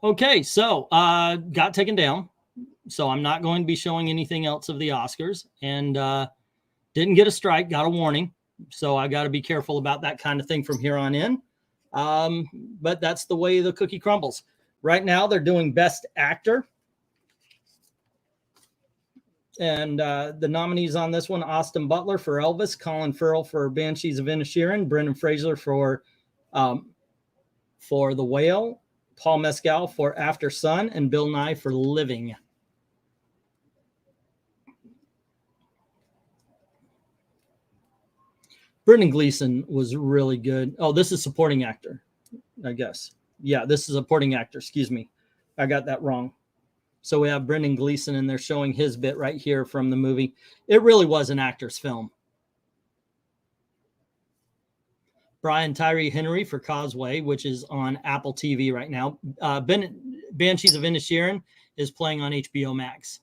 Okay, so got taken down. So I'm not going to be showing anything else of the Oscars, and didn't get a strike, got a warning. So I got to be careful about that kind of thing from here on in. But that's the way the cookie crumbles. Right now, they're doing Best Actor. And the nominees on this one, Austin Butler for Elvis, Colin Farrell for Banshees of Inisherin, Brendan Fraser for The Whale, Paul Mescal for After Sun, and Bill Nye for Living. Brendan Gleeson was really good. Oh, this is supporting actor, I guess. Yeah, this is supporting actor. Excuse me. I got that wrong. So we have Brendan Gleeson, and they're showing his bit right here from the movie. It really was an actor's film. Brian Tyree Henry for Causeway, which is on Apple TV right now. Banshees of Inisherin is playing on HBO Max.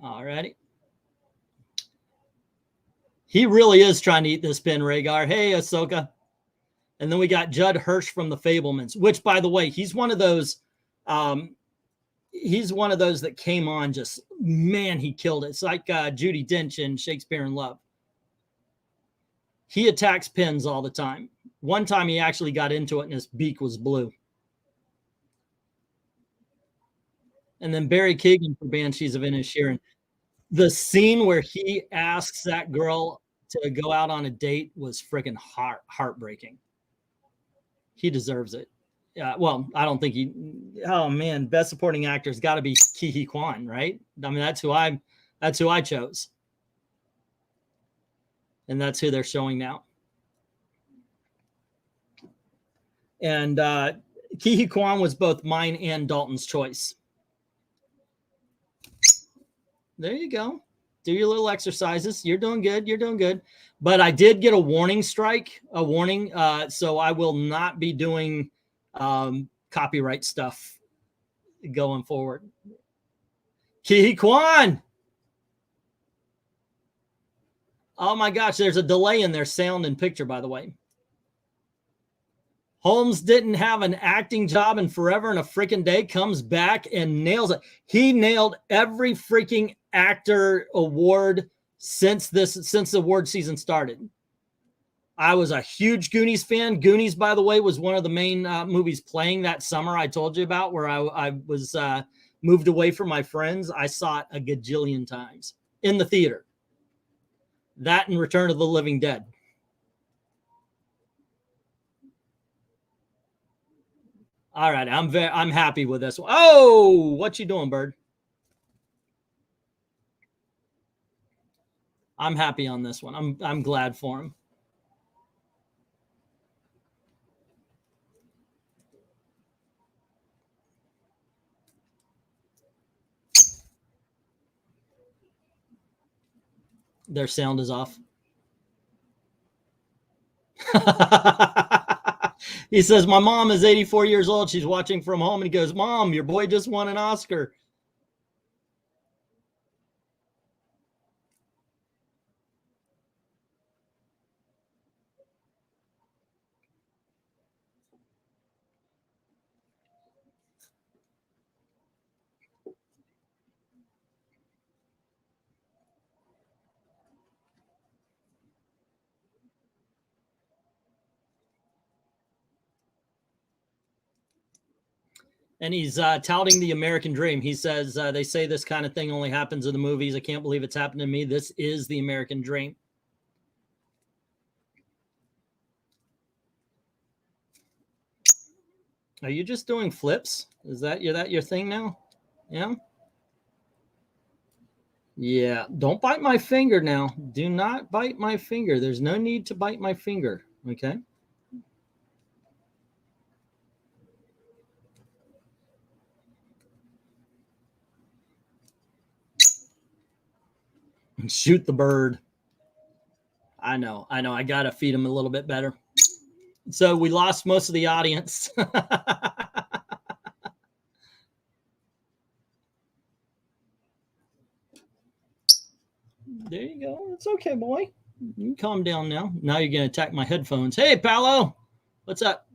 All righty. He really is trying to eat this pin, Rhaegar. Hey, Ahsoka. And then we got Judd Hirsch from The Fabelmans, which, by the way, he's one of those that came on just, man, he killed it. It's like Judi Dench in Shakespeare in Love. He attacks pins all the time. One time he actually got into it and his beak was blue. And then Barry Keoghan for Banshees of Inisherin. The scene where he asks that girl to go out on a date was freaking heartbreaking. He deserves it. Well, I don't think he. Oh man, best supporting actor's got to be Ke Huy Quan, right? I mean, that's who I chose, and that's who they're showing now. And Ke Huy Quan was both mine and Dalton's choice. There you go. Do your little exercises. You're doing good. You're doing good. But I did get a warning strike, so I will not be doing copyright stuff going forward. Ke Huy Quan. Oh my gosh, there's a delay in their sound and picture, by the way. Holmes didn't have an acting job in forever and a freaking day, comes back and nails it. He nailed every freaking actor award since the award season started. I was a huge Goonies fan. Goonies, by the way, was one of the main movies playing that summer I told you about, where I was moved away from my friends. I saw it a gajillion times in the theater. That and Return of the Living Dead. All right, I'm happy with this one. Oh, what you doing, bird? I'm happy on this one. I'm glad for him. Their sound is off. He says, my mom is 84 years old. She's watching from home. And he goes, Mom, your boy just won an Oscar. And he's touting the American dream. He says, they say this kind of thing only happens in the movies. I can't believe it's happened to me. This is the American dream. Are you just doing flips? Is that your thing now? Yeah. Yeah. Don't bite my finger now. Do not bite my finger. There's no need to bite my finger. Okay. Shoot the bird. I know. I got to feed him a little bit better. So we lost most of the audience. There you go. It's okay, boy. You can calm down now. Now you're going to attack my headphones. Hey, Paolo, what's up?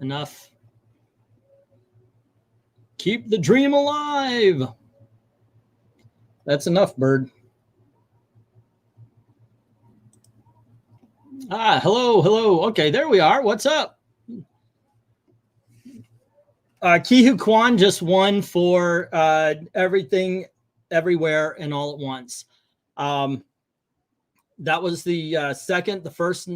Enough. Keep the dream alive. That's enough, bird. Ah, hello, hello. Okay, there we are. What's up? Kihu Kwan just won for Everything, Everywhere, and All at Once. That was the second. The first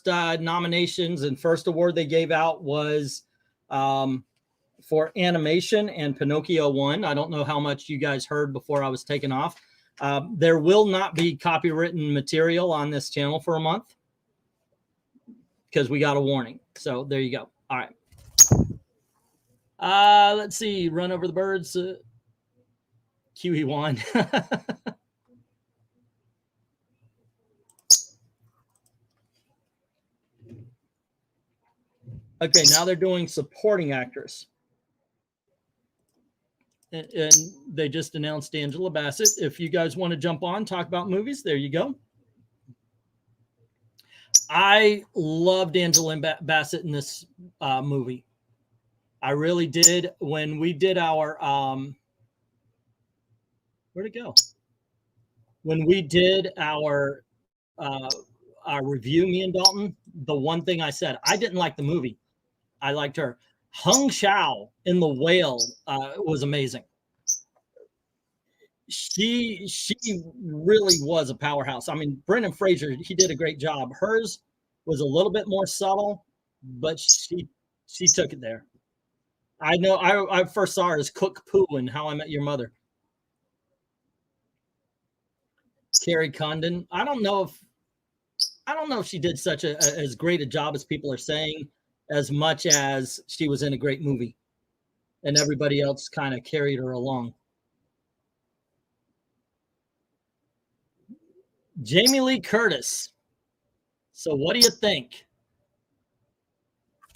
nominations and first award they gave out was for animation, and Pinocchio won. I don't know how much you guys heard before I was taken off. There will not be copywritten material on this channel for a month because we got a warning. So there you go. All right. Let's see. Run over the birds. QE won. Okay, now they're doing supporting actress. And they just announced Angela Bassett. If you guys want to jump on, talk about movies, there you go. I loved Angela Bassett in this movie. I really did. When we did our where'd it go? When we did our review, me and Dalton, the one thing I said, I didn't like the movie. I liked her. Hung Shao in The Whale was amazing. She really was a powerhouse. I mean, Brendan Fraser, he did a great job. Hers was a little bit more subtle, but she took it there. I know I first saw her as Cook Poo in How I Met Your Mother. Carrie Condon. I don't know if she did such as great a job as people are saying, as much as she was in a great movie and everybody else kind of carried her along. Jamie Lee Curtis. So what do you think?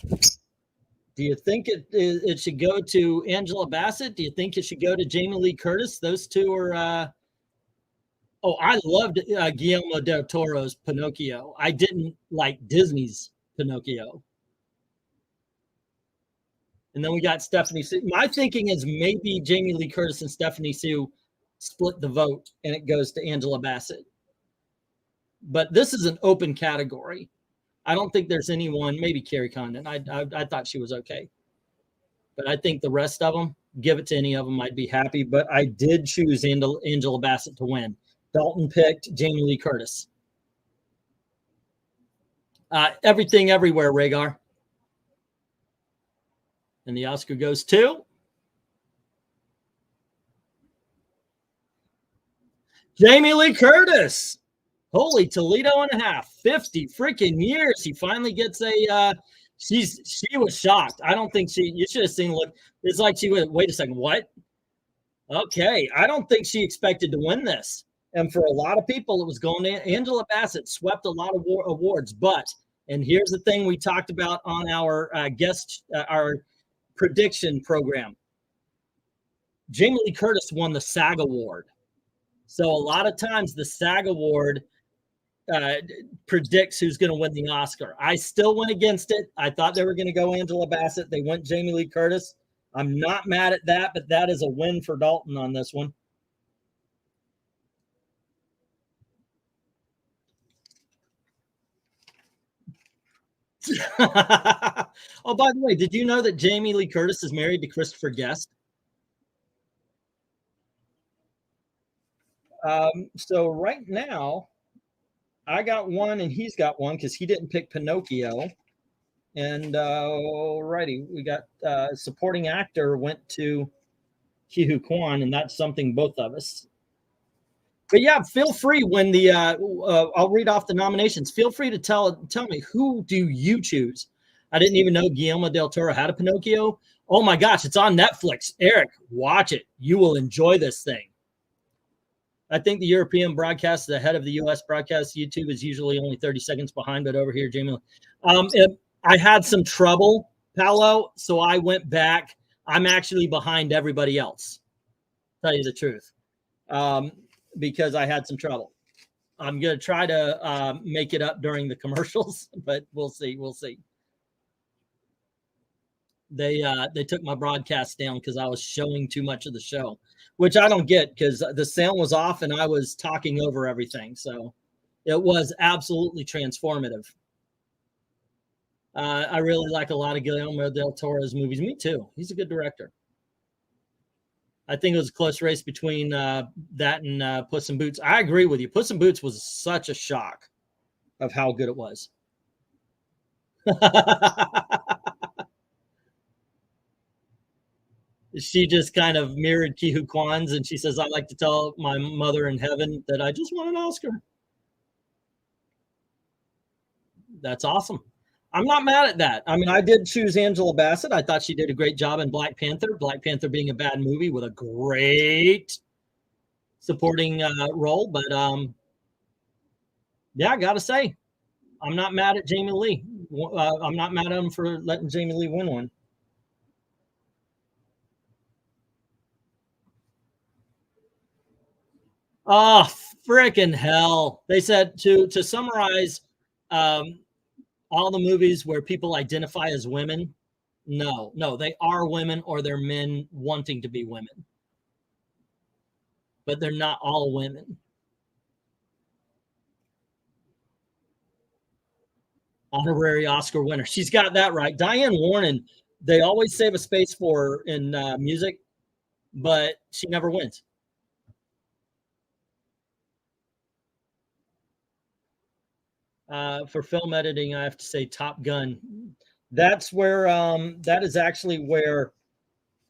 Do you think it should go to Angela Bassett? Do you think it should go to Jamie Lee Curtis? Those two are oh, I loved Guillermo del Toro's Pinocchio. I didn't like Disney's Pinocchio. And then we got Stephanie Sue. My thinking is maybe Jamie Lee Curtis and Stephanie Sue split the vote and it goes to Angela Bassett. But this is an open category. I don't think there's anyone, maybe Carrie Condon. I thought she was okay. But I think the rest of them, give it to any of them, I'd be happy. But I did choose Angela Bassett to win. Dalton picked Jamie Lee Curtis. Everything, Everywhere, Rhaegar. And the Oscar goes to Jamie Lee Curtis. Holy Toledo and a half. 50 freaking years. He finally gets a she was shocked. I don't think you should have seen, look, it's like she went, wait a second, what? Okay. I don't think she expected to win this. And for a lot of people, it was going to Angela Bassett, swept a lot of awards. But, and here's the thing we talked about on our our prediction program. Jamie Lee Curtis won the SAG Award. So a lot of times the SAG Award predicts who's going to win the Oscar. I still went against it. I thought they were going to go Angela Bassett. They went Jamie Lee Curtis. I'm not mad at that, but that is a win for Dalton on this one. Oh, by the way, did you know that Jamie Lee Curtis is married to Christopher Guest? So right now, I got one and he's got one because he didn't pick Pinocchio. And righty, we got supporting actor went to Kihu Kwan, and that's something both of us. But yeah, feel free when the I'll read off the nominations. Feel free to tell me, who do you choose? I didn't even know Guillermo del Toro had a Pinocchio. Oh my gosh, it's on Netflix. Eric, watch it. You will enjoy this thing. I think the European broadcast, the head of the U.S. broadcast, YouTube is usually only 30 seconds behind, but over here, Jamie, I had some trouble, Paolo, so I went back. I'm actually behind everybody else, tell you the truth, because I had some trouble. I'm going to try to make it up during the commercials, but we'll see. We'll see. They took my broadcast down because I was showing too much of the show, which I don't get because the sound was off and I was talking over everything. So it was absolutely transformative. I really like a lot of Guillermo del Toro's movies. Me too. He's a good director. I think it was a close race between that and Puss in Boots. I agree with you. Puss in Boots was such a shock of how good it was. She just kind of mirrored Ke Huy Quan's, and she says, I like to tell my mother in heaven that I just won an Oscar. That's awesome. I'm not mad at that. I mean, I did choose Angela Bassett. I thought she did a great job in Black Panther. Black Panther being a bad movie with a great supporting role. But yeah, I got to say, I'm not mad at Jamie Lee. I'm not mad at him for letting Jamie Lee win one. Oh, freaking hell. They said to summarize all the movies where people identify as women. No, they are women or they're men wanting to be women. But they're not all women. Honorary Oscar winner. She's got that right. Diane Warren, they always save a space for her in music, but she never wins. For film editing, I have to say Top Gun. That's where that is actually where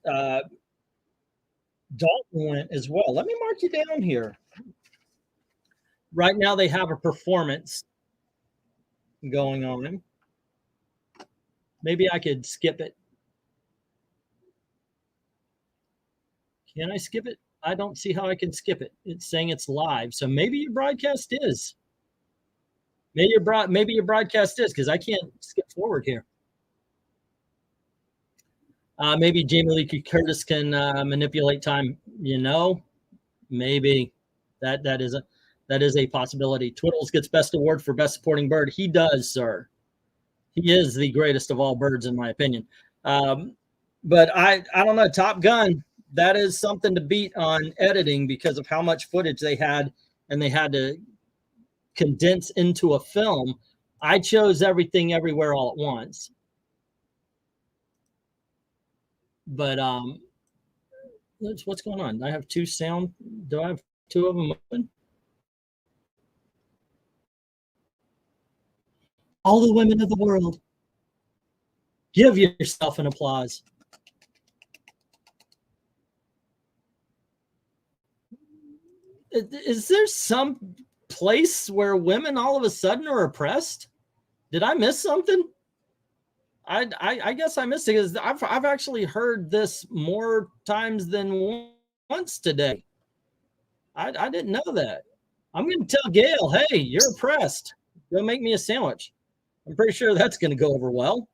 Dalton went as well. Let me mark you down here. Right now they have a performance going on. Maybe I could skip it. Can I skip it? I don't see how I can skip it. It's saying it's live. So maybe your broadcast is. Maybe your broadcast is, because I can't skip forward here. Maybe Jamie Lee Curtis can manipulate time. You know, maybe that is a possibility. Twiddles gets best award for best supporting bird. He does, sir. He is the greatest of all birds, in my opinion. But I don't know. Top Gun, that is something to beat on editing because of how much footage they had, and they had to condense into a film. I chose Everything Everywhere All at Once. But what's going on? I have two sound. Do I have two of them open? All the women of the world, give yourself an applause. Is there some place where women all of a sudden are oppressed? Did I miss something? I guess I missed it, because I've actually heard this more times than once today. I didn't know that. I'm going to tell Gail, hey, you're oppressed. Go make me a sandwich. I'm pretty sure that's going to go over well.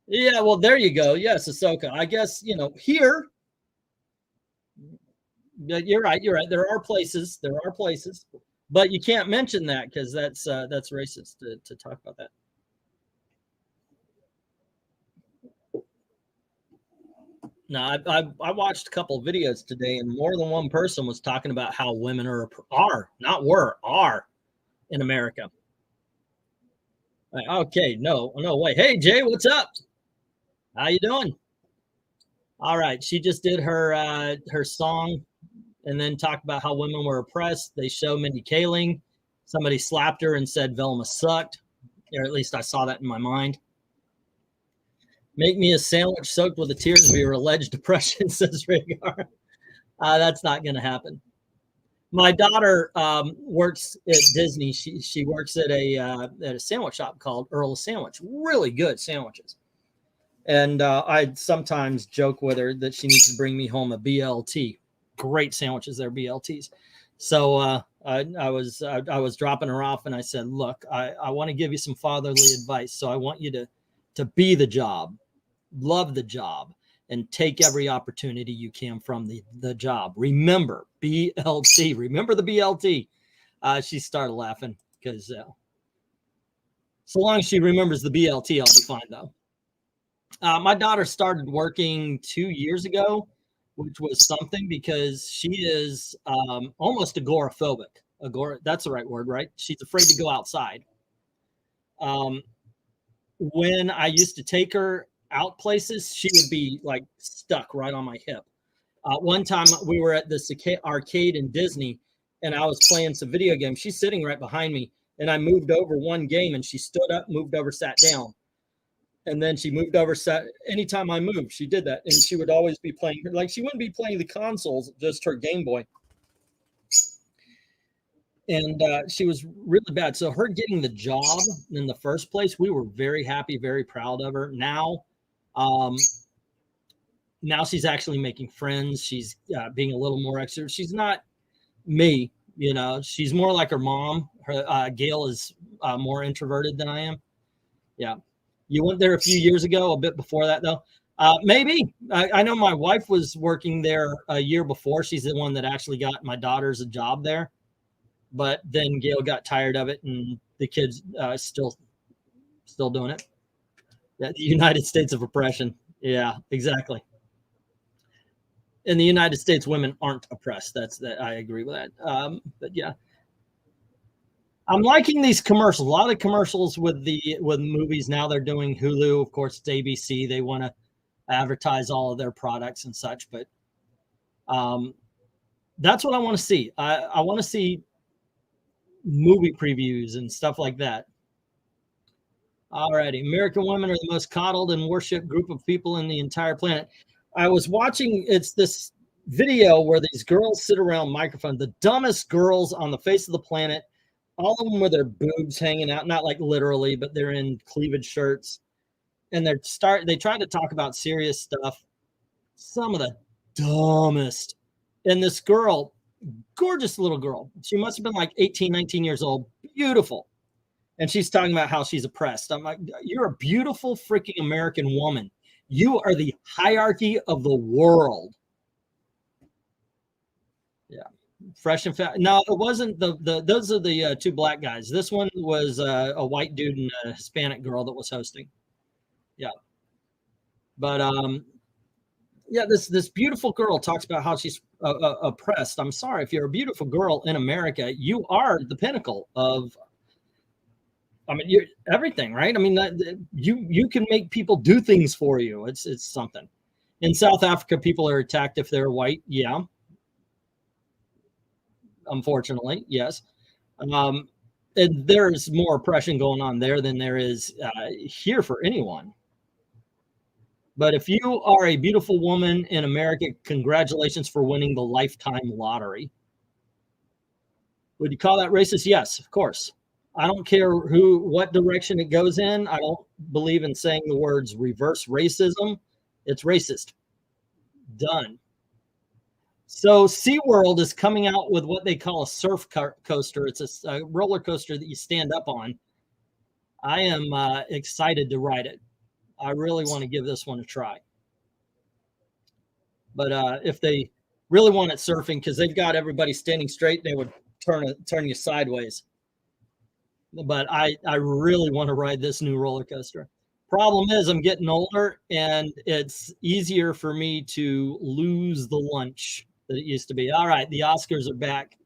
Yeah, well, there you go. Yes, Ahsoka. I guess, you know, here. You're right. You're right. There are places, but you can't mention that because that's racist to talk about that. Now, I watched a couple of videos today, and more than one person was talking about how women are in America. Like, okay, no way. Hey, Jay, what's up? How you doing? All right, she just did her song, and then talked about how women were oppressed. They show Mindy Kaling. Somebody slapped her and said Velma sucked, or at least I saw that in my mind. Make me a sandwich soaked with the tears of your alleged depression, says Rhaegar. That's not going to happen. My daughter works at Disney. She works at a sandwich shop called Earl's Sandwich. Really good sandwiches. And I sometimes joke with her that she needs to bring me home a BLT. great sandwiches there, BLTs. So I was dropping her off, and I said, look, I want to give you some fatherly advice. So I want you to be the job, love the job, and take every opportunity you can from the job. Remember BLT. Remember the BLT. She started laughing because so long as she remembers the BLT, I'll be fine, though. My daughter started working 2 years ago, which was something because she is almost agoraphobic. That's the right word, right? She's afraid to go outside. When I used to take her out places, she would be like stuck right on my hip. One time we were at this arcade in Disney, and I was playing some video games. She's sitting right behind me, and I moved over one game, and she stood up, moved over, sat down. And then she moved over, sat. Anytime I moved, she did that. And she would always be playing, like she wouldn't be playing the consoles, just her Game Boy. And she was really bad. So her getting the job in the first place, we were very happy, very proud of her. Now she's actually making friends. She's being a little more extra. She's not me, you know. She's more like her mom. Her Gail is more introverted than I am. Yeah. You went there a few years ago, a bit before that, though. Maybe. I know my wife was working there a year before. She's the one that actually got my daughters a job there. But then Gail got tired of it, and the kids still doing it. Yeah, the United States of oppression. Yeah, exactly. In the United States, women aren't oppressed. I agree with that. But yeah. I'm liking these commercials. A lot of commercials with movies now. They're doing Hulu, of course. It's ABC. They want to advertise all of their products and such. But that's what I want to see. I want to see movie previews and stuff like that. All righty, American women are the most coddled and worshipped group of people in the entire planet. I was watching. It's this video where these girls sit around microphones. The dumbest girls on the face of the planet. All of them with their boobs hanging out, not like literally, but they're in cleavage shirts. And they try to talk about serious stuff. Some of the dumbest. And this girl, gorgeous little girl. She must have been like 18, 19 years old. Beautiful. And she's talking about how she's oppressed. I'm like, you're a beautiful freaking American woman. You are the hierarchy of the world. Yeah. Fresh and fat. No, it wasn't those are the two black guys. This one was a white dude and a Hispanic girl that was hosting. Yeah. But yeah, this beautiful girl talks about how she's oppressed. I'm sorry, if you're a beautiful girl in America, you are the pinnacle of, I mean, you're everything, right? I mean, you can make people do things for you. It's something. In South Africa, people are attacked if they're white. Yeah. Unfortunately, yes. And there's more oppression going on there than there is here for anyone. But if you are a beautiful woman in America, congratulations for winning the lifetime lottery. Would you call that racist? Yes, of course. I don't care what direction it goes in. I don't believe in saying the words reverse racism. It's racist. Done. So SeaWorld is coming out with what they call a surf coaster. It's a roller coaster that you stand up on. I am excited to ride it. I really want to give this one a try. But if they really want it surfing, because they've got everybody standing straight, they would turn you sideways. But I really want to ride this new roller coaster. Problem is, I'm getting older, and it's easier for me to lose the lunch that it used to be. All right, the Oscars are back.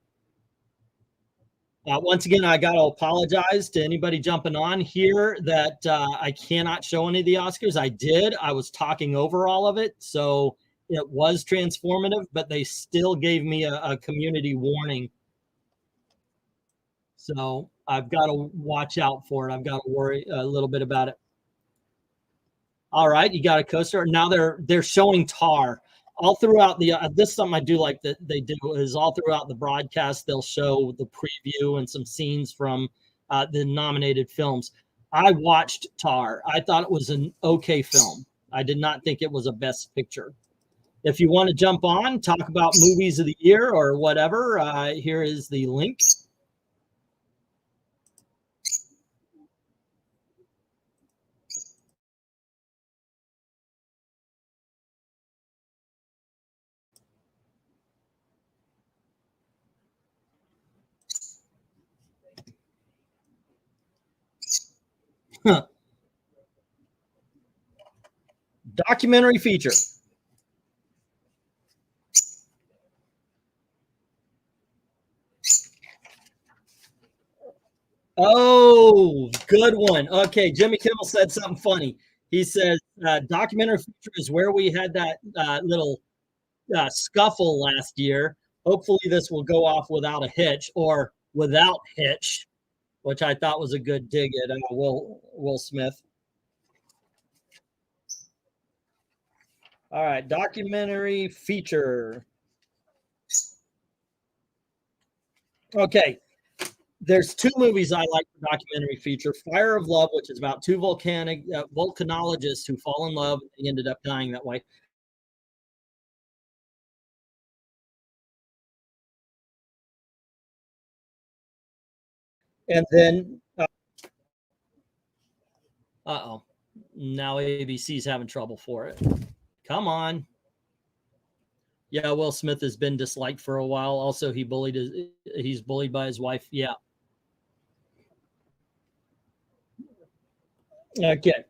Once again, I got to apologize to anybody jumping on here that I cannot show any of the Oscars. I did. I was talking over all of it, so it was transformative, but they still gave me a community warning. So I've got to watch out for it. I've got to worry a little bit about it. All right, you got a coaster. Now they're showing Tar. All throughout this is something I do like that they do is all throughout the broadcast, they'll show the preview and some scenes from the nominated films. I watched Tar. I thought it was an okay film. I did not think it was a best picture. If you want to jump on, talk about movies of the year or whatever, here is the link. Documentary feature. Oh, good one. Okay, Jimmy Kimmel said something funny. He says documentary feature is where we had that little scuffle last year. Hopefully this will go off without a hitch or without hitch, which I thought was a good dig at Will Smith. All right, documentary feature. Okay, there's two movies I like for documentary feature. Fire of Love, which is about two volcanologists who fall in love and ended up dying that way. And then, uh-oh, now ABC's having trouble for it. Come on. Yeah, Will Smith has been disliked for a while. Also, he's bullied by his wife. Yeah. Okay.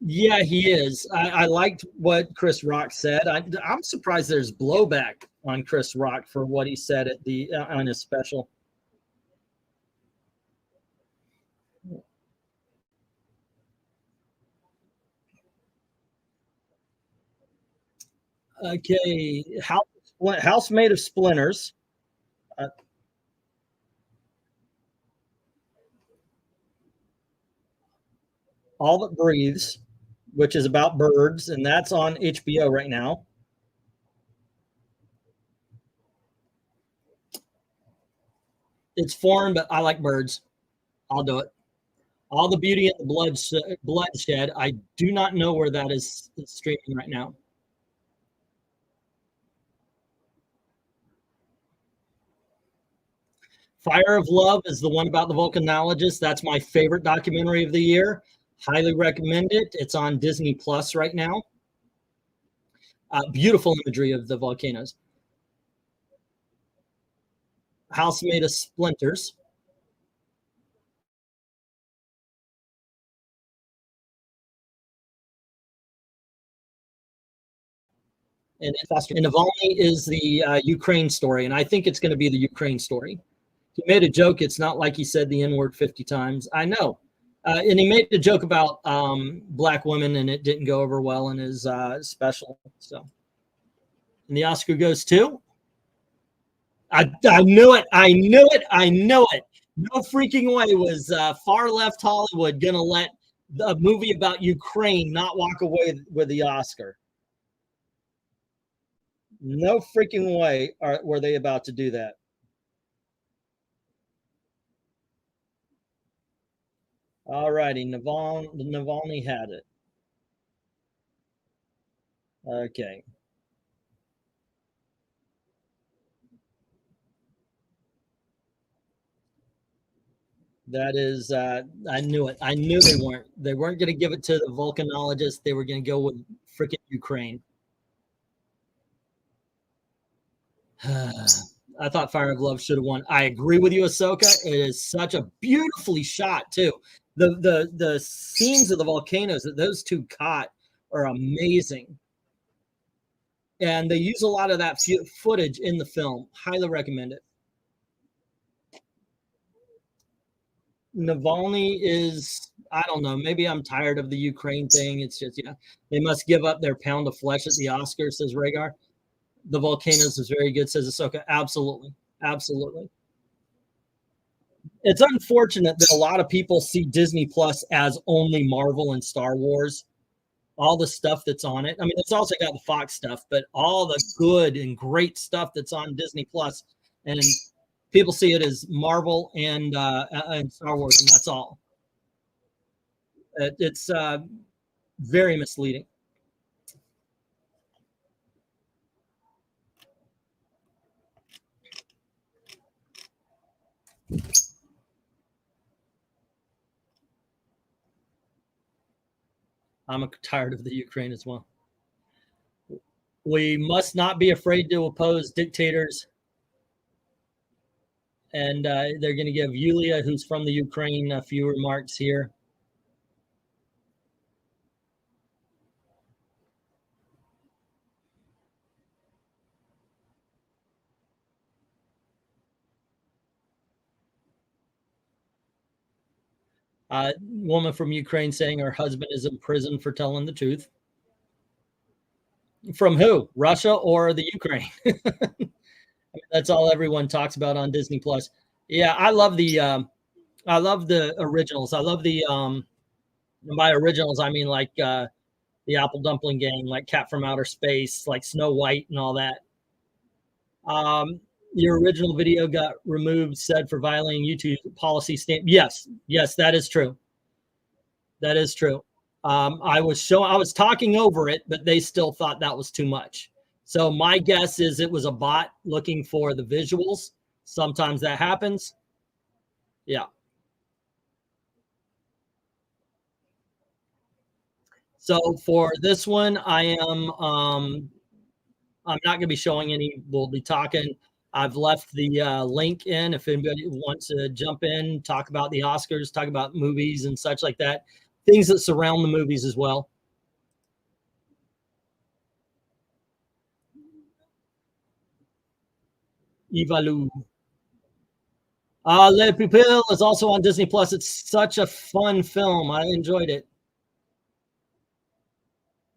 Yeah, he is. I liked what Chris Rock said. I'm surprised there's blowback on Chris Rock for what he said at the on his special. Okay, house made of splinters. All That Breathes, which is about birds, and that's on HBO right now. It's foreign, but I like birds. I'll do it. All the Beauty and the Bloodshed. I do not know where that is streaming right now. Fire of Love is the one about the volcanologist. That's my favorite documentary of the year. Highly recommend it. It's on Disney Plus right now. Beautiful imagery of the volcanoes. House Made of Splinters. And Navalny is the Ukraine story, and I think it's going to be the Ukraine story. He made a joke. It's not like he said the N-word 50 times. I know. And he made a joke about black women, and it didn't go over well in his special. So, and the Oscar goes to. I knew it. I knew it. I know it. No freaking way was far left Hollywood gonna let a movie about Ukraine not walk away with the Oscar. No freaking way were they about to do that. All righty, Navalny had it. Okay. That is, I knew it. I knew they weren't going to give it to the volcanologist. They were going to go with freaking Ukraine. I thought Fire of Love should have won. I agree with you, Ahsoka. It is such a beautifully shot too. The scenes of the volcanoes that those two caught are amazing, and they use a lot of that footage in the film. Highly recommend it. Navalny is, I don't know, maybe I'm tired of the Ukraine thing. It's just, yeah, they must give up their pound of flesh at the Oscars, says Rhaegar. The volcanoes is very good, says Ahsoka. Absolutely. Absolutely. It's unfortunate that a lot of people see Disney Plus as only Marvel and Star Wars. All the stuff that's on it. I mean, it's also got the Fox stuff, but all the good and great stuff that's on Disney Plus, and people see it as Marvel and Star Wars, and that's all. It's very misleading. I'm tired of the Ukraine as well. We must not be afraid to oppose dictators. And they're going to give Yulia, who's from the Ukraine, a few remarks here. Woman from Ukraine saying her husband is in prison for telling the truth. From who? Russia or the Ukraine? I mean, that's all everyone talks about on Disney Plus. Yeah, I love the originals. I love the by originals I mean like the Apple Dumpling Gang, like Cat from Outer Space, like Snow White and all that. Your original video got removed, said for violating YouTube policy stamp. Yes, that is true. That is true. I was talking over it, but they still thought that was too much. So my guess is it was a bot looking for the visuals. Sometimes that happens. Yeah. So for this one, I'm not going to be showing any. We'll be talking. I've left the link in if anybody wants to jump in, talk about the Oscars, talk about movies and such like that, things that surround the movies as well. Evalu. Le Pupille is also on Disney Plus. It's such a fun film. I enjoyed it.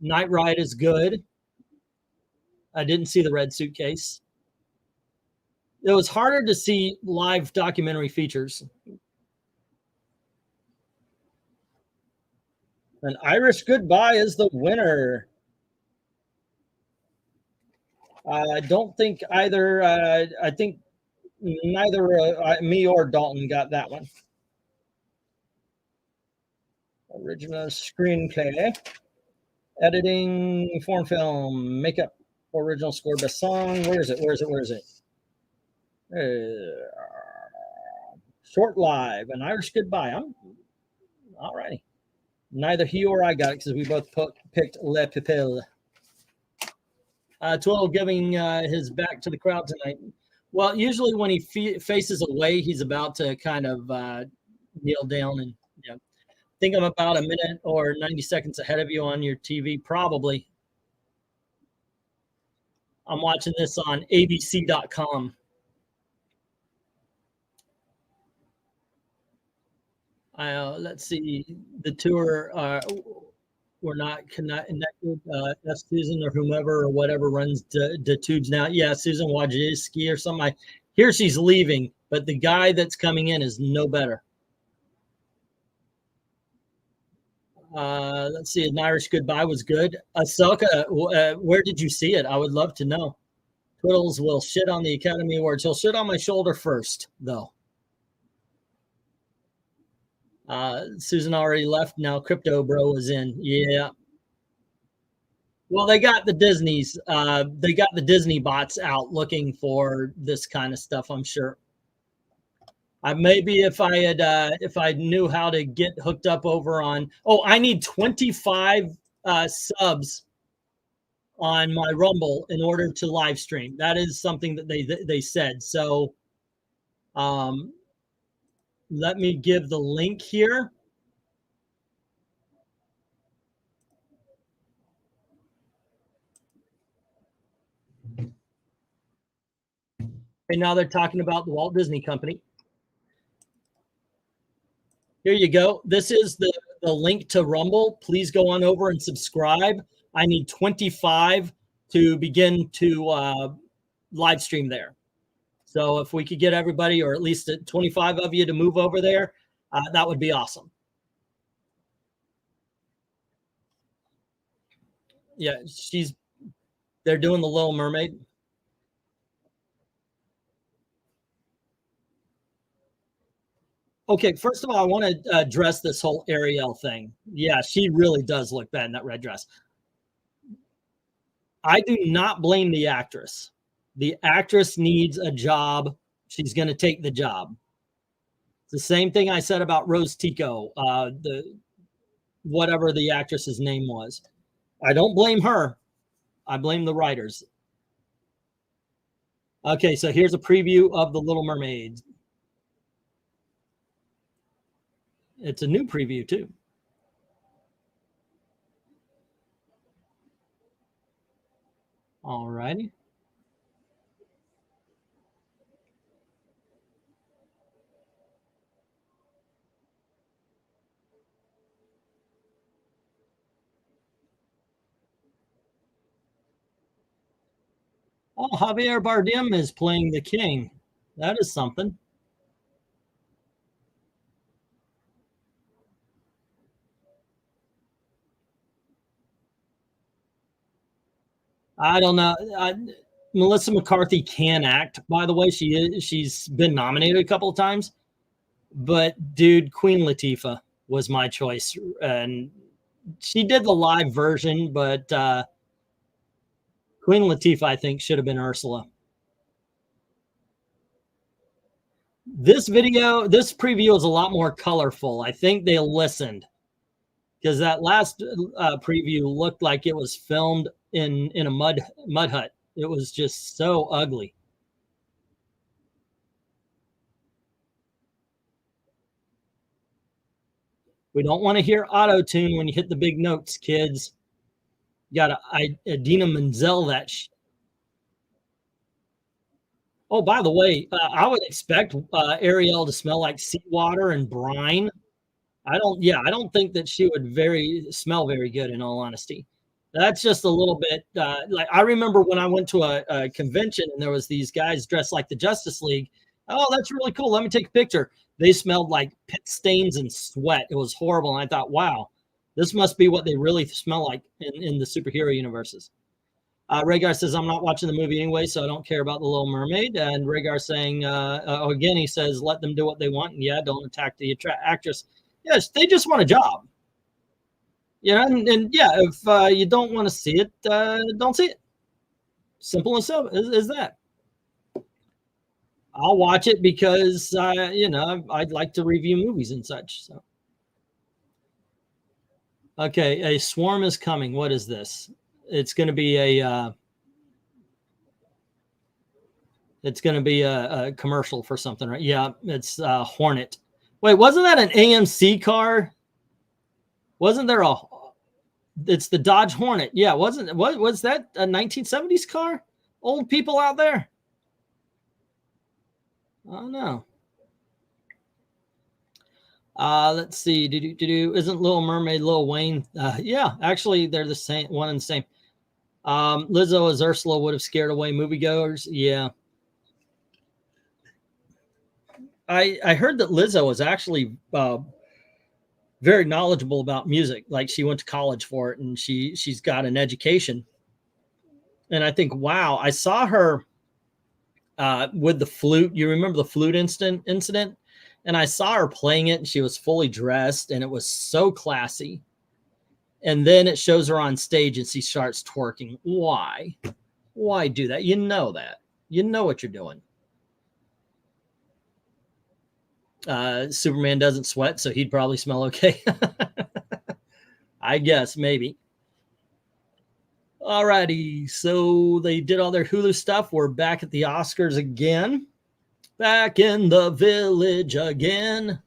Night Ride is good. I didn't see The Red Suitcase. It was harder to see live documentary features. An Irish Goodbye is the winner. I don't think either. I think neither me or Dalton got that one. Original screenplay, editing, foreign film, makeup, original score, best song. Where is it? Short Live, An Irish Goodbye. All righty. Neither he or I got it because we both picked Le Pupille. Twiddle giving his back to the crowd tonight. Well, usually when he faces away, he's about to kind of kneel down and think I'm about a minute or 90 seconds ahead of you on your TV, probably. I'm watching this on abc.com. Let's see. The tour, we're not connected. That's Susan or whomever or whatever runs the tubes now. Yeah, Susan Wojcicki or something. I hear she's leaving, but the guy that's coming in is no better. Let's see. An Irish Goodbye was good. Ahsoka, where did you see it? I would love to know. Twiddles will shit on the Academy Awards. He'll shit on my shoulder first, though. Susan already left. Now Crypto Bro is in. Yeah. Well, they got the Disney's. They got the Disney bots out looking for this kind of stuff, I'm sure. Maybe if I knew how to get hooked up over on. Oh, I need 25 subs on my Rumble in order to live stream. That is something that they said. So, let me give the link here. And now they're talking about the Walt Disney Company. Here you go. This is the link to Rumble. Please go on over and subscribe. I need 25 to begin to live stream there. So if we could get everybody, or at least 25 of you, to move over there, that would be awesome. Yeah, they're doing the Little Mermaid. Okay, first of all, I want to address this whole Ariel thing. Yeah, she really does look bad in that red dress. I do not blame the actress. The actress needs a job. She's going to take the job. It's the same thing I said about Rose Tico. whatever the actress's name was. I don't blame her. I blame the writers. Okay, so here's a preview of The Little Mermaid. It's a new preview too. All righty. Oh, Javier Bardem is playing the king. That is something. I don't know. Melissa McCarthy can act, by the way. She's been nominated a couple of times. But dude, Queen Latifah was my choice. And she did the live version, but Queen Latifah, I think, should have been Ursula. This preview is a lot more colorful. I think they listened, because that last preview looked like it was filmed in a mud hut. It was just so ugly. We don't want to hear auto-tune when you hit the big notes, kids. You got to Idina Menzel that Oh, by the way, I would expect Ariel to smell like seawater and brine. I don't think that she would smell very good, in all honesty. That's just a little bit like, I remember when I went to a convention and there was these guys dressed like the Justice League. Oh, that's really cool. Let me take a picture. They smelled like pit stains and sweat. It was horrible. And I thought, wow, this must be what they really smell like in the superhero universes. Rhaegar says, I'm not watching the movie anyway, so I don't care about The Little Mermaid. And Rhaegar saying, again, he says, let them do what they want. And yeah, don't attack the actress. Yes, they just want a job. You know, and yeah, if you don't want to see it, don't see it. Simple and simple is that. I'll watch it because, you know, I'd like to review movies and such. So. Okay, a swarm is coming. What is this? It's going to be a commercial for something, right? Yeah, it's Hornet. Wait, wasn't that an AMC car? Wasn't there it's the Dodge Hornet. Yeah, was that a 1970s car? Old people out there? I don't know. Let's see. Isn't Little Mermaid Lil Wayne? Yeah, actually, they're the same, one and the same. Lizzo as Ursula would have scared away moviegoers. Yeah. I heard that Lizzo was actually very knowledgeable about music. Like, she went to college for it, and she's got an education. And I think, wow, I saw her with the flute. You remember the flute incident? And I saw her playing it, and she was fully dressed, and it was so classy. And then it shows her on stage, and she starts twerking. Why? Why do that? You know that. You know what you're doing. Superman doesn't sweat, so he'd probably smell okay. I guess, maybe. Alrighty, so they did all their Hulu stuff. We're back at the Oscars again. Back in the village again.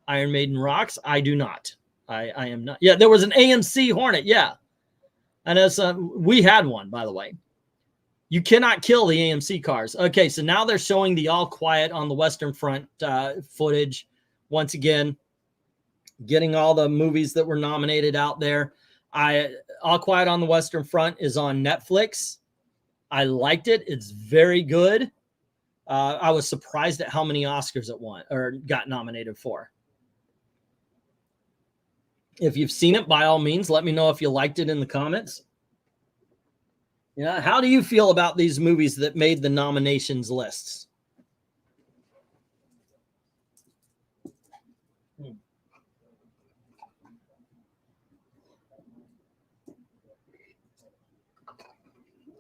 Iron Maiden rocks. I do not. I am not. Yeah, there was an AMC Hornet. Yeah. And as we had one, by the way. You cannot kill the AMC cars. Okay, so now they're showing the All Quiet on the Western Front footage. Once again, getting all the movies that were nominated out there. All Quiet on the Western Front is on Netflix. I liked it. It's very good. I was surprised at how many Oscars it won or got nominated for. If you've seen it, by all means, let me know if you liked it in the comments. Yeah, how do you feel about these movies that made the nominations lists?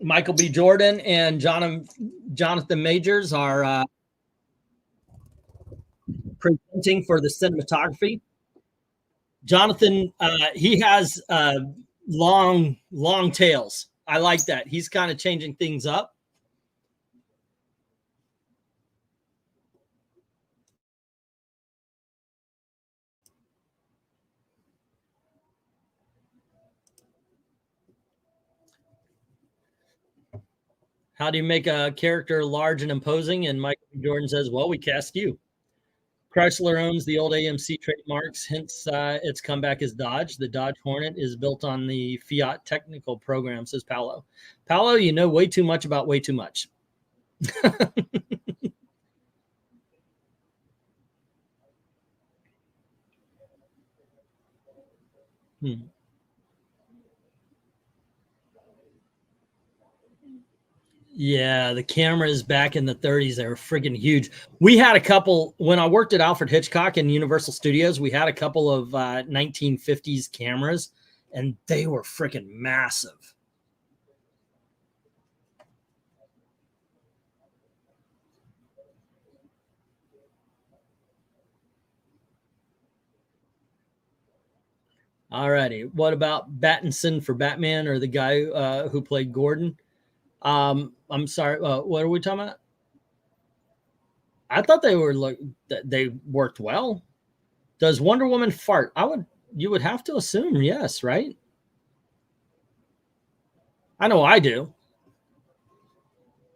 Michael B. Jordan and Jonathan Majors are presenting for the cinematography. Jonathan, he has long tails. I like that. He's kind of changing things up. How do you make a character large and imposing? And Michael Jordan says, well, we cast you. Chrysler owns the old AMC trademarks, hence its comeback is Dodge. The Dodge Hornet is built on the Fiat technical program, says Paolo. Paolo, you know way too much about way too much. Yeah, the cameras back in the 30s, they were freaking huge. We had a couple, when I worked at Alfred Hitchcock and Universal Studios, we had a couple of 1950s cameras, and they were freaking massive. All righty. What about Battinson for Batman, or the guy who played Gordon? I'm sorry. What are we talking about? I thought they were like they worked well. Does Wonder Woman fart? You would have to assume yes, right? I know I do.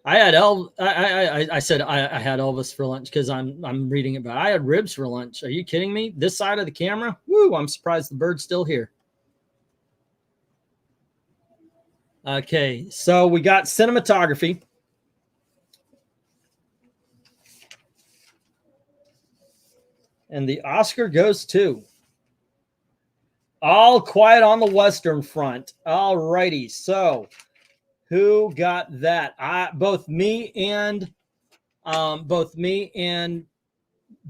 I had I said I had Elvis for lunch because I'm reading it, but I had ribs for lunch. Are you kidding me? This side of the camera? Woo! I'm surprised the bird's still here. Okay, so we got cinematography. And the Oscar goes to All Quiet on the Western Front. All righty. So who got that? Both me and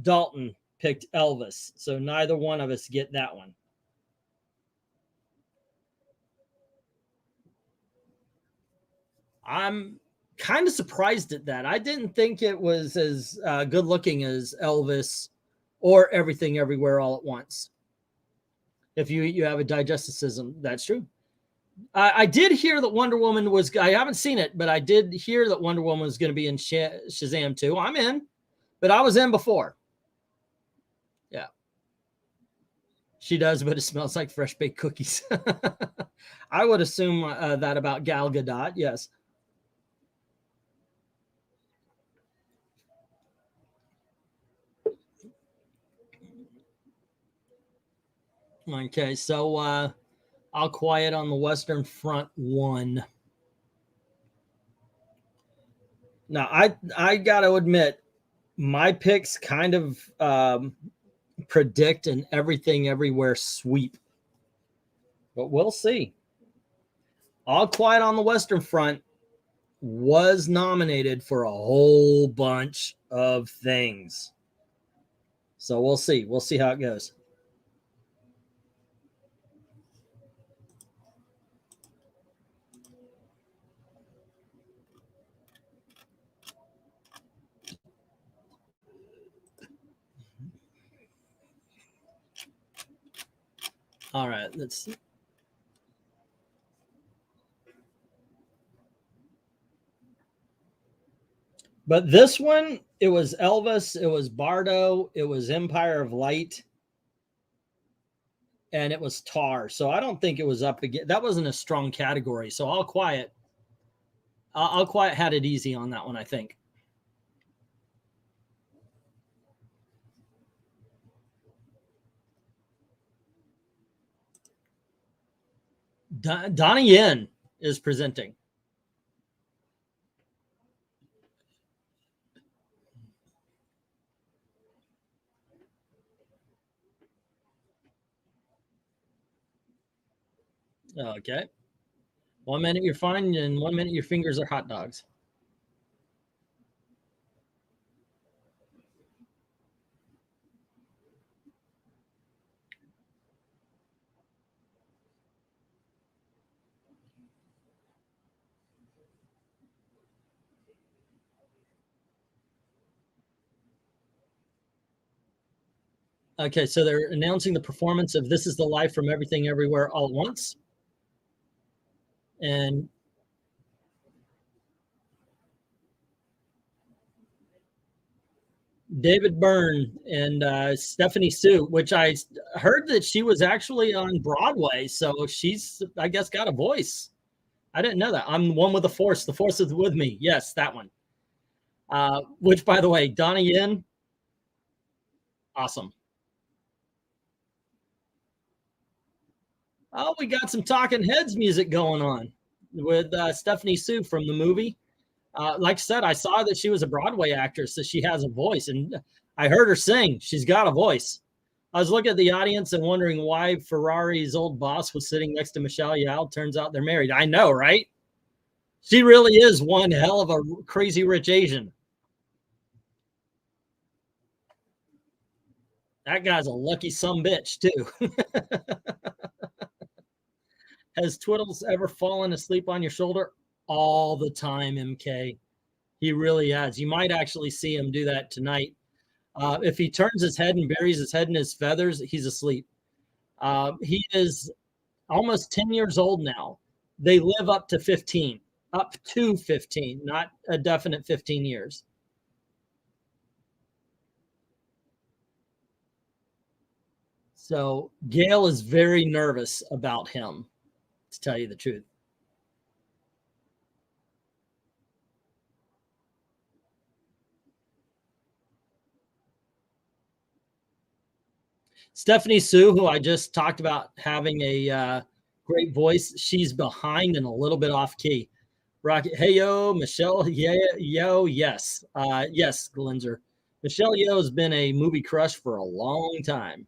Dalton picked Elvis. So neither one of us get that one. I'm kind of surprised at that. I didn't think it was as good looking as Elvis or Everything Everywhere All at Once. If you have a digestive system, that's true. I did hear that Wonder Woman was, I haven't seen it, but I did hear that Wonder Woman was going to be in Shazam 2. I'm in, but I was in before. Yeah. She does, but it smells like fresh baked cookies. I would assume that about Gal Gadot. Yes. Okay, so All Quiet on the Western Front 1. Now, I got to admit, my picks kind of predict an Everything Everywhere sweep. But we'll see. All Quiet on the Western Front was nominated for a whole bunch of things. So we'll see. We'll see how it goes. All right, let's see. But this one, it was Elvis, it was Bardo, it was Empire of Light, and it was Tar. So I don't think it was up again. That wasn't a strong category. So All Quiet had it easy on that one, I think. Donnie Yen is presenting. Okay. 1 minute you're fine, and 1 minute your fingers are hot dogs. Okay, so they're announcing the performance of This Is the Life from Everything Everywhere All at Once. And David Byrne and Stephanie Sue, which I heard that she was actually on Broadway. So she's, I guess, got a voice. I didn't know that. I'm one with the Force. The Force is with me. Yes, that one. Which, by the way, Donnie Yen, awesome. Oh, we got some Talking Heads music going on with Stephanie Sue from the movie. Like I said, I saw that she was a Broadway actress, so she has a voice, and I heard her sing. She's got a voice. I was looking at the audience and wondering why Ferrari's old boss was sitting next to Michelle Yeoh. Turns out they're married. I know, right? She really is one hell of a crazy rich Asian. That guy's a lucky sumbitch, too. Has Twiddles ever fallen asleep on your shoulder? All the time, MK. He really has. You might actually see him do that tonight. If he turns his head and buries his head in his feathers, he's asleep. He is almost 10 years old now. They live up to 15, not a definite 15 years. So Gail is very nervous about him, to tell you the truth. Stephanie Sue, who I just talked about having a great voice, she's behind and a little bit off key. Rocket, hey yo, Michelle, yeah, yo, yes, yes, Glenzer. Michelle Yeoh has been a movie crush for a long time.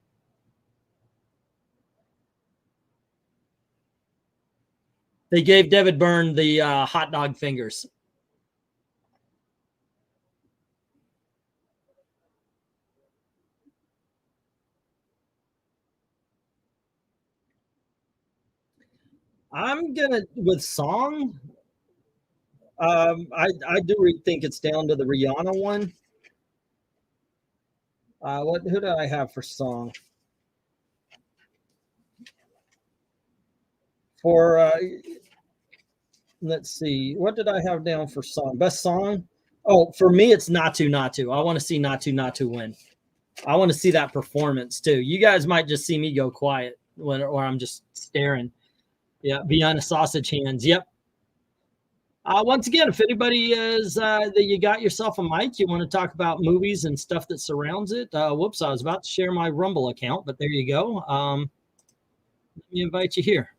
They gave David Byrne the hot dog fingers. I'm gonna with song. I do think it's down to the Rihanna one. Who do I have for song? For let's see, what did I have down for song? Best song? Oh, for me, it's Natu. I want to see Natu win. I want to see that performance too. You guys might just see me go quiet or I'm just staring. Yeah, beyond the sausage hands. Yep. Once again, if anybody is that you got yourself a mic, you want to talk about movies and stuff that surrounds it. Whoops, I was about to share my Rumble account, but there you go. Let me invite you here.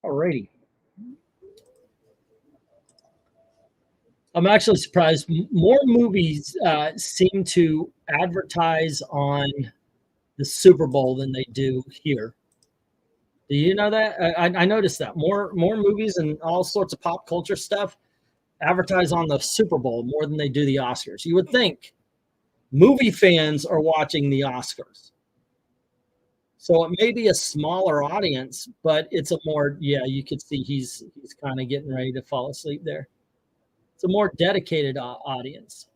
Alrighty. I'm actually surprised. More movies seem to advertise on the Super Bowl than they do here. Do you know that? I noticed that more movies and all sorts of pop culture stuff advertise on the Super Bowl more than they do the Oscars. You would think movie fans are watching the Oscars. So it may be a smaller audience, but it's a more, yeah, you could see he's kind of getting ready to fall asleep there. It's a more dedicated audience.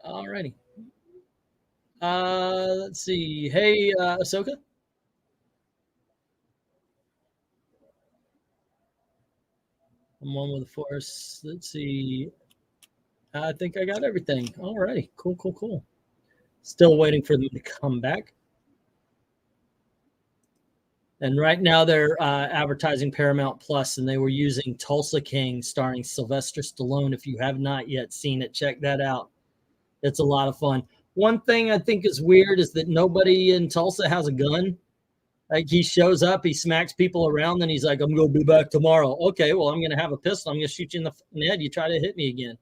All righty. Let's see. Hey, Ahsoka. I'm one with the Force. Let's see. I think I got everything. All righty. Cool. Still waiting for them to come back. And right now they're advertising Paramount Plus, and they were using Tulsa King starring Sylvester Stallone. If you have not yet seen it, check that out. It's a lot of fun. One thing I think is weird is that nobody in Tulsa has a gun. Like he shows up, he smacks people around, then he's like, I'm going to be back tomorrow. Okay, well, I'm going to have a pistol. I'm going to shoot you in the head. You try to hit me again.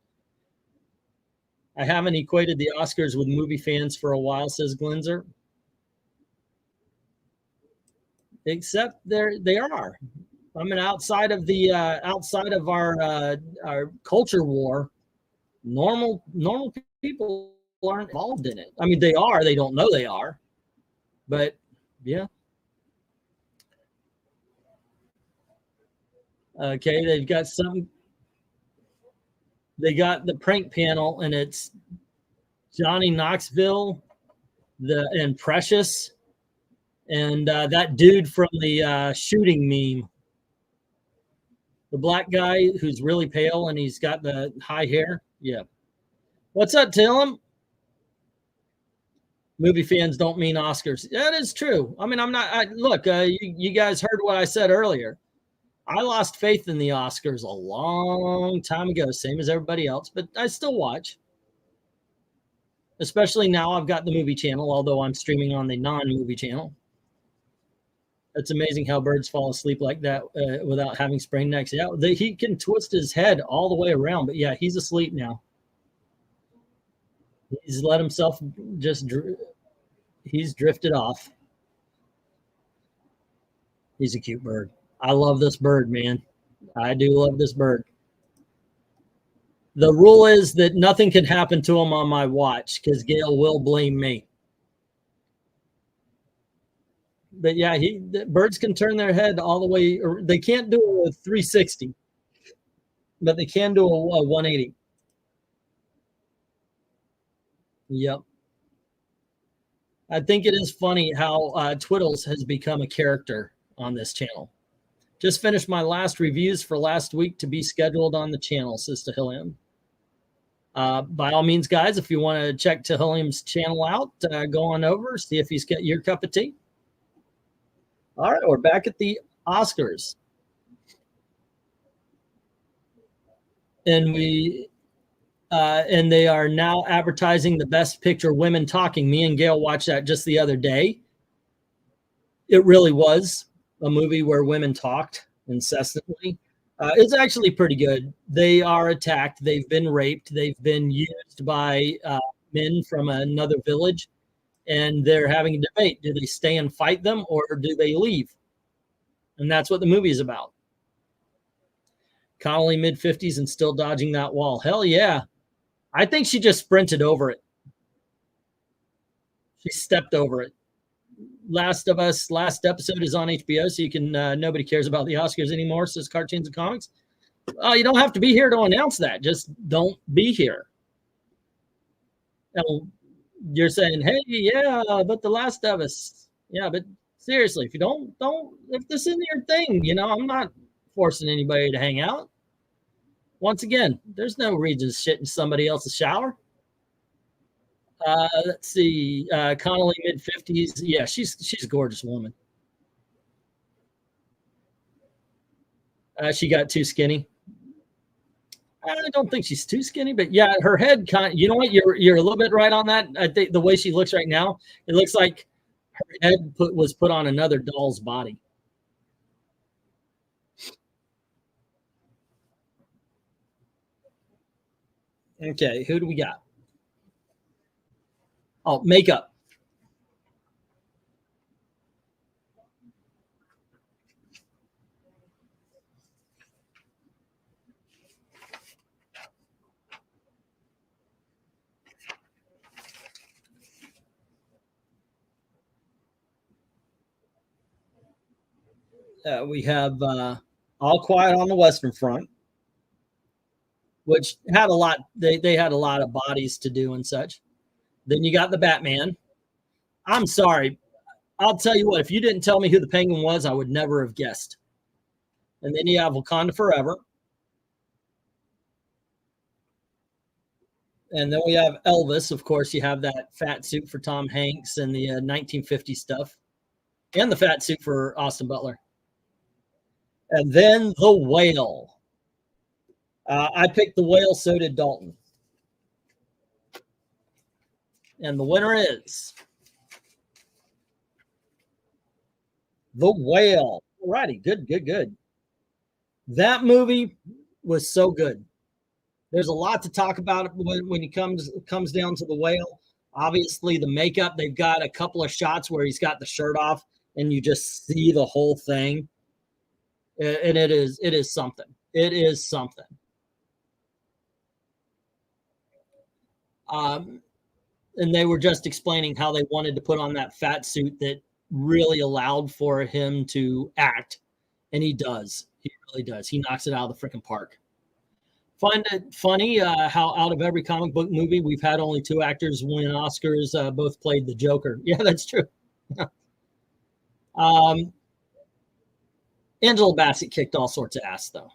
I haven't equated the Oscars with movie fans for a while, says Glenzer. Except they are. I mean, outside of our culture war, normal people aren't involved in it. I mean, they are. They don't know they are. But yeah. Okay, they got the prank panel, and it's Johnny Knoxville, and Precious, and that dude from the shooting meme, the black guy who's really pale and he's got the high hair. Yeah. What's up, Tillum? Movie fans don't mean Oscars. That is true. I mean, look, you guys heard what I said earlier. I lost faith in the Oscars a long time ago, same as everybody else, but I still watch. Especially now I've got the movie channel, although I'm streaming on the non-movie channel. It's amazing how birds fall asleep like that without having sprained necks. Yeah, he can twist his head all the way around, but yeah, he's asleep now. He's let himself he's drifted off. He's a cute bird. I love this bird, man. I do love this bird. The rule is that nothing can happen to him on my watch because Gail will blame me. But yeah, birds can turn their head all the way. Or they can't do a 360, but they can do a 180. Yep. I think it is funny how Twiddles has become a character on this channel. Just finished my last reviews for last week to be scheduled on the channel, says Tehillim. By all means, guys, if you want to check Tehillim's channel out, go on over, see if he's got your cup of tea. All right, we're back at the Oscars. And they are now advertising the Best Picture Women Talking. Me and Gail watched that just the other day. It really was a movie where women talked incessantly. It's actually pretty good. They are attacked. They've been raped. They've been used by men from another village, and they're having a debate. Do they stay and fight them, or do they leave? And that's what the movie is about. Connolly, mid-50s, and still dodging that wall. Hell yeah. I think she just sprinted over it. She stepped over it. Last of Us last episode is on HBO, so you can nobody cares about the Oscars anymore, says Cartoons and Comics. You don't have to be here to announce that. Just don't be here. And you're saying, hey, yeah, but the Last of Us. Yeah, but seriously, if you don't if this isn't your thing, I'm not forcing anybody to hang out. Once again, there's no reason to shit in somebody else's shower. Let's see. Connolly, mid-50s. Yeah, she's a gorgeous woman. She got too skinny. I don't think she's too skinny, but yeah, her head you know what? You're a little bit right on that. I think the way she looks right now, it looks like her head was put on another doll's body. Okay, who do we got? Oh, makeup. We have All Quiet on the Western Front, which had a lot. They had a lot of bodies to do and such. Then you got the Batman. I'm sorry. I'll tell you what, if you didn't tell me who the Penguin was, I would never have guessed. And then you have Wakanda Forever. And then we have Elvis. Of course, you have that fat suit for Tom Hanks and the 1950 stuff. And the fat suit for Austin Butler. And then The Whale. I picked The Whale, so did Dalton. And the winner is The Whale. Alrighty, good, good, good. That movie was so good. There's a lot to talk about when it comes down to The Whale. Obviously, the makeup. They've got a couple of shots where he's got the shirt off, and you just see the whole thing, and it is something. It is something. And they were just explaining how they wanted to put on that fat suit that really allowed for him to act, and he does. He really does. He knocks it out of the freaking park. Find it funny how out of every comic book movie we've had only 2 actors win Oscars. Both played the Joker. Yeah, that's true. Angela Bassett kicked all sorts of ass, though.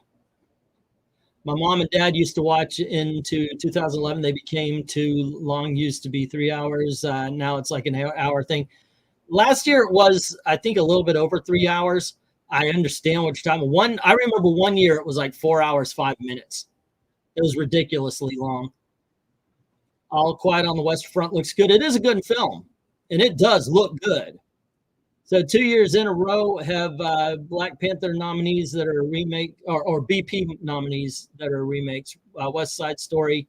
My mom and dad used to watch into 2011. They became too long, used to be 3 hours. Now it's like an hour thing. Last year it was, I think, a little bit over 3 hours. I understand what you're talking about. I remember 1 year it was like 4 hours, 5 minutes. It was ridiculously long. All Quiet on the Western Front looks good. It is a good film, and it does look good. So 2 years in a row have Black Panther nominees that are remake or BP nominees that are remakes. West Side Story.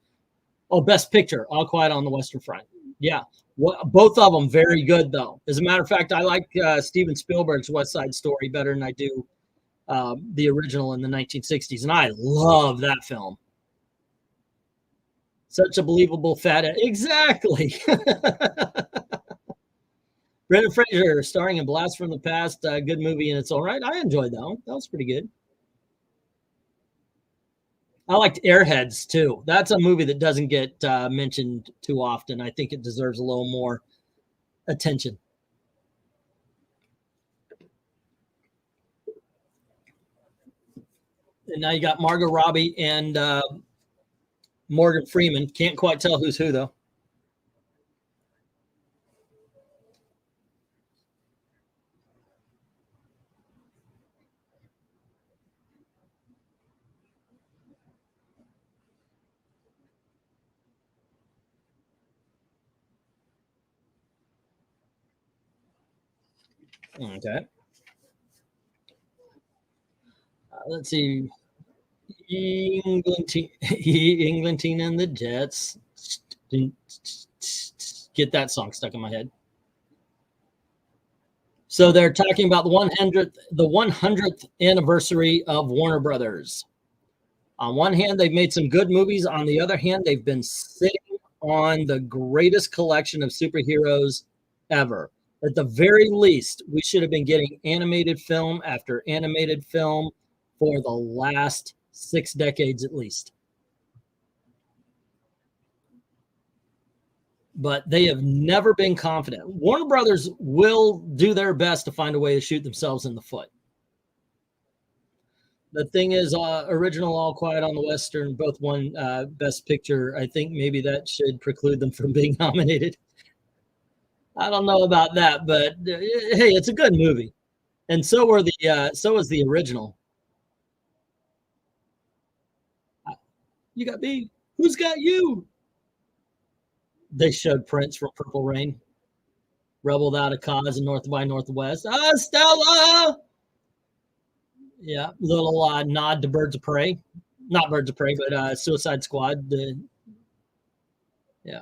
Oh, Best Picture, All Quiet on the Western Front. Yeah, both of them very good, though. As a matter of fact, I like Steven Spielberg's West Side Story better than I do the original in the 1960s, and I love that film. Such a believable fat. Exactly. Brendan Fraser starring in Blast from the Past. Good movie in its own right. I enjoyed that one. That was pretty good. I liked Airheads too. That's a movie that doesn't get mentioned too often. I think it deserves a little more attention. And now you got Margot Robbie and Morgan Freeman. Can't quite tell who's who, though. Okay. Let's see. England team and the Jets. Get that song stuck in my head. So they're talking about the 100th anniversary of Warner Brothers. On one hand, they've made some good movies. On the other hand, they've been sitting on the greatest collection of superheroes ever. At the very least, we should have been getting animated film after animated film for the last 6 decades at least. But they have never been confident. Warner Brothers will do their best to find a way to shoot themselves in the foot. The thing is, original All Quiet on the Western both won Best Picture. I think maybe that should preclude them from being nominated. I don't know about that, but hey, it's a good movie, and so is the original. You got me. Who's got you? They showed Prince from Purple Rain, Rebel Without a Cause, and North by Northwest. Stella. Yeah, little nod to Birds of Prey, not Birds of Prey, but Suicide Squad. Yeah,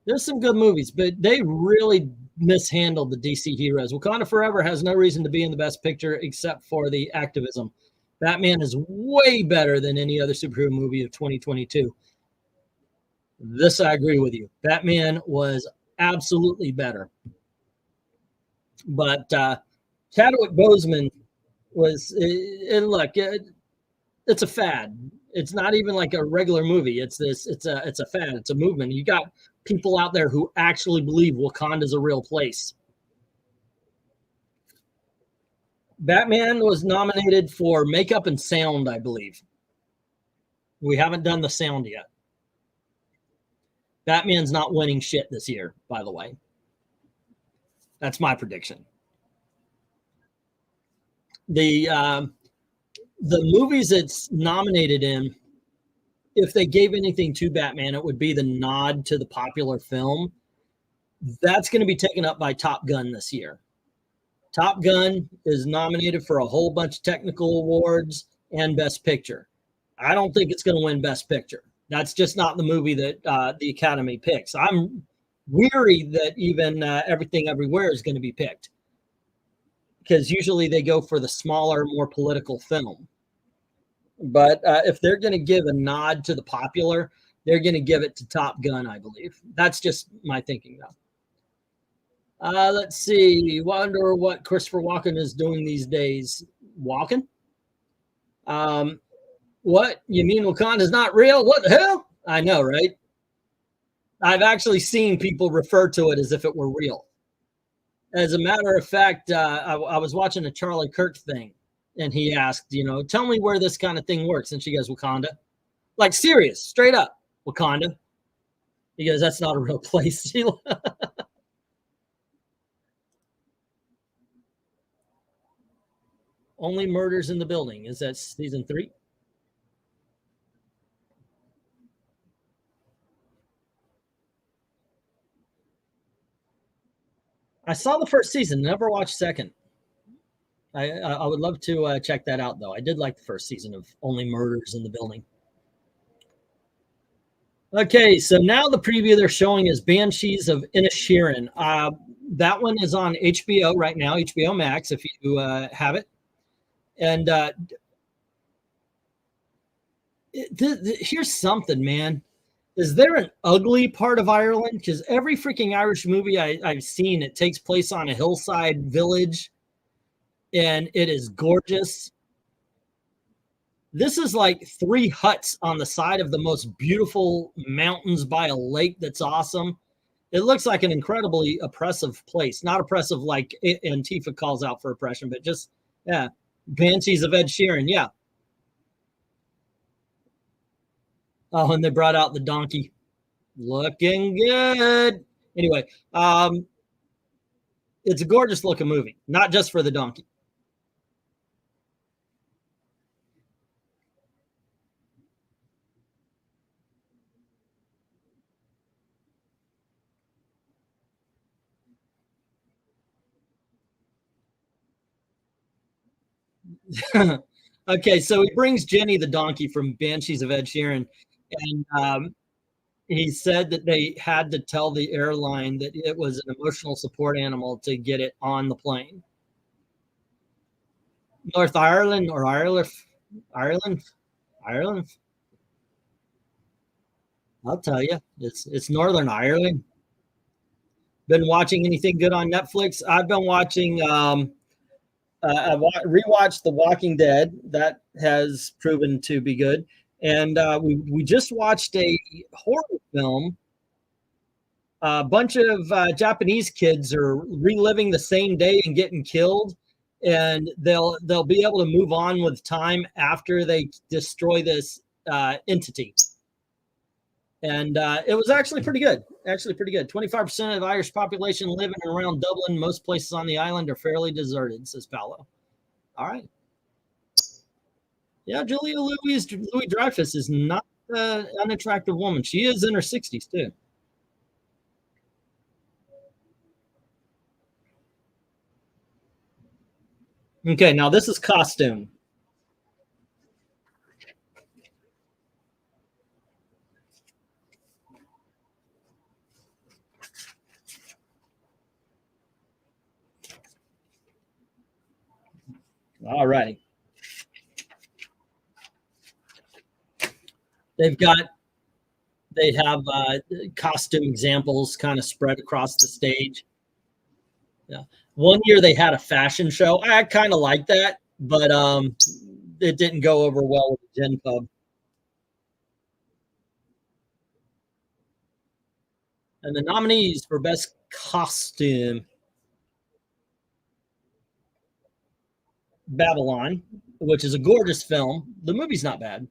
there's some good movies, but they really mishandled the DC heroes. Wakanda Forever has no reason to be in the Best Picture except for the activism. Batman is way better than any other superhero movie of 2022. This I agree with you. Batman was absolutely better. But Chadwick Boseman was, and look, it's a fad. It's not even like a regular movie. It's a fad. It's a movement. You got people out there who actually believe Wakanda's a real place. Batman was nominated for makeup and sound, I believe. We haven't done the sound yet. Batman's not winning shit this year, by the way. That's my prediction. The movies it's nominated in, if they gave anything to Batman, it would be the nod to the popular film. That's going to be taken up by Top Gun this year. Top Gun is nominated for a whole bunch of technical awards and Best Picture. I don't think it's going to win Best Picture. That's just not the movie that the Academy picks. I'm weary that even Everything Everywhere is going to be picked, because usually they go for the smaller, more political film. But if they're going to give a nod to the popular, they're going to give it to Top Gun, I believe. That's just my thinking, though. Let's see. Wonder what Christopher Walken is doing these days. Walken? What? You mean Wakanda's not real? What the hell? I know, right? I've actually seen people refer to it as if it were real. As a matter of fact, I was watching a Charlie Kirk thing, and he asked, tell me where this kind of thing works. And she goes, Wakanda. Like, serious, straight up, Wakanda. He goes, that's not a real place. Only Murders in the Building. Is that season 3? I saw the first season, never watched second. I would love to check that out, though. I did like the first season of Only Murders in the Building. Okay, so now the preview they're showing is Banshees of Inisherin. That one is on HBO right now, HBO Max, if you have it. And here's something, man. Is there an ugly part of Ireland? Because every freaking Irish movie I've seen, it takes place on a hillside village, and it is gorgeous. This is like 3 huts on the side of the most beautiful mountains by a lake that's awesome. It looks like an incredibly oppressive place. Not oppressive like Antifa calls out for oppression, but just, yeah. Banshees of Ed Sheeran, yeah. Oh, and they brought out the donkey. Looking good. Anyway, it's a gorgeous looking movie, not just for the donkey. Okay, so he brings Jenny the donkey from Banshees of Ed Sheeran, and he said that they had to tell the airline that it was an emotional support animal to get it on the plane. North Ireland or Ireland? Ireland? I'll tell you, it's Northern Ireland. Been watching anything good on Netflix? I've been watching. I rewatched The Walking Dead. That has proven to be good. And we just watched a horror film. A bunch of Japanese kids are reliving the same day and getting killed, and they'll be able to move on with time after they destroy this entity. And it was actually pretty good. 25% of the Irish population living around Dublin. Most places on the island are fairly deserted, says Paolo. All right. Yeah, Julia Louis-Dreyfus is not an unattractive woman. She is in her 60s, too. Okay, now this is costume. All right. They have costume examples kind of spread across the stage. Yeah. One year they had a fashion show. I kind of like that, but it didn't go over well with the Gen Pub. And the nominees for Best Costume: Babylon, which is a gorgeous film. The movie's not bad.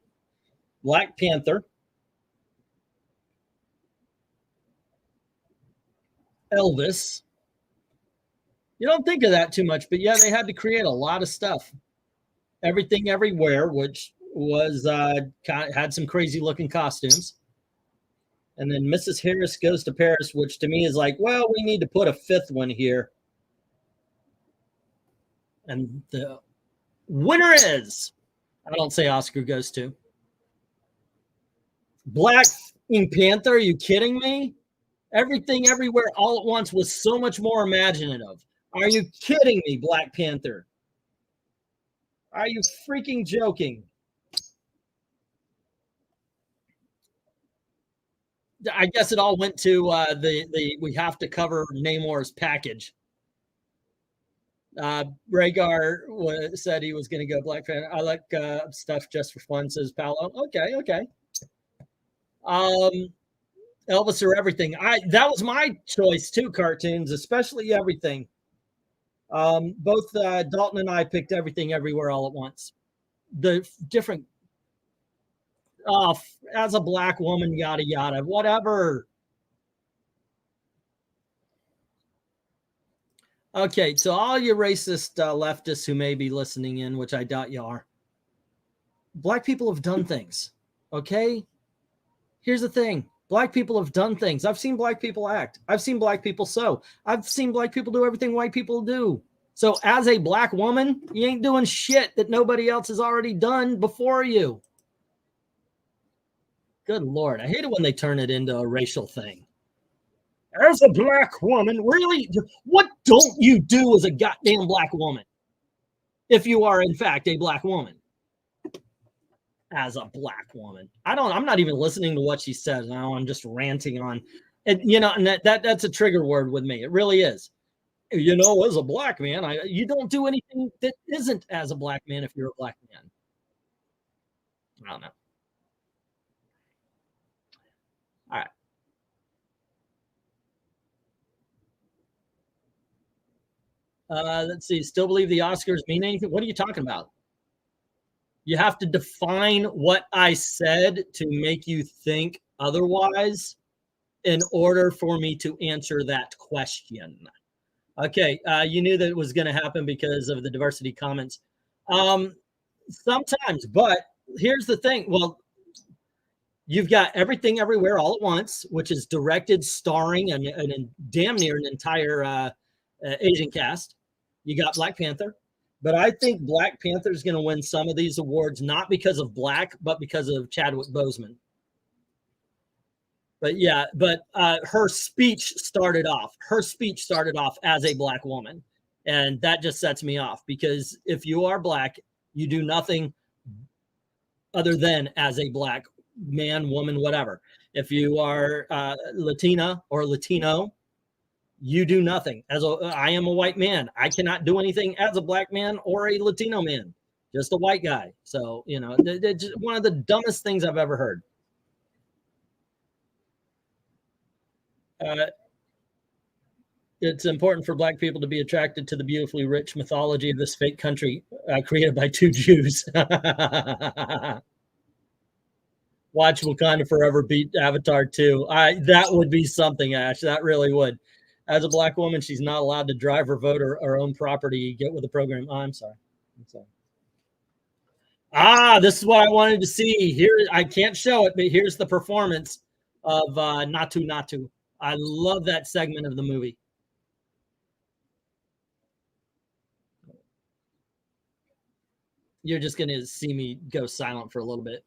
Black Panther, Elvis. You don't think of that too much, but yeah, they had to create a lot of stuff. Everything Everywhere, which was had some crazy looking costumes. And then Mrs. Harris Goes to Paris, which to me is like, well, we need to put a 5th one here. And the winner is, I don't say Oscar goes to, Black Panther. Are you kidding me? Everything Everywhere All at Once was so much more imaginative. Are you kidding me, Black Panther? Are you freaking joking? I guess it all went to we have to cover Namor's package. Rhaegar said he was going to go Black Panther. I like stuff just for fun, says Paolo. Okay. Elvis or everything. That was my choice too. Cartoons, especially everything. Both Dalton and I picked Everything Everywhere All at Once. The different. As a black woman, yada yada, whatever. Okay, so all you racist leftists who may be listening in, which I doubt you are, black people have done things. Okay, here's the thing: black people have done things. I've seen black people act. I've seen black people sew. I've seen black people do everything white people do. So, as a black woman, you ain't doing shit that nobody else has already done before you. Good Lord. I hate it when they turn it into a racial thing. As a black woman, really? What don't you do as a goddamn black woman? If you are, in fact, a black woman. As a black woman. I'm not even listening to what she says. Now I'm just ranting on. And, and that's a trigger word with me. It really is. As a black man, you don't do anything that isn't as a black man if you're a black man. I don't know. All right. Let's see. Still believe the Oscars mean anything? What are you talking about? You have to define what I said to make you think otherwise in order for me to answer that question. Okay. You knew that it was going to happen because of the diversity comments. Sometimes, but here's the thing. Well, you've got Everything Everywhere All at Once, which is directed, starring, and damn near an entire Asian cast. You got Black Panther. But I think Black Panther is going to win some of these awards, not because of black, but because of Chadwick Boseman. But yeah, her speech started off as a black woman. And that just sets me off, because if you are black, you do nothing other than as a black man, woman, whatever. If you are Latina or Latino, you do nothing. I am a white man. I cannot do anything as a black man or a Latino man, just a white guy. So, it's one of the dumbest things I've ever heard. It's important for black people to be attracted to the beautifully rich mythology of this fake country created by two Jews. Watch Wakanda Forever beat Avatar 2. That would be something, Ash. That really would. As a black woman, she's not allowed to drive or vote or own property. Get with the program. Oh, I'm sorry. This is what I wanted to see. Here, I can't show it, but here's the performance of Natu Natu. I love that segment of the movie. You're just going to see me go silent for a little bit.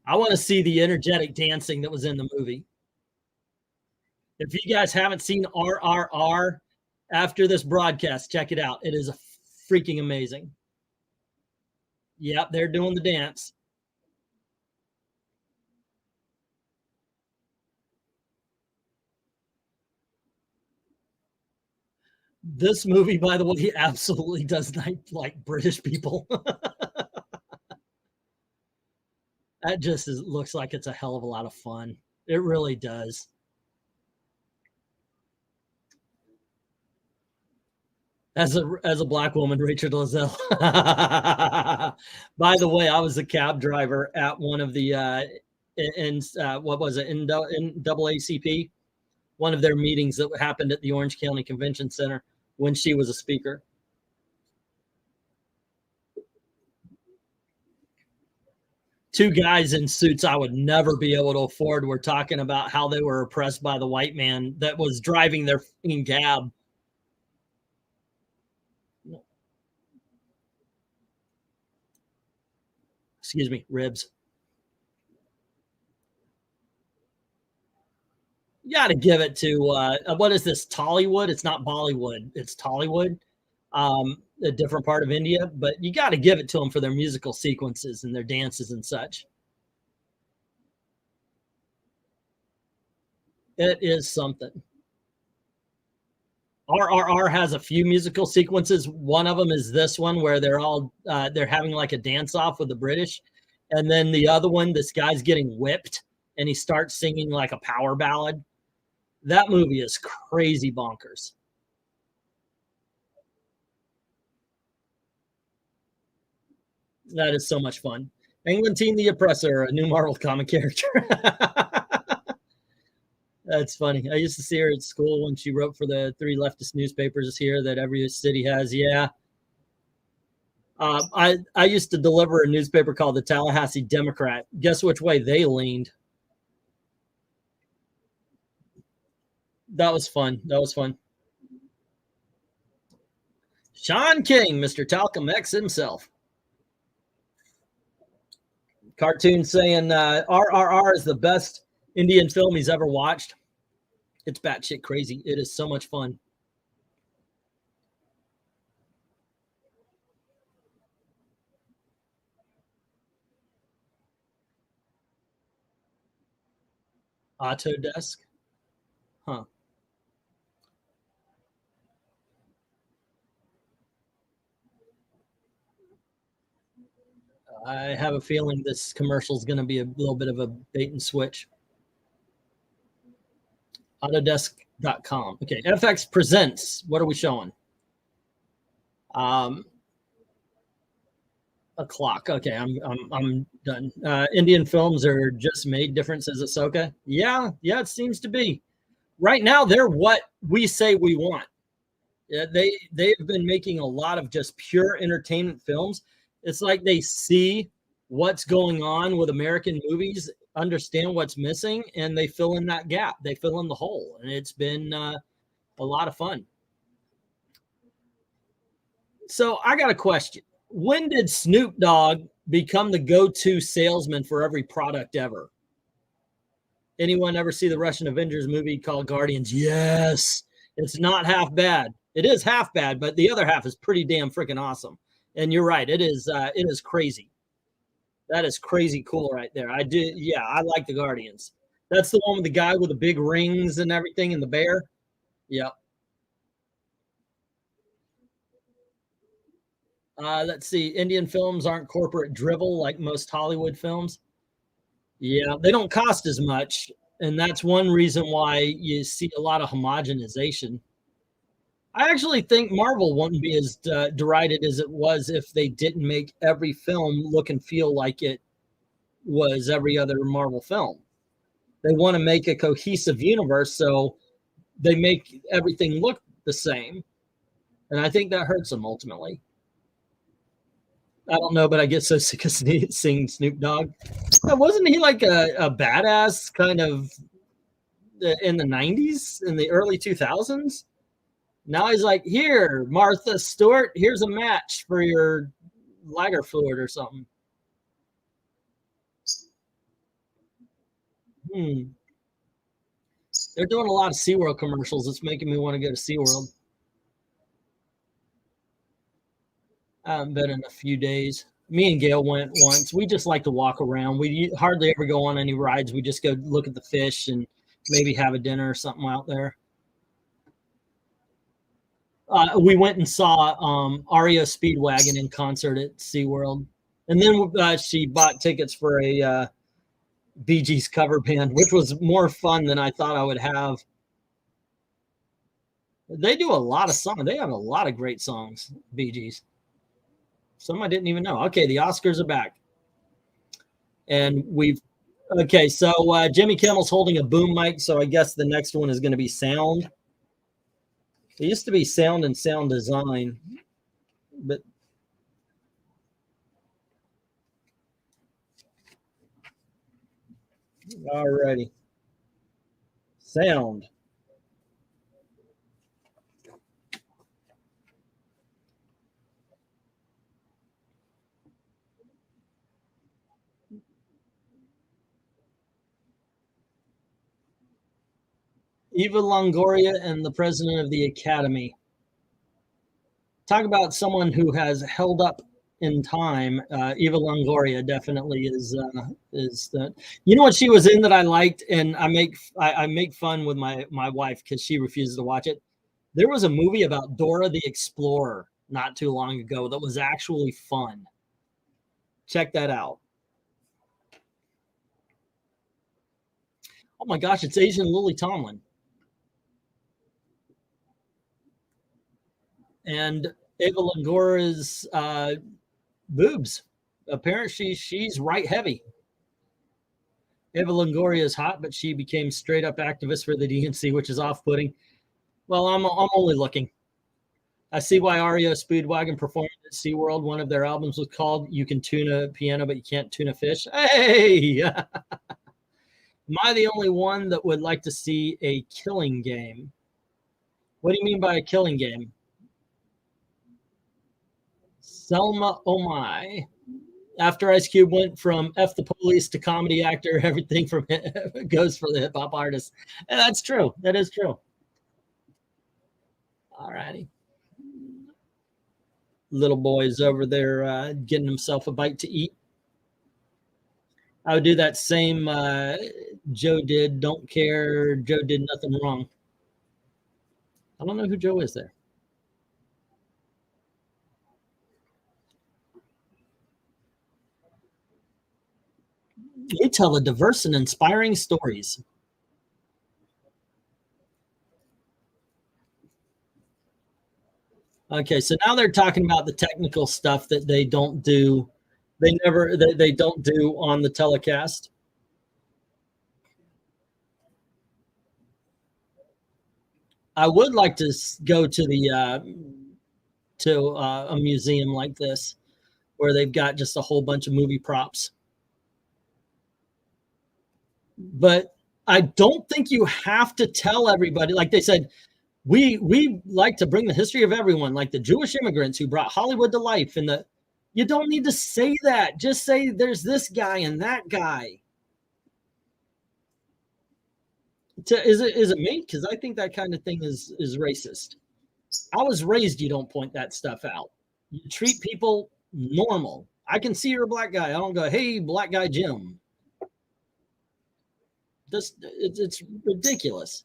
I want to see the energetic dancing that was in the movie. If you guys haven't seen RRR after this broadcast, check it out. It is freaking amazing. Yep, they're doing the dance. This movie, by the way, absolutely does not like British people. That just looks like it's a hell of a lot of fun. It really does. As a black woman, Rachel Dolezal. By the way, I was a cab driver at one of the what was it, NAACP, one of their meetings that happened at the Orange County Convention Center when she was a speaker. Two guys in suits I would never be able to afford were talking about how they were oppressed by the white man that was driving their cab. excuse me, ribs. You got to give it to what is this, Tollywood? It's not Bollywood, it's Tollywood, a different part of India, but you got to give it to them for their musical sequences and their dances and such. It is something. RRR has a few musical sequences. One of them is this one where they're all they're having like a dance off with the British, and then the other one, this guy's getting whipped and he starts singing like a power ballad. That movie is crazy bonkers. That is so much fun. Eglantine the Oppressor, a new Marvel comic character. That's funny. I used to see her at school when she wrote for the 3 leftist newspapers here that every city has. Yeah. I used to deliver a newspaper called the Tallahassee Democrat. Guess which way they leaned? That was fun. That was fun. Sean King, Mr. Talcum X himself. Cartoon saying RRR is the best Indian film he's ever watched. It's batshit crazy. It is so much fun. Autodesk? Huh. I have a feeling this commercial is going to be a little bit of a bait and switch. Autodesk.com. Okay, FX presents. What are we showing? A clock. Okay, I'm done. Indian films are just made different, says Ahsoka. Yeah, it seems to be. Right now, they're what we say we want. Yeah, they've been making a lot of just pure entertainment films. It's like they see what's going on with American movies, understand what's missing, and they fill in that gap. They fill in the hole, and it's been a lot of fun. So I got a question. When did Snoop Dogg become the go-to salesman for every product ever? Anyone ever see the Russian Avengers movie called Guardians? Yes. It's not half bad. It is half bad, but the other half is pretty damn freaking awesome. And you're right. It is crazy. That is crazy cool right there. I do. Yeah, I like the Guardians. That's the one with the guy with the big rings and everything and the bear. Yep. Let's see. Indian films aren't corporate drivel like most Hollywood films. Yeah, they don't cost as much. And that's one reason why you see a lot of homogenization. I actually think Marvel wouldn't be as derided as it was if they didn't make every film look and feel like it was every other Marvel film. They want to make a cohesive universe, so they make everything look the same. And I think that hurts them ultimately. I don't know, but I get so sick of seeing Snoop Dogg. Wasn't he like a badass kind of in the 90s, in the early 2000s? Now he's like, here, Martha Stewart, here's a match for your lighter fluid or something. They're doing a lot of SeaWorld commercials. It's making me want to go to SeaWorld. I haven't been in a few days. Me and Gail went once. We just like to walk around. We hardly ever go on any rides. We just go look at the fish and maybe have a dinner or something out there. We went and saw REO Speedwagon in concert at SeaWorld. And then she bought tickets for a Bee Gees cover band, which was more fun than I thought I would have. They do a lot of songs. They have a lot of great songs, Bee Gees. Some I didn't even know. Okay, the Oscars are back. And okay, so Jimmy Kimmel's holding a boom mic, so I guess the next one is going to be sound. It used to be sound and sound design, but alrighty. Sound. Eva Longoria and the president of the Academy. Talk about someone who has held up in time. Eva Longoria definitely is that. You know what she was in that I liked, and I make fun with my wife because she refuses to watch it. There was a movie about Dora the Explorer not too long ago that was actually fun. Check that out. Oh my gosh, it's Asian Lily Tomlin. And Eva Longoria's boobs. Apparently she's right heavy. Eva Longoria is hot, but she became straight up activist for the DNC, which is off-putting. Well, I'm only looking. I see why REO Speedwagon performed at SeaWorld. One of their albums was called "You Can Tune a Piano, but You Can't Tune a Fish." Hey! Am I the only one that would like to see a killing game? What do you mean by a killing game? Selma Omai. After Ice Cube went from F the Police to comedy actor, everything from it goes for the hip hop artist. And that's true. That is true. All righty. Little boy's over there getting himself a bite to eat. I would do that same Joe did, don't care, Joe did nothing wrong. I don't know who Joe is there. You tell the diverse and inspiring stories. Okay, so now they're talking about the technical stuff that they don't do. They don't do on the telecast. I would like to go to the a museum like this where they've got just a whole bunch of movie props. But I don't think you have to tell everybody. Like they said, we like to bring the history of everyone, like the Jewish immigrants who brought Hollywood to life. And you don't need to say that. Just say there's this guy and that guy. Is it me? Because I think that kind of thing is racist. I was raised you don't point that stuff out. You treat people normal. I can see you're a black guy. I don't go, hey, black guy Jim. It's ridiculous.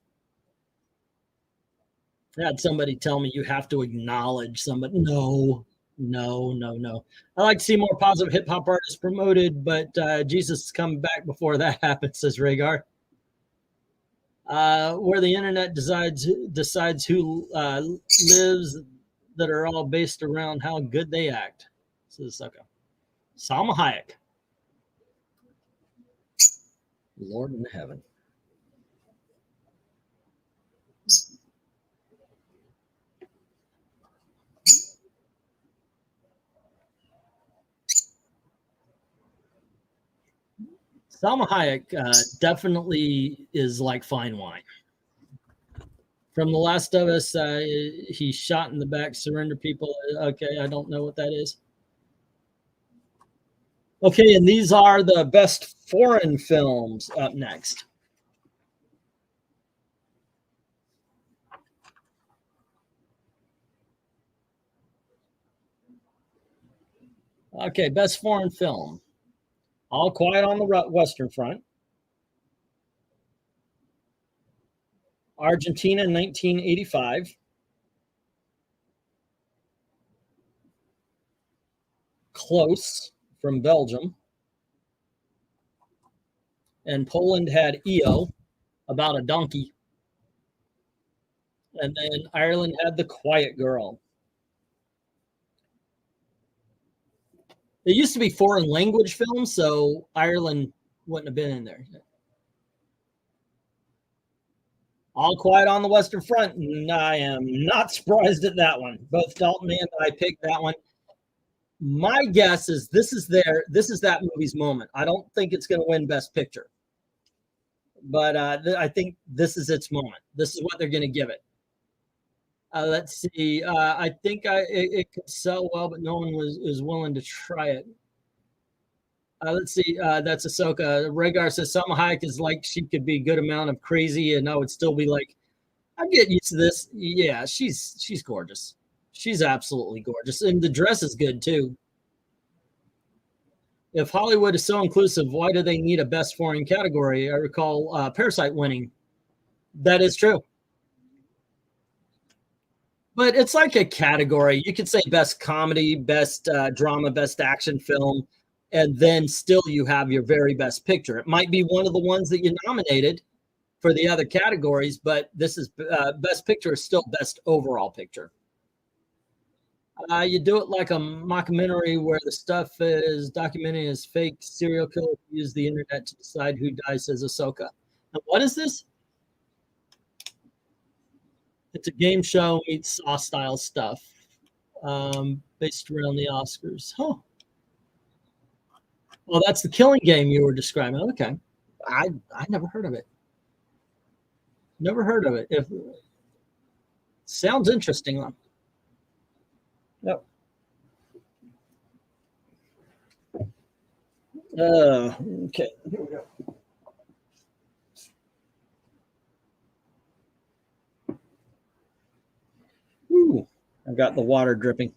I had somebody tell me you have to acknowledge somebody. No. I like to see more positive hip hop artists promoted, but Jesus is coming back before that happens, says Rhaegar. Where the internet decides who lives, that are all based around how good they act. Says okay. Salma Hayek. Lord in heaven. Salma Hayek definitely is like fine wine. From The Last of Us, he shot in the back, surrender people. Okay, I don't know what that is. Okay, and these are the best foreign films up next. Okay, best foreign film. All Quiet on the Western Front. Argentina, 1985. Close from Belgium. And Poland had EO, about a donkey. And then Ireland had The Quiet Girl. It used to be foreign language films, so Ireland wouldn't have been in there. All Quiet on the Western Front, and I am not surprised at that one. Both Dalton and I picked that one. My guess is this is that movie's moment. I don't think it's going to win Best Picture, but I think this is its moment. This is what they're going to give it. Let's see. I think it could sell well, but no one was willing to try it. Let's see. That's Ahsoka. Rhaegar says Salma Hayek is like she could be a good amount of crazy, and I would still be like, I'm getting used to this. Yeah, she's gorgeous. She's absolutely gorgeous, and the dress is good too. If Hollywood is so inclusive, why do they need a best foreign category? I recall Parasite winning. That is true. But it's like a category. You could say best comedy, best drama, best action film, and then still you have your very best picture. It might be one of the ones that you nominated for the other categories, but this is best picture is still best overall picture. You do it like a mockumentary where the stuff is documented as fake serial killer use the internet to decide who dies as Ahsoka. Now, what is this? It's a game show meets Saw style stuff based around the Oscars. Huh. Well, that's the Killing Game you were describing. Okay. I never heard of it. Never heard of it. If sounds interesting though. Yep. Okay. Here we go. Ooh, I've got the water dripping.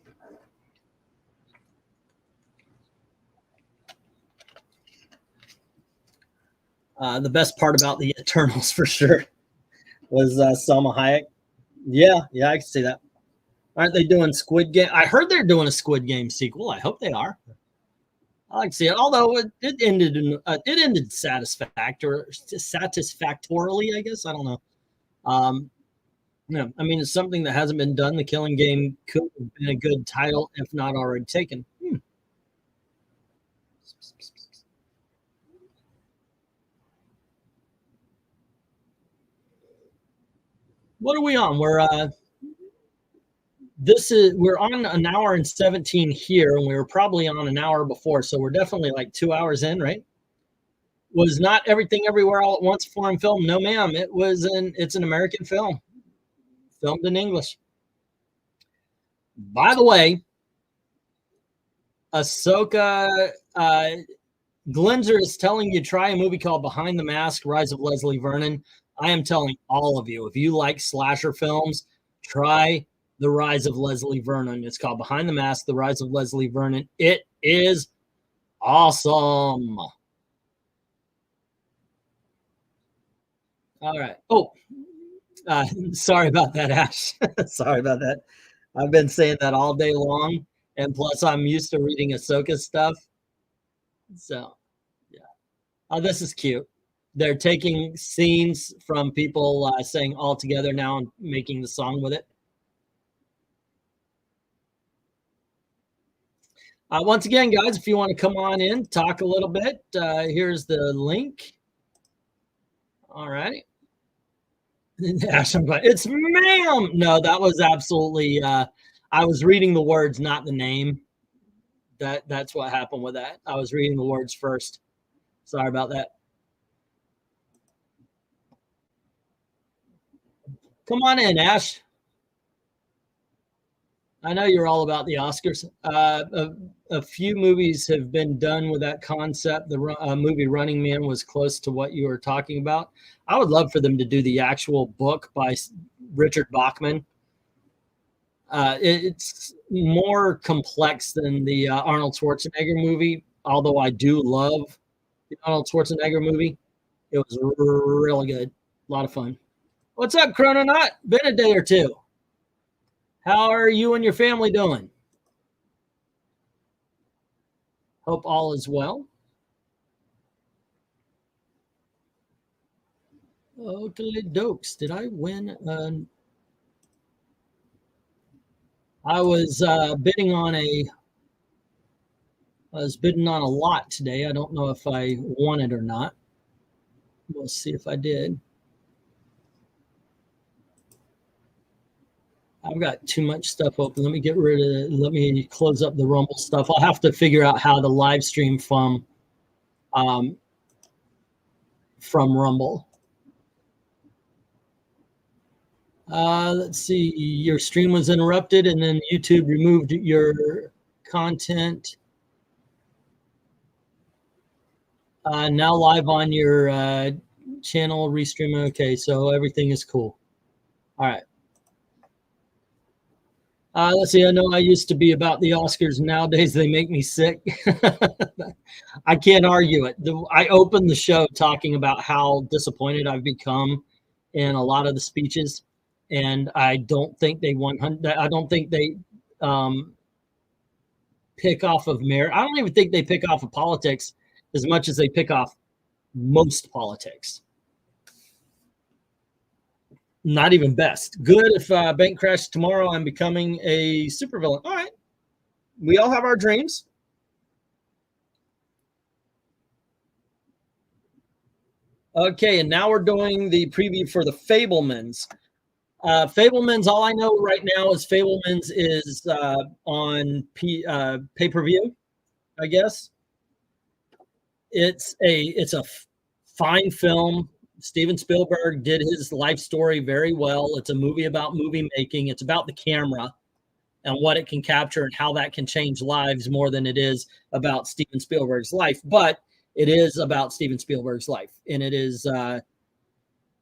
The best part about the Eternals for sure was Salma Hayek. Yeah, I can see that. Aren't they doing Squid Game? I heard they're doing a Squid Game sequel. I hope they are. I like to see it. Although it ended satisfactorily, I guess. I don't know. Yeah, I mean, it's something that hasn't been done. The Killing Game could have been a good title if not already taken. What are we on? We're on an hour and 17 here, and we were probably on an hour before, so we're definitely like 2 hours in, right? Was not Everything Everywhere All at Once foreign film? No, ma'am. It's an American film, filmed in English. By the way, Ahsoka Glenzer is telling you try a movie called Behind the Mask: Rise of Leslie Vernon. I am telling all of you, if you like slasher films, try The Rise of Leslie Vernon. It's called Behind the Mask: The Rise of Leslie Vernon. It is awesome. All right. Oh, sorry about that, Ash. Sorry about that. I've been saying that all day long, and plus I'm used to reading Ahsoka stuff. So, yeah. Oh, this is cute. They're taking scenes from people saying all together now and making the song with it. Once again, guys, if you want to come on in, talk a little bit, here's the link. All right. It's ma'am. No, that was absolutely, I was reading the words, not the name. That's what happened with that. I was reading the words first. Sorry about that. Come on in, Ash. I know you're all about the Oscars. A few movies have been done with that concept. The movie Running Man was close to what you were talking about. I would love for them to do the actual book by Richard Bachman. It's more complex than the Arnold Schwarzenegger movie, although I do love the Arnold Schwarzenegger movie. It was really good. A lot of fun. What's up, Chrononaut? Been a day or two. How are you and your family doing? Hope all is well. Okay, dokes. Did I win? I was bidding on a lot today. I don't know if I won it or not. We'll see if I did. I've got too much stuff open. Let me close up the Rumble stuff. I'll have to figure out how to live stream from Rumble. Let's see. Your stream was interrupted, and then YouTube removed your content. Now live on your channel, restream. Okay, so everything is cool. All right. Let's see. I know I used to be about the Oscars. Nowadays, they make me sick. I can't argue it. I opened the show talking about how disappointed I've become in a lot of the speeches, and I don't think they 100. I don't think they pick off of merit. I don't even think they pick off of politics as much as they pick off most politics. Not even best. Good if bank crashes tomorrow, I'm becoming a supervillain. All right. We all have our dreams. Okay, and now we're doing the preview for the Fabelmans. Fabelmans, all I know right now is Fabelmans is on pay-per-view, I guess. It's a fine film. Steven Spielberg did his life story very well. It's a movie about movie making. It's about the camera and what it can capture and how that can change lives more than it is about Steven Spielberg's life. But it is about Steven Spielberg's life, and it is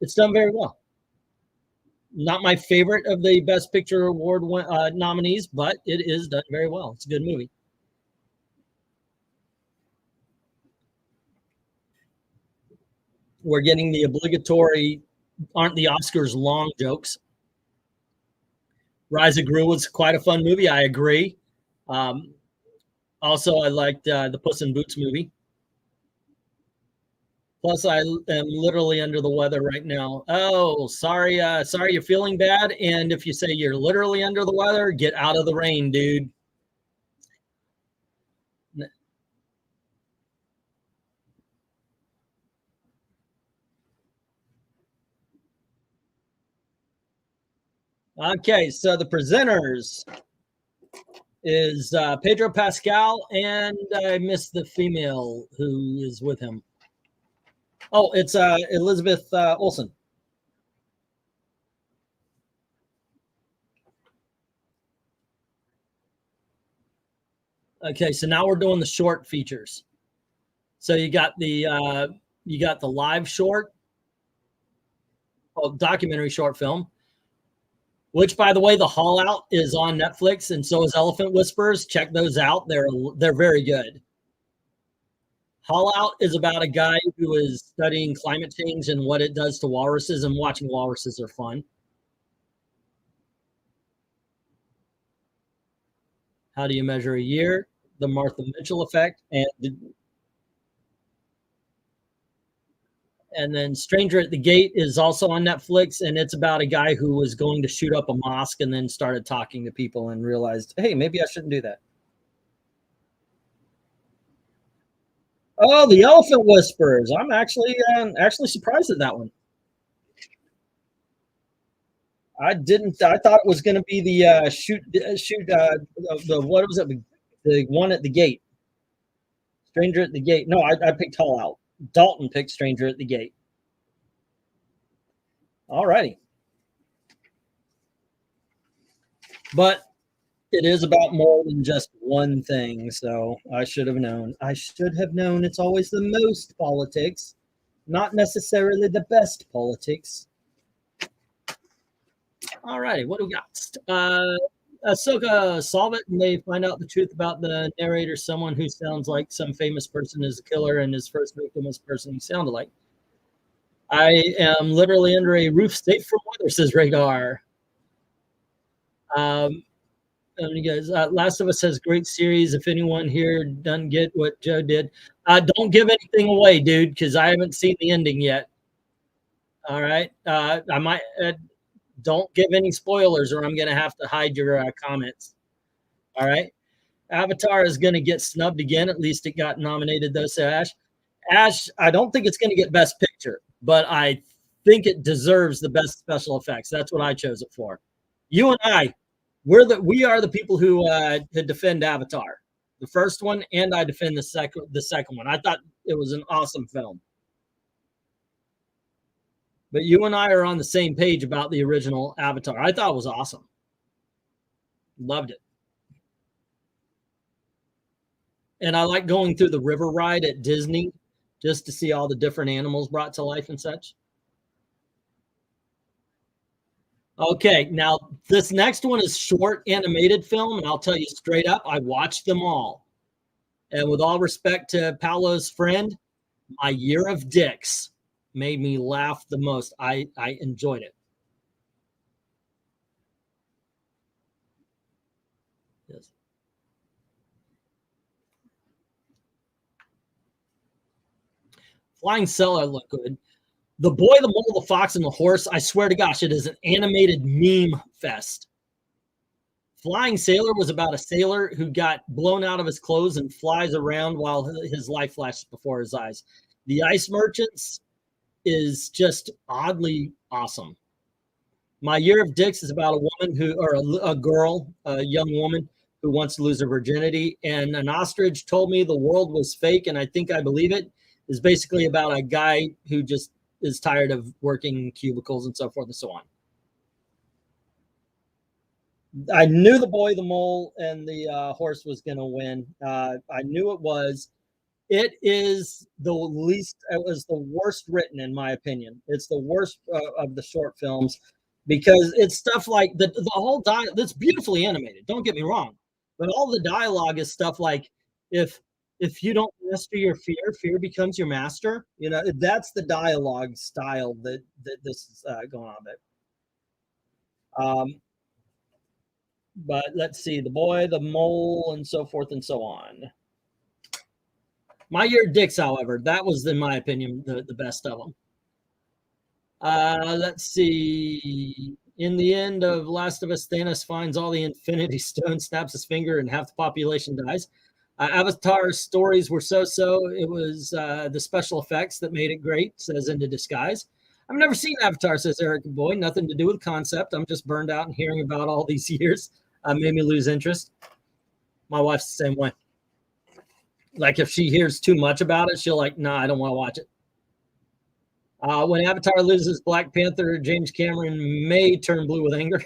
it's done very well. Not my favorite of the Best Picture Award nominees, but it is done very well. It's a good movie. We're getting the obligatory, aren't the Oscars long jokes. Rise of Gru was quite a fun movie. I agree. Also, I liked the Puss in Boots movie. Plus, I am literally under the weather right now. Oh, sorry. Sorry you're feeling bad. And if you say you're literally under the weather, get out of the rain, dude. Okay, so the presenters is Pedro Pascal, and I missed the female who is with him. Oh, it's Elizabeth Olsen. Okay, so now we're doing the short features. So you got the live short, documentary short film, which, by the way, The Haul Out is on Netflix, and so is Elephant Whispers. Check those out; they're very good. Haul Out is about a guy who is studying climate change and what it does to walruses, and watching walruses are fun. How do you measure a year? The Martha Mitchell effect, and then Stranger at the Gate is also on Netflix, and it's about a guy who was going to shoot up a mosque and then started talking to people and realized, hey, maybe I shouldn't do that. Oh, the Elephant Whispers. I'm actually surprised at that one. I didn't. I thought it was going to be the shoot. The what was it? The one at the gate. Stranger at the Gate. No, I picked Haul Out. Dalton picked Stranger at the Gate. All righty. But it is about more than just one thing. So I should have known. I should have known it's always the most politics, not necessarily the best politics. All righty. What do we got? Ahsoka solve it, and they find out the truth about the narrator, someone who sounds like some famous person is a killer, and his first victim was a person he sounded like. I am literally under a roof safe from weather, says Rhaegar. You guys, Last of Us has great series. If anyone here doesn't get what Joe did, don't give anything away, dude, because I haven't seen the ending yet. All right. I might don't give any spoilers, or I'm going to have to hide your comments. All right. Avatar is going to get snubbed again. At least it got nominated, though. So Ash, I don't think it's going to get Best Picture, but I think it deserves the best special effects. That's what I chose it for. You and I, we are the people who defend Avatar, the first one, and I defend the second one. I thought it was an awesome film. But you and I are on the same page about the original Avatar. I thought it was awesome. Loved it. And I like going through the river ride at Disney just to see all the different animals brought to life and such. Okay, now this next one is short animated film, and I'll tell you straight up, I watched them all. And with all respect to Paolo's friend, My Year of Dicks made me laugh the most. I enjoyed it. Yes. Flying Cellar looked good. The Boy, the Mole, the Fox, and the Horse, I swear to gosh, it is an animated meme fest. Flying Sailor was about a sailor who got blown out of his clothes and flies around while his life flashes before his eyes. The Ice Merchants is just oddly awesome. My Year of Dicks is about a woman who, or a girl, a young woman who wants to lose her virginity. And an ostrich told me the world was fake, and I think I believe it. Is basically about a guy who just is tired of working cubicles and so forth and so on. I knew The Boy, the Mole, and the Horse was going to win. I knew it was. It is the least. It was the worst written, in my opinion. It's the worst of the short films because it's stuff like the whole dialogue. That's beautifully animated. Don't get me wrong, but all the dialogue is stuff like if you don't master your fear, fear becomes your master. You know, that's the dialogue style that this is going on with. But let's see, The Boy, the Mole, and so forth and so on. My Year Dicks, however, that was, in my opinion, the best of them. Let's see. In the end of Last of Us, Thanos finds all the Infinity Stones, snaps his finger, and half the population dies. Avatar's stories were so-so. It was the special effects that made it great, says Into Disguise. I've never seen Avatar, says Eric Boy. Nothing to do with concept. I'm just burned out and hearing about all these years made me lose interest. My wife's the same way. Like if she hears too much about it, she'll like, nah, I don't want to watch it. When Avatar loses Black Panther, James Cameron may turn blue with anger.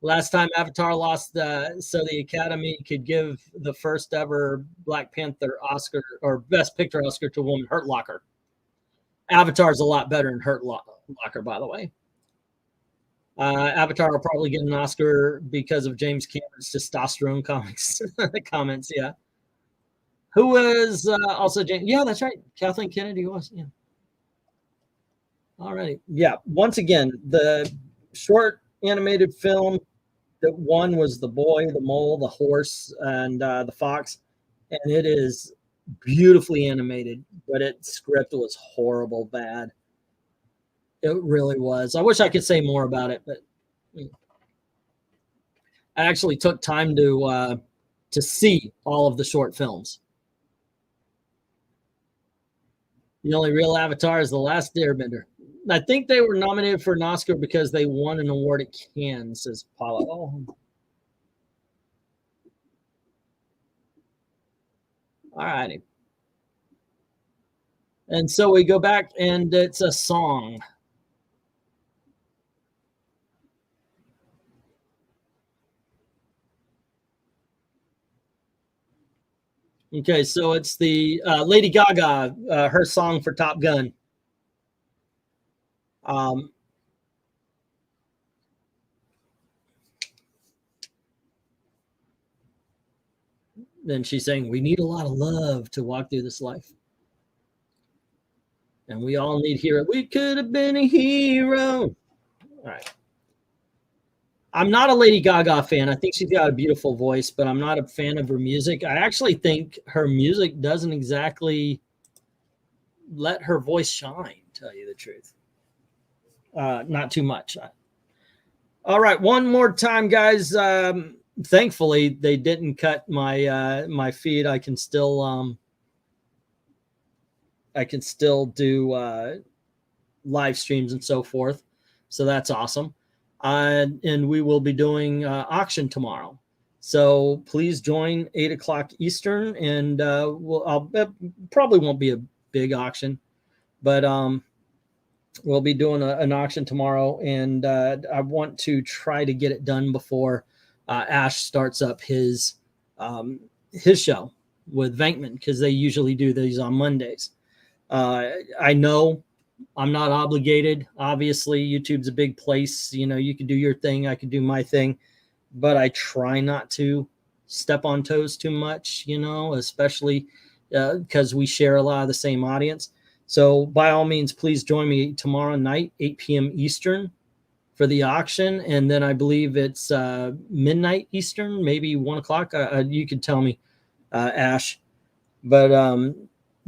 Last time Avatar lost, so the Academy could give the first ever Black Panther Oscar or Best Picture Oscar to a woman, Hurt Locker. Avatar's a lot better than Hurt Locker, by the way. Avatar will probably get an Oscar because of James Cameron's testosterone comics. Comments, yeah. Who was also James? Yeah, that's right. Kathleen Kennedy was. Yeah. All right. Yeah. Once again, the short animated film that won was The Boy, the Mole, the Horse, and the Fox, and it is beautifully animated, but its script was horrible bad. It really was. I wish I could say more about it, but I actually took time to see all of the short films. The only real Avatar is The Last Airbender. I think they were nominated for an Oscar because they won an award at Cannes, says Paula. Oh. All righty. And so we go back, and it's a song. Okay, so it's the Lady Gaga, her song for Top Gun. Then she's saying, we need a lot of love to walk through this life. And we all need hero. We could have been a hero. All right. I'm not a Lady Gaga fan. I think she's got a beautiful voice, but I'm not a fan of her music. I actually think her music doesn't exactly let her voice shine, to tell you the truth. Not too much. All right, one more time, guys. Thankfully, they didn't cut my my feed. I can still do live streams and so forth. So that's awesome. And we will be doing auction tomorrow. So please join 8 o'clock Eastern, and it probably won't be a big auction, but we'll be doing an auction tomorrow, and I want to try to get it done before Ash starts up his show with Venkman, because they usually do these on Mondays. I know I'm not obligated. Obviously, YouTube's a big place. You know, you can do your thing, I can do my thing, but I try not to step on toes too much, you know, especially because we share a lot of the same audience. So by all means, please join me tomorrow night, 8 p.m. Eastern for the auction. And then I believe it's midnight Eastern, maybe 1 o'clock. You could tell me, Ash, but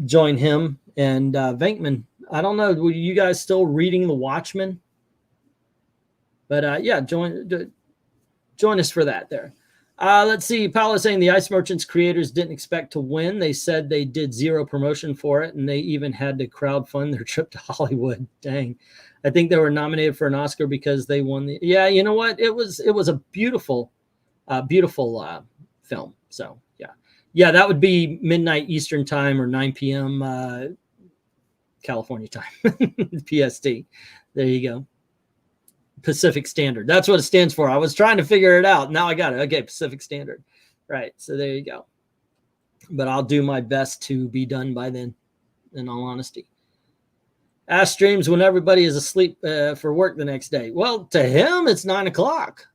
join him and Venkman. I don't know. Were you guys still reading The Watchmen? But yeah, join us for that there. Let's see. Paolo saying the Ice Merchants creators didn't expect to win. They said they did zero promotion for it, and they even had to crowdfund their trip to Hollywood. Dang. I think they were nominated for an Oscar because they won the. Yeah, you know what? It was a beautiful, beautiful film. So yeah, that would be midnight Eastern time or 9 p.m. California time, PST. There you go. Pacific Standard. That's what it stands for. I was trying to figure it out. Now I got it. Okay, Pacific Standard. Right. So there you go. But I'll do my best to be done by then, in all honesty. Ash streams when everybody is asleep for work the next day. Well, to him, it's 9 o'clock.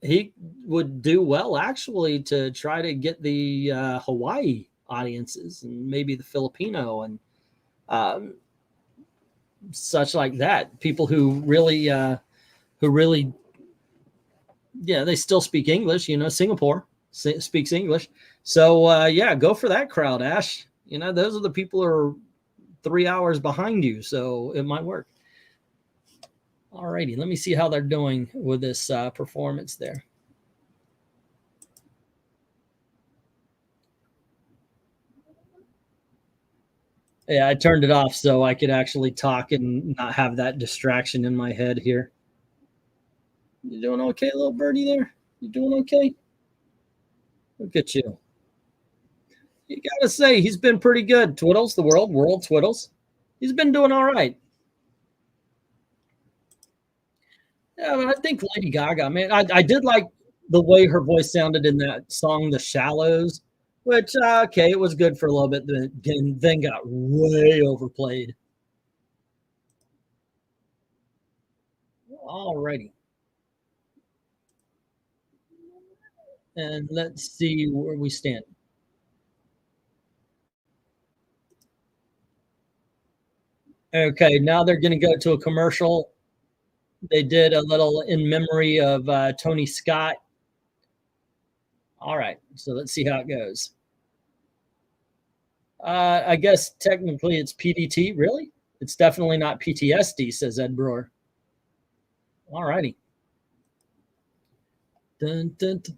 He would do well, actually, to try to get the Hawaii audiences and maybe the Filipino and such like that. People who really, yeah, they still speak English. You know, Singapore speaks English. So, yeah, go for that crowd, Ash. You know, those are the people who are 3 hours behind you, so it might work. All righty, let me see how they're doing with this performance there. Yeah, I turned it off so I could actually talk and not have that distraction in my head here. You doing okay, little birdie there? You doing okay? Look at you. You got to say, he's been pretty good. Twiddles, the world Twiddles. He's been doing all right. Yeah, but I think Lady Gaga, man, I did like the way her voice sounded in that song, The Shallows, which, okay, it was good for a little bit, then got way overplayed. All righty. And let's see where we stand. Okay, now they're going to go to a commercial. They did a little in memory of Tony Scott. All right, so let's see how it goes. I guess technically it's PDT. Really? It's definitely not PTSD, says Ed Brewer. All righty. Let's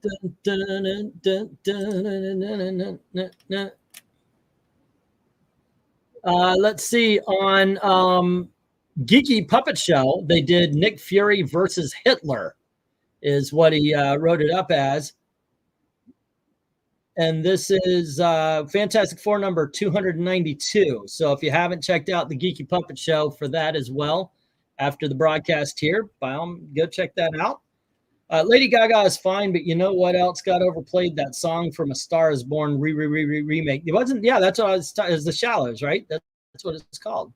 see. On Geeky Puppet Show, they did Nick Fury versus Hitler, is what he wrote it up as. And this is Fantastic Four number 292. So if you haven't checked out the Geeky Puppet Show for that as well, after the broadcast here, go check that out. Lady Gaga is fine, but you know what else got overplayed? That song from A Star Is Born remake. It wasn't. Yeah, that's what it's The Shallows, right? That's what it's called.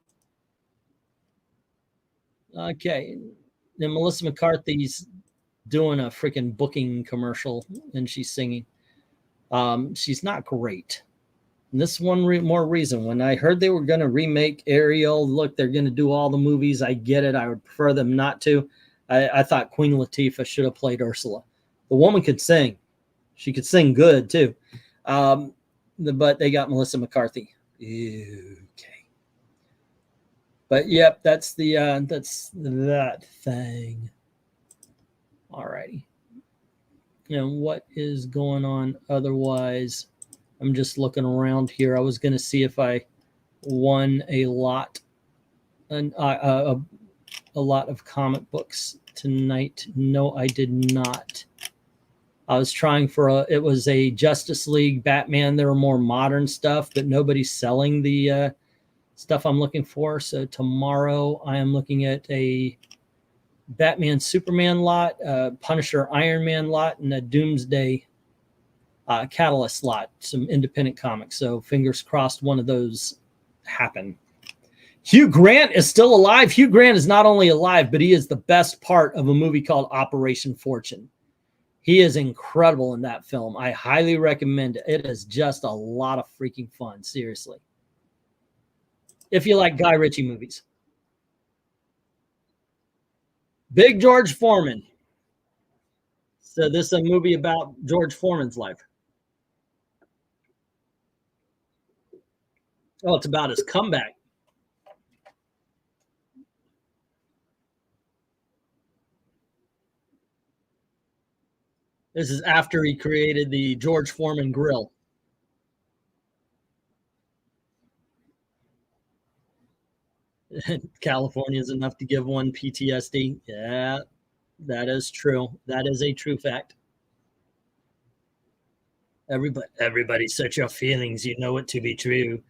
Okay, then Melissa McCarthy's doing a freaking booking commercial, and she's singing. She's not great. And this one more reason. When I heard they were going to remake Ariel, look, they're going to do all the movies. I get it. I would prefer them not to. I thought Queen Latifah should have played Ursula. The woman could sing. She could sing good, too. But they got Melissa McCarthy. Okay. But, yep, that's that thing. All righty. And what is going on otherwise? I'm just looking around here. I was going to see if I won a lot of comic books tonight. No, I did not. I was trying for it was a Justice League Batman. There were more modern stuff, but nobody's selling the stuff I'm looking for. So tomorrow I am looking at a Batman Superman lot, Punisher Iron Man lot, and a Doomsday Catalyst lot, some independent comics. So fingers crossed one of those happen. Hugh Grant is still alive. Hugh Grant is not only alive, but he is the best part of a movie called Operation Fortune. He is incredible in that film. I highly recommend it. It is just a lot of freaking fun, seriously. If you like Guy Ritchie movies. Big George Foreman. So this is a movie about George Foreman's life. Oh, it's about his comeback. This is after he created the George Foreman grill. California is enough to give one PTSD. Yeah, that is true. That is a true fact. Everybody set your feelings. You know it to be true.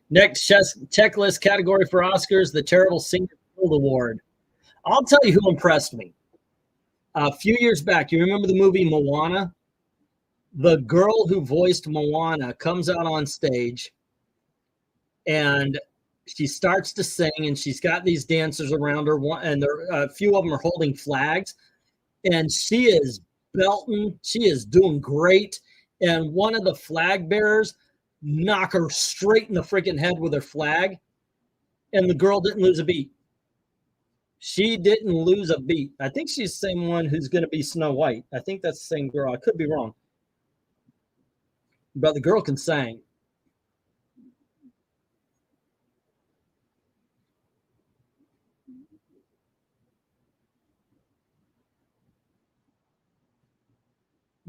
Next checklist category for Oscars, the Terrible Singer Guild Award. I'll tell you who impressed me. A few years back, you remember the movie Moana? The girl who voiced Moana comes out on stage and she starts to sing, and she's got these dancers around her, and a few of them are holding flags, and she is belting. She is doing great. And one of the flag bearers knock her straight in the freaking head with her flag, and the girl didn't lose a beat. She didn't lose a beat. I think she's the same one who's going to be Snow White. I think that's the same girl. I could be wrong. But the girl can sing.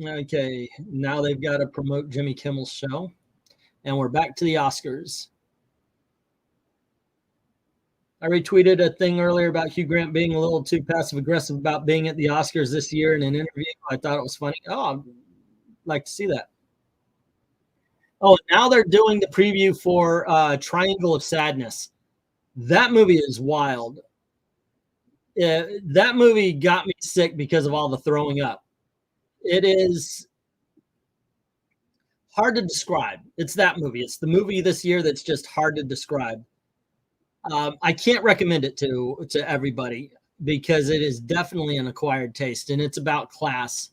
Okay, now they've got to promote Jimmy Kimmel's show. And we're back to the Oscars. I retweeted a thing earlier about Hugh Grant being a little too passive-aggressive about being at the Oscars this year in an interview. I thought it was funny. Oh, I'd like to see that. Oh, now they're doing the preview for Triangle of Sadness. That movie is wild. That movie got me sick because of all the throwing up. It is hard to describe. It's that movie. It's the movie this year that's just hard to describe. I can't recommend it to everybody because it is definitely an acquired taste, and it's about class.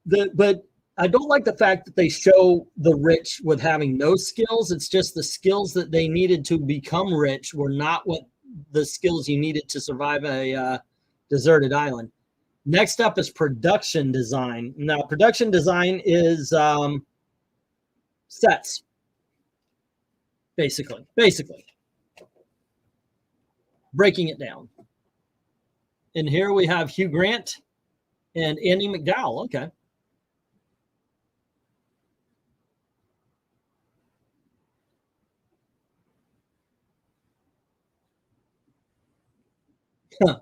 But I don't like the fact that they show the rich with having no skills. It's just the skills that they needed to become rich were not what the skills you needed to survive a deserted island. Next up is production design. Now, production design is sets, basically. Breaking it down. And here we have Hugh Grant and Andie MacDowell. Okay. Huh.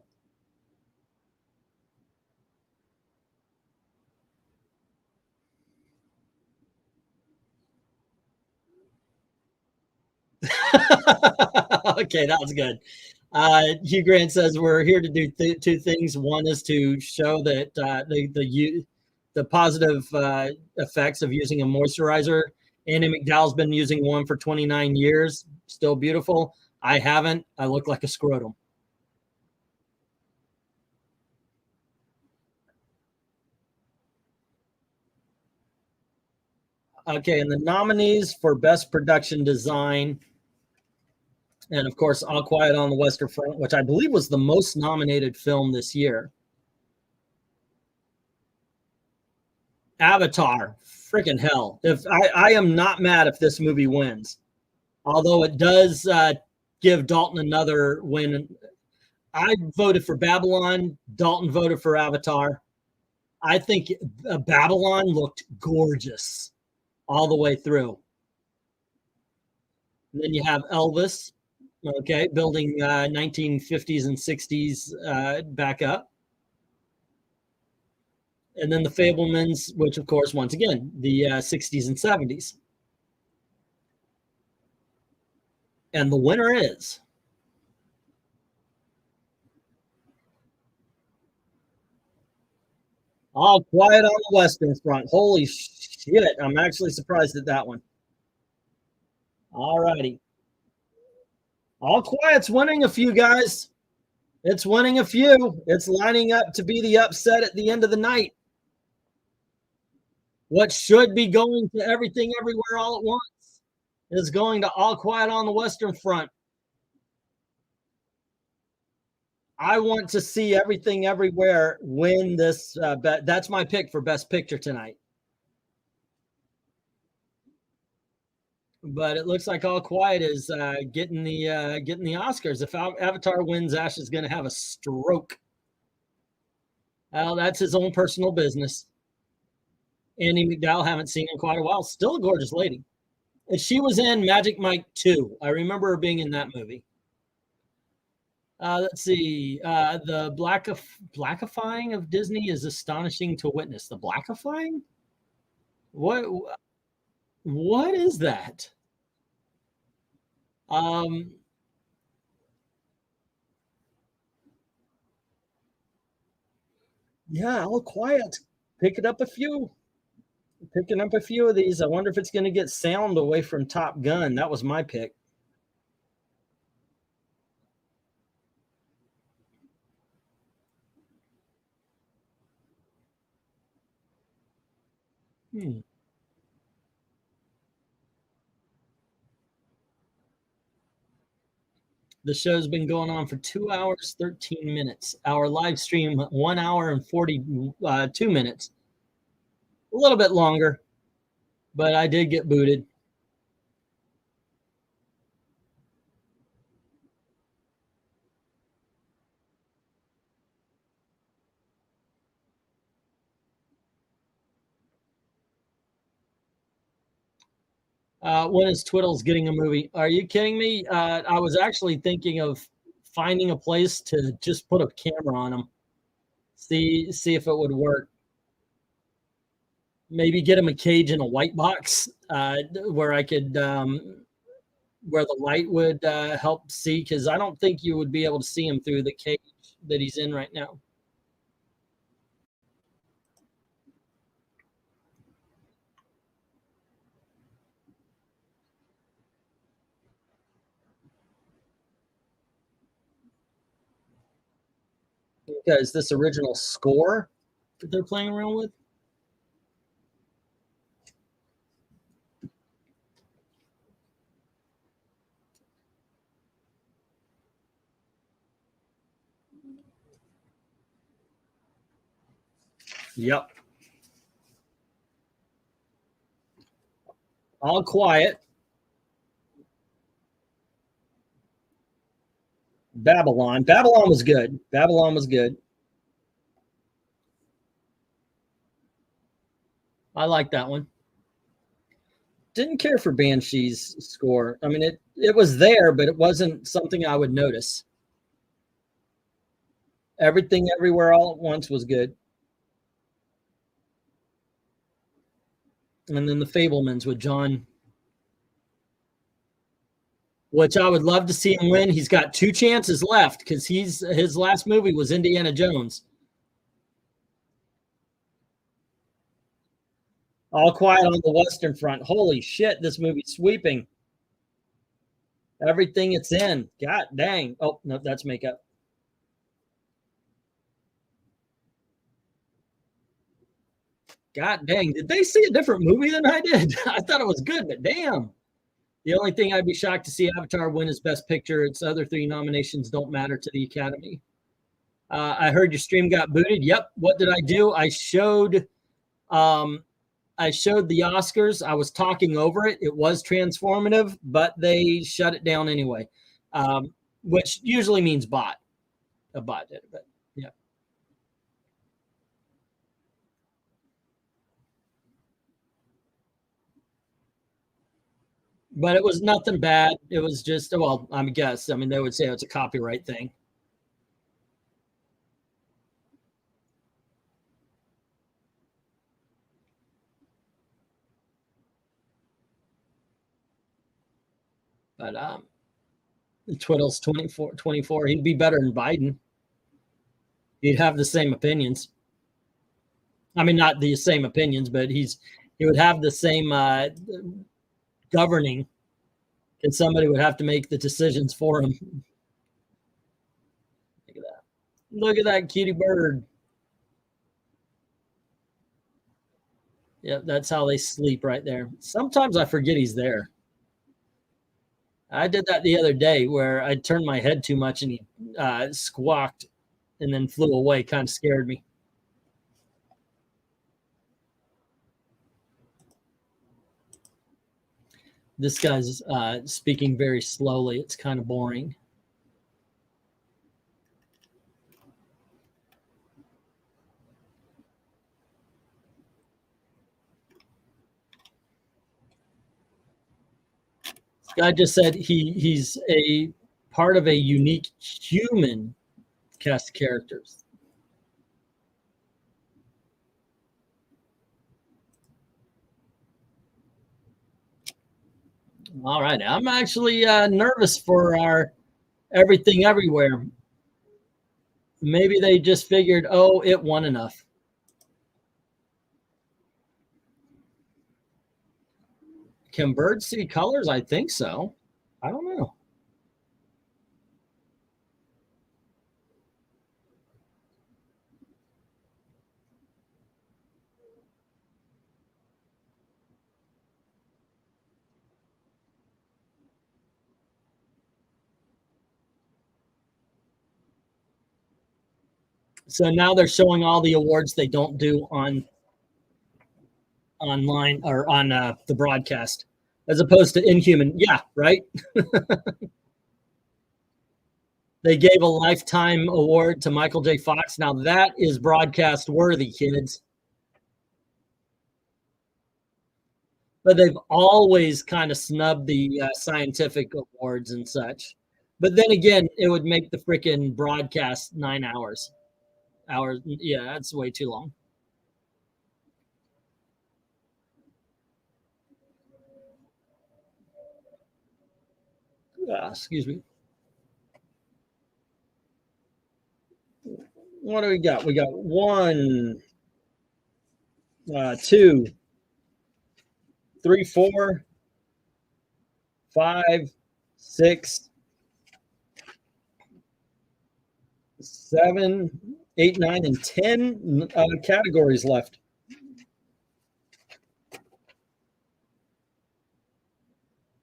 Okay, that was good. Hugh Grant says we're here to do two things. One is to show that the positive effects of using a moisturizer. Andie MacDowell's been using one for 29 years. Still beautiful. I haven't. I look like a scrotum. Okay, and the nominees for Best Production Design, and of course, All Quiet on the Western Front, which I believe was the most nominated film this year. Avatar, freaking hell. If I am not mad if this movie wins, although it does give Dalton another win. I voted for Babylon. Dalton voted for Avatar. I think Babylon looked gorgeous all the way through. And then you have Elvis, okay, building 1950s and 60s back up. And then the Fablemans, which of course, once again, the 60s and 70s. And the winner is All Quiet on the Western Front. Holy shit. I'm actually surprised at that one. All righty. All Quiet's winning a few, guys. It's winning a few. It's lining up to be the upset at the end of the night. What should be going to Everything Everywhere All at Once is going to All Quiet on the Western Front. I want to see Everything Everywhere win this. That's my pick for Best Picture tonight. But it looks like All Quiet is getting the Oscars. If Avatar wins, Ash is going to have a stroke. Well, that's his own personal business. Andy McDowell, haven't seen in quite a while. Still a gorgeous lady. And she was in Magic Mike 2. I remember her being in that movie. Let's see. The blackifying of Disney is astonishing to witness. The blackifying? What is that? Yeah, All Quiet. Picking up a few of these. I wonder if it's going to get sound away from Top Gun. That was my pick. The show's been going on for 2 hours, 13 minutes. Our live stream, 1 hour and 42 minutes. A little bit longer, but I did get booted. When is Twiddles getting a movie? Are you kidding me? I was actually thinking of finding a place to just put a camera on him. See if it would work. Maybe get him a cage in a white box where I could, where the light would help see, because I don't think you would be able to see him through the cage that he's in right now. Because this original score that they're playing around with. Yep. All Quiet. Babylon. Babylon was good. Babylon was good. I like that one. Didn't care for Banshee's score. I mean, it was there, but it wasn't something I would notice. Everything Everywhere All at Once was good. And then The Fabelmans with John, which I would love to see him win. He's got 2 chances left because his last movie was Indiana Jones. All Quiet on the Western Front. Holy shit, this movie's sweeping. Everything it's in. God dang. Oh, no, that's makeup. God dang. Did they see a different movie than I did? I thought it was good, but damn. The only thing I'd be shocked to see Avatar win is Best Picture. Its other 3 nominations don't matter to the Academy. I heard your stream got booted. Yep. What did I do? I showed the Oscars. I was talking over it. It was transformative, but they shut it down anyway, which usually means bot. A bot did it, but yeah. But it was nothing bad. It was just, well, I guess, I mean, they would say it's a copyright thing. But Twiddle's 24. He'd be better than Biden. He'd have the same opinions. I mean, not the same opinions, but he's he would have the same governing, and somebody would have to make the decisions for him. Look at that. Look at that cutie bird. Yeah, that's how they sleep right there. Sometimes I forget he's there. I did that the other day where I turned my head too much and he squawked and then flew away. Kind of scared me. This guy's speaking very slowly. It's kind of boring. This guy just said he's a part of a unique human cast of characters. All right, I'm actually nervous for our Everything Everywhere. Maybe they just figured, oh, it won enough. Can birds see colors? I think so. I don't know. So now they're showing all the awards they don't do online or on the broadcast, as opposed to Inhuman. Yeah, right. They gave a lifetime award to Michael J. Fox. Now that is broadcast worthy, kids. But they've always kind of snubbed the scientific awards and such. But then again, it would make the freaking broadcast 9 hours. Yeah, that's way too long. Excuse me. What do we got? We got 1, 2, 3, 4, 5, 6, 7, 8, 9, and 10 categories left.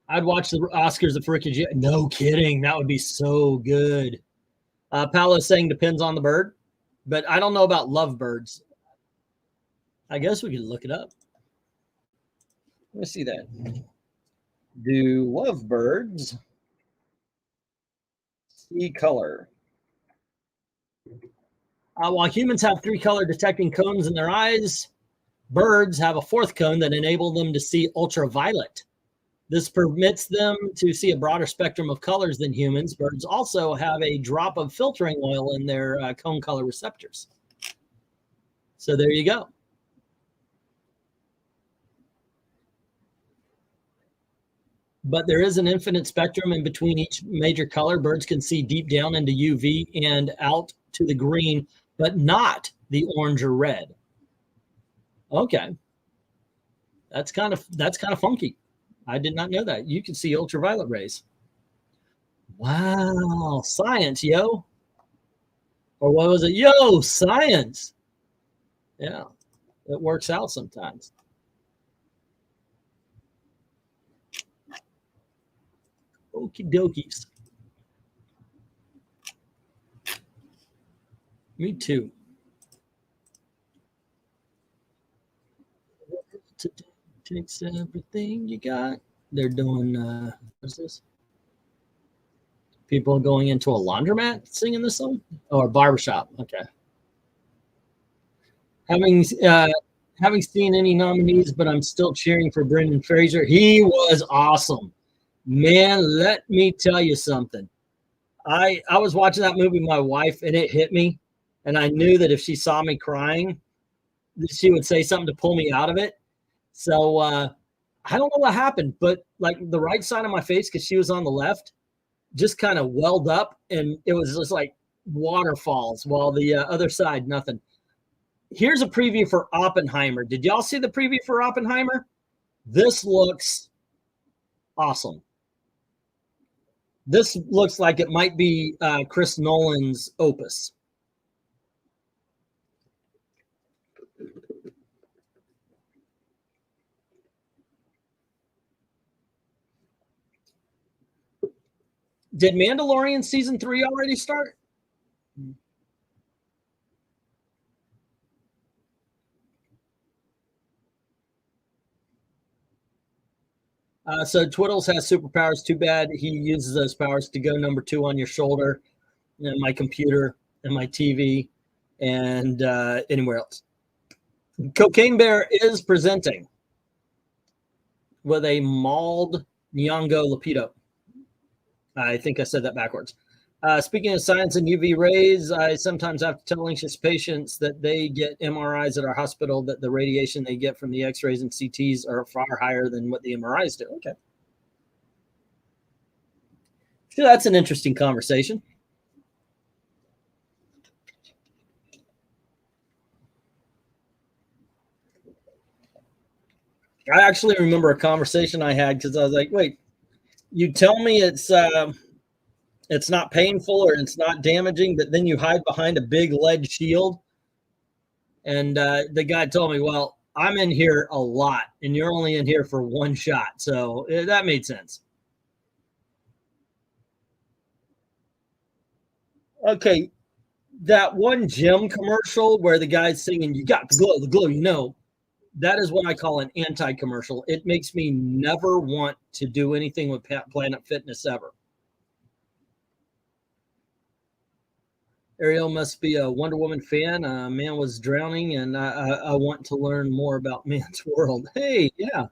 I'd watch the Oscars of Ricky G. No kidding. That would be so good. Paolo's saying depends on the bird, but I don't know about lovebirds. I guess we could look it up. Let me see that. Do lovebirds see color? While humans have 3 color detecting cones in their eyes, birds have a 4th cone that enables them to see ultraviolet. This permits them to see a broader spectrum of colors than humans. Birds also have a drop of filtering oil in their cone color receptors. So there you go. But there is an infinite spectrum in between each major color. Birds can see deep down into UV and out to the green, but not the orange or red. Okay. That's kind of funky. I did not know that. You can see ultraviolet rays. Wow. Science, yo. Or what was it? Yo, science. Yeah. It works out sometimes. Okie dokies. Me too. Takes everything you got. They're doing what's this? People going into a laundromat singing this song? Or a barbershop. Okay. Having seen any nominees, but I'm still cheering for Brendan Fraser. He was awesome. Man, let me tell you something. I was watching that movie with my wife and it hit me. And I knew that if she saw me crying, she would say something to pull me out of it. So I don't know what happened, but like the right side of my face, because she was on the left, just kind of welled up and it was just like waterfalls, while the other side, nothing. Here's a preview for Oppenheimer. Did y'all see the preview for Oppenheimer? This looks awesome. This looks like it might be Chris Nolan's opus. Did Mandalorian season 3 already start? So Twiddles has superpowers. Too bad he uses those powers to go number 2 on your shoulder, and my computer, and my TV, and anywhere else. Cocaine Bear is presenting with a mauled Nyong'o Lapido. I think I said that backwards. Speaking of science and UV rays, I sometimes have to tell anxious patients that they get MRIs at our hospital that the radiation they get from the X-rays and CTs are far higher than what the MRIs do. Okay. So that's an interesting conversation. I actually remember a conversation I had because I was like, wait, you tell me it's not painful or it's not damaging, but then you hide behind a big lead shield. And the guy told me, well, I'm in here a lot and you're only in here for one shot. So that made sense. Okay. That one gym commercial where the guy's singing, you got the glow, you know, that is what I call an anti-commercial. It makes me never want to do anything with Planet Fitness ever. Ariel must be a Wonder Woman fan. Man was drowning, and I want to learn more about man's world. Hey, yeah.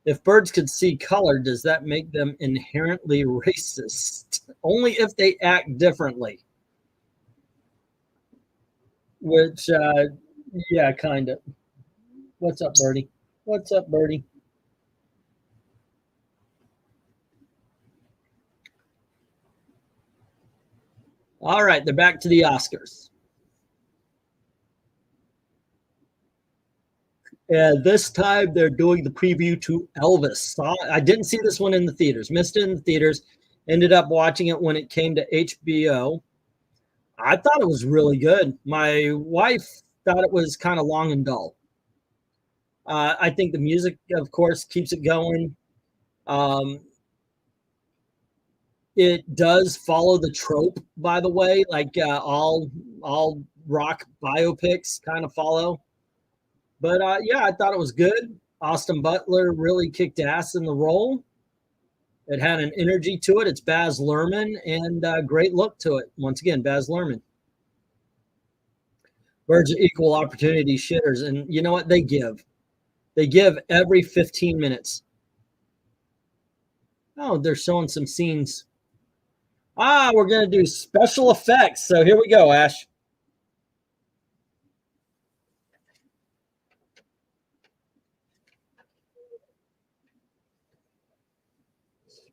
If birds could see color, does that make them inherently racist? Only if they act differently. Which, yeah, kind of. What's up, Birdie? What's up, Birdie? All right, they're back to the Oscars. And this time they're doing the preview to Elvis. I didn't see this one in the theaters, missed it in the theaters, ended up watching it when it came to HBO. I thought it was really good. My wife thought it was kind of long and dull. I think the music, of course, keeps it going. It does follow the trope, by the way, like all rock biopics kind of follow. But yeah, I thought it was good. Austin Butler really kicked ass in the role. It had an energy to it. It's Baz Luhrmann and great look to it. Once again, Baz Luhrmann. Birds are equal opportunity shitters. And you know what? They give. They give every 15 minutes. Oh, they're showing some scenes. We're going to do special effects. So here we go, Ash.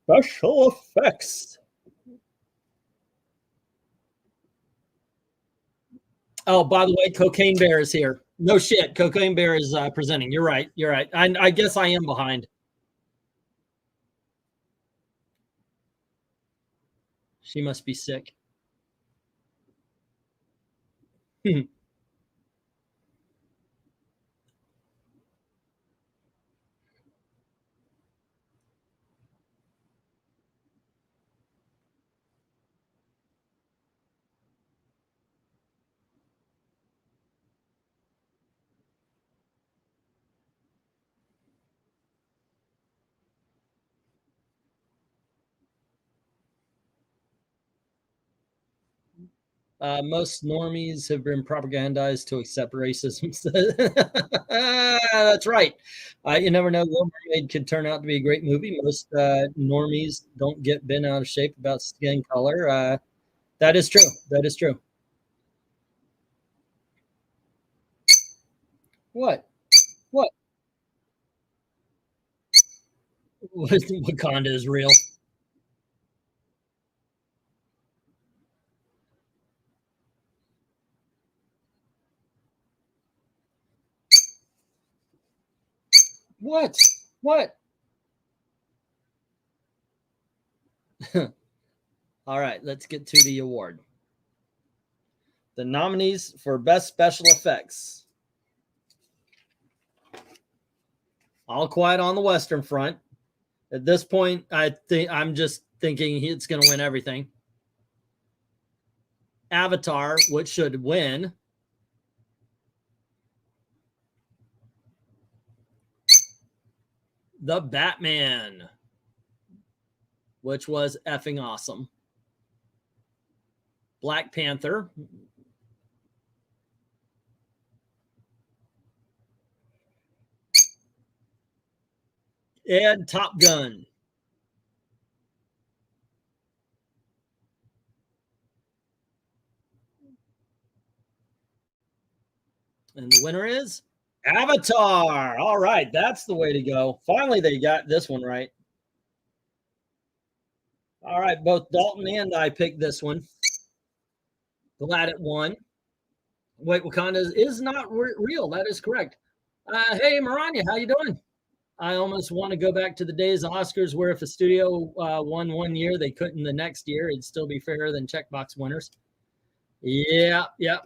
Special effects. Oh, by the way, Cocaine Bear is here. No shit. Cocaine Bear is presenting. You're right. You're right. I guess I am behind. She must be sick. Most normies have been propagandized to accept racism. That's right. You never know. Little Mermaid could turn out to be a great movie. Most normies don't get bent out of shape about skin color. That is true. That is true. What? What? Wakanda is real. What? What? All right, let's get to the award. The nominees for Best Special Effects. All Quiet on the Western Front. At this point, I'm just thinking it's going to win everything. Avatar, which should win. The Batman, which was effing awesome. Black Panther. And Top Gun. And the winner is Avatar. All right, that's the way to go. Finally, they got this one right. All right, both Dalton and I picked this one. Glad it won. Wait, Wakanda is not real. That is correct. Hey, Maranya, how you doing? I almost want to go back to the days of Oscars where if a studio won one year, they couldn't the next year. It'd still be fairer than checkbox winners. Yeah, yeah.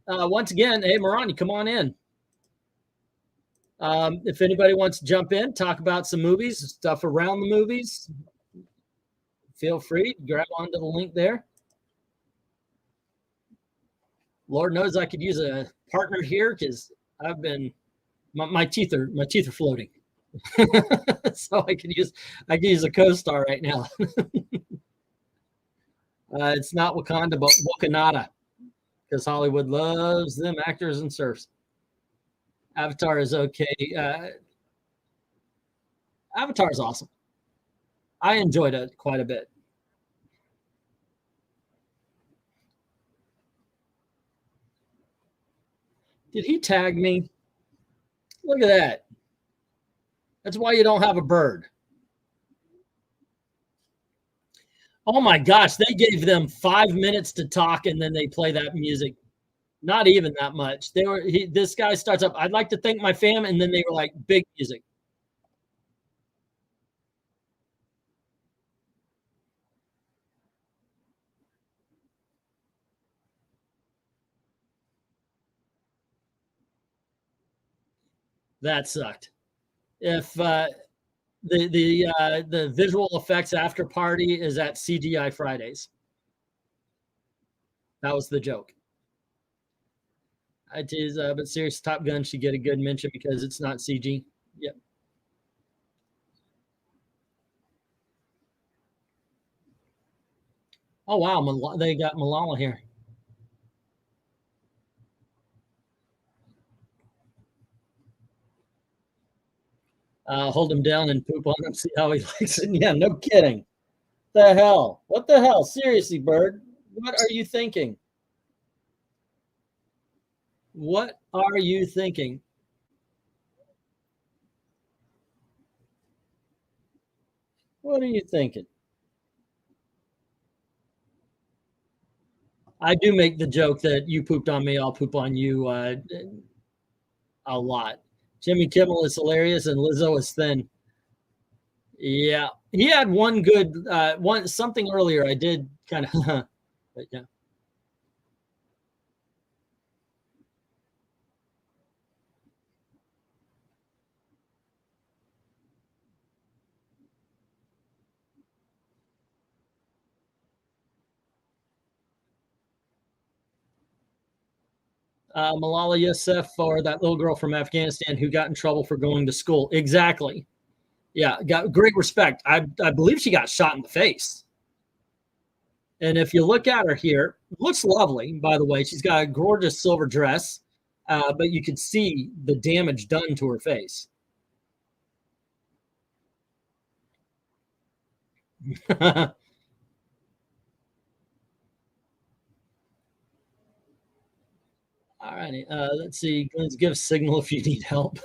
Once again, hey, Maranya, come on in. If anybody wants to jump in, talk about some movies, stuff around the movies, feel free to grab onto the link there. Lord knows I could use a partner here because I've been my teeth are floating. So I could use a co-star right now. It's not Wakanda, but Wakanada, because Hollywood loves them actors and serfs. Avatar is okay. Avatar is awesome. I enjoyed it quite a bit. Did he tag me? Look at that. That's why you don't have a bird. Oh my gosh, they gave them 5 minutes to talk and then they play that music. Not even that much. This guy starts up, I'd like to thank my fam, and then they were like, big music. That sucked. If the visual effects after party is at CGI Fridays. That was the joke. I tease, but serious, Top Gun should get a good mention because it's not CG. Yep. Oh wow, they got Malala here. Hold him down and poop on him, see how he likes it. Yeah, no kidding. The hell? What the hell? Seriously, Bird, what are you thinking? What are you thinking? What are you thinking? I do make the joke that you pooped on me, I'll poop on you a lot. Jimmy Kimmel is hilarious and Lizzo is thin. Yeah, he had one good something earlier. I did kind of, but yeah. Malala Yousafzai, or that little girl from Afghanistan who got in trouble for going to school. Exactly. Yeah, got great respect. I believe she got shot in the face. And if you look at her here, looks lovely, by the way. She's got a gorgeous silver dress, but you can see the damage done to her face. All righty. Let's see. Let's give a signal if you need help.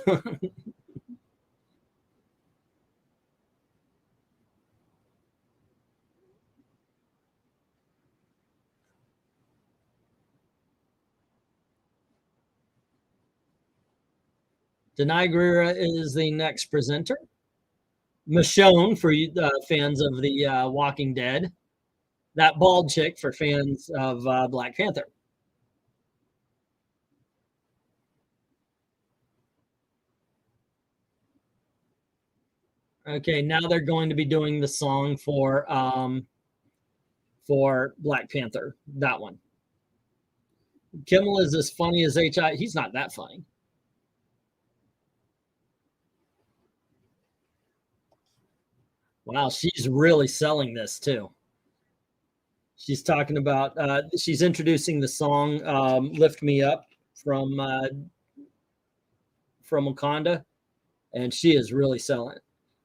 Denai Guerrera is the next presenter. Michonne for you fans of the Walking Dead. That bald chick for fans of Black Panther. Okay, now they're going to be doing the song for Black Panther. That one. Kimmel is as funny as H.I. He's not that funny. Wow, she's really selling this too. She's talking about, she's introducing the song Lift Me Up from Wakanda, and she is really selling it.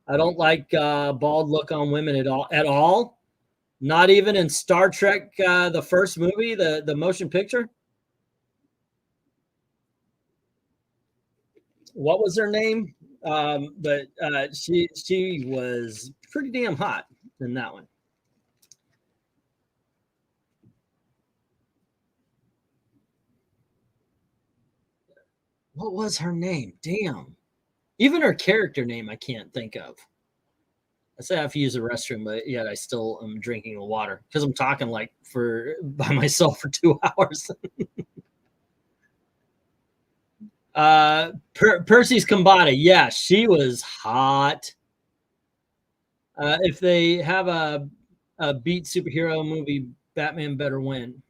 I don't like bald look on women at all. Not even in Star Trek, the first movie, the motion picture. What was her name? But she was pretty damn hot in that one. What was her name? Damn. Even her character name I can't think of. I say I have to use the restroom, but yet I still am drinking the water because I'm talking like by myself for 2 hours. Percy's Kambata. Yeah, she was hot. If they have a beat superhero movie, Batman better win.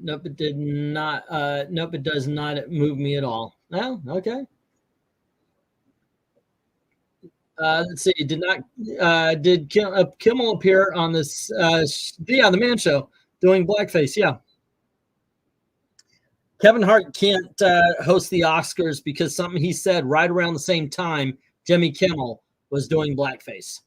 Nope, it did not. Nope, it does not move me at all. No, okay. Let's see. Did Kimmel appear on this? Yeah, the Man Show doing blackface. Yeah. Kevin Hart can't host the Oscars because something he said right around the same time Jimmy Kimmel was doing blackface.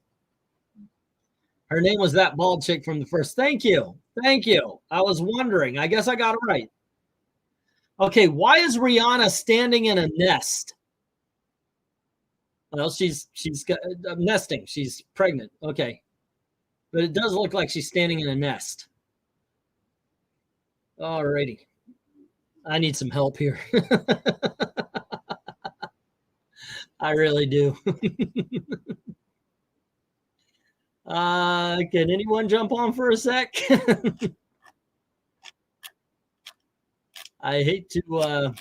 Her name was that bald chick from the first. Thank you. Thank you. I was wondering. I guess I got it right. Okay, why is Rihanna standing in a nest? Well, she's got nesting. She's pregnant. Okay. But it does look like she's standing in a nest. Alrighty. I need some help here. I really do. Can anyone jump on for a sec? I hate to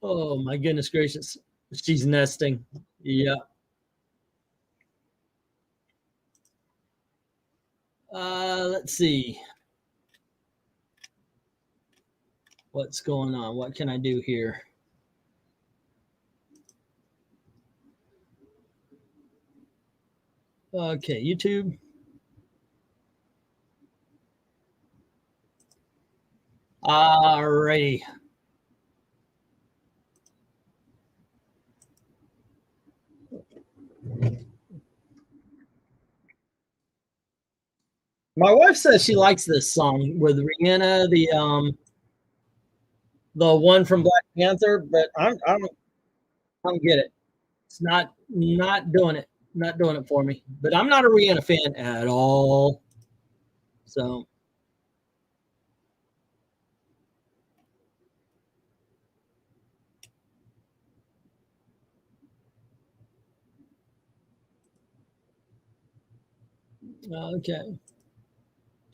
oh my goodness gracious. She's nesting. Yeah. Let's see. What's going on? What can I do here? Okay, YouTube. Alrighty. My wife says she likes this song with Rihanna, the one from Black Panther, but I don't get it. It's not doing it. Not doing it for me. But I'm not a Rihanna fan at all. So okay.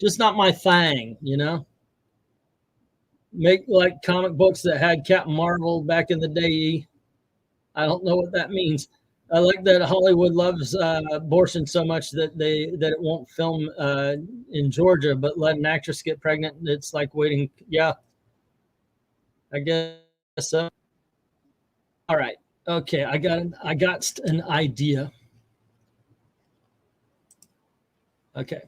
Just not my thing, you know. Make like comic books that had Captain Marvel back in the day. I don't know what that means. I like that Hollywood loves abortion so much that it won't film in Georgia, but let an actress get pregnant. It's like waiting. Yeah, I guess so. All right. Okay, I got an idea. Okay.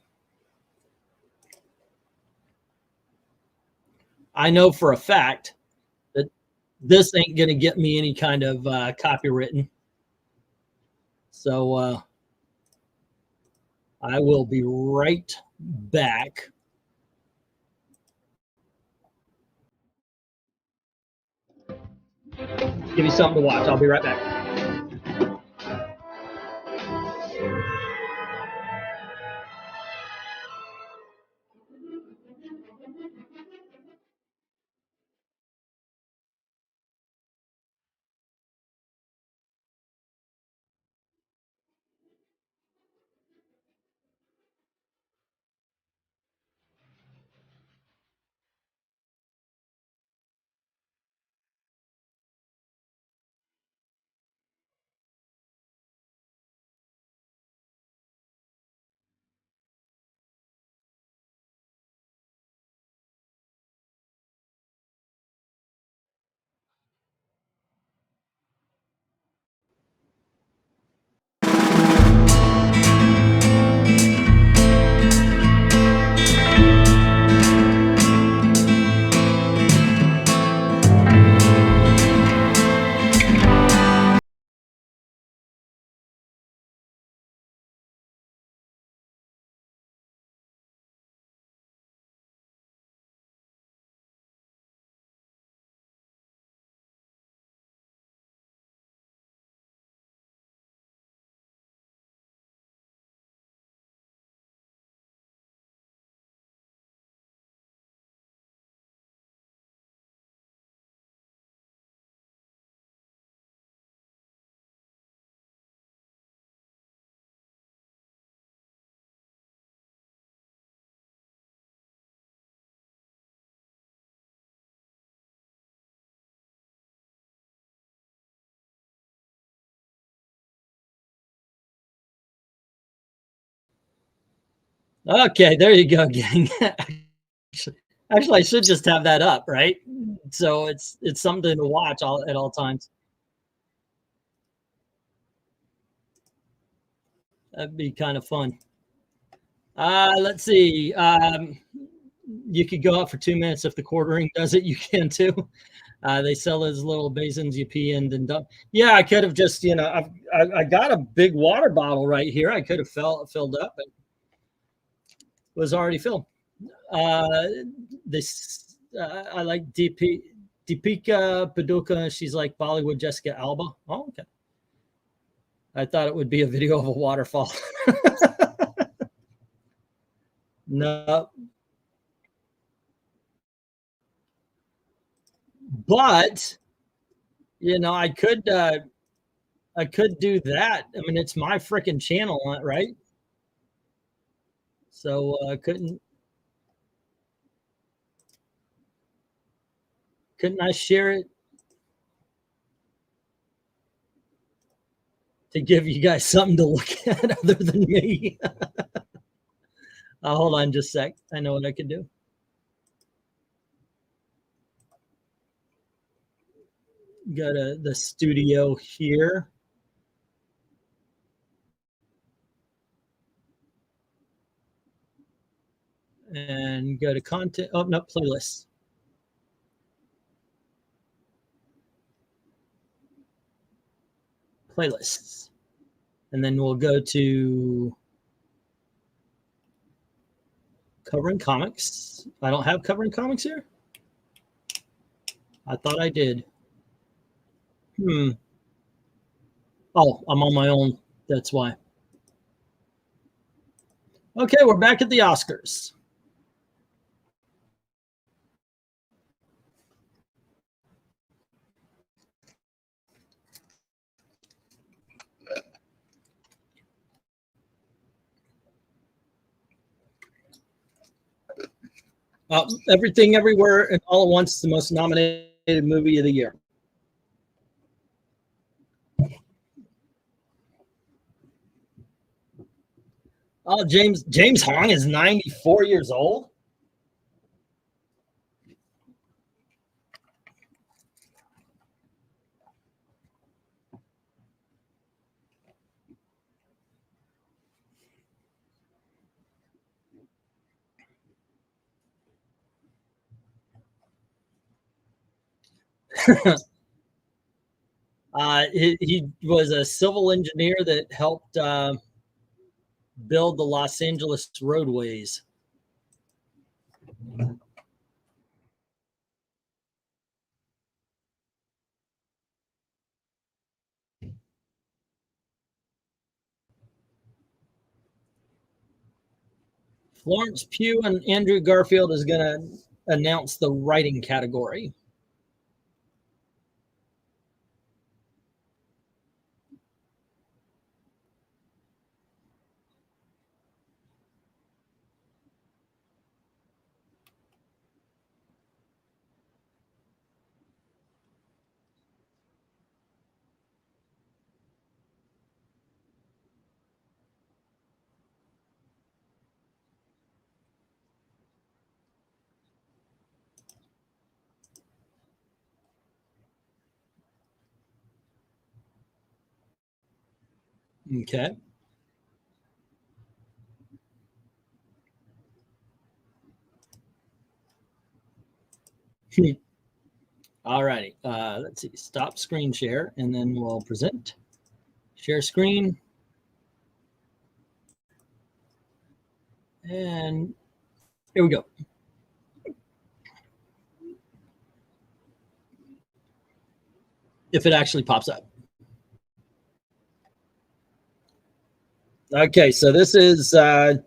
I know for a fact that this ain't going to get me any kind of copywritten. So I will be right back. Give you something to watch. I'll be right back. Okay, there you go, gang. Actually, I should just have that up, right? So it's something to watch at all times. That'd be kind of fun. Let's see. You could go out for 2 minutes if the quartering does it. You can too. They sell those little basins you pee in and dump. Yeah, I could have just, you know, I got a big water bottle right here. I could have filled up, but it was already filled. This I like Deepika Paduka. She's like Bollywood Jessica Alba. Oh, okay. I thought it would be a video of a waterfall. No, but you know, I could do that. I mean, it's my freaking channel, right? So couldn't I share it to give you guys something to look at other than me? Hold on just a sec. I know what I can do. Go to the studio here. And go to content. Oh, no, playlists. Playlists. And then we'll go to covering comics. I don't have covering comics here. I thought I did. Oh, I'm on my own. That's why. Okay, we're back at the Oscars. Everything, Everywhere, and All at Once, the most nominated movie of the year. Oh, James Hong is 94 years old. He was a civil engineer that helped build the Los Angeles roadways. Florence Pugh and Andrew Garfield is going to announce the writing category. Okay. All righty. Let's see. Stop screen share, and then we'll present. Share screen. And here we go. If it actually pops up. Okay, so this is the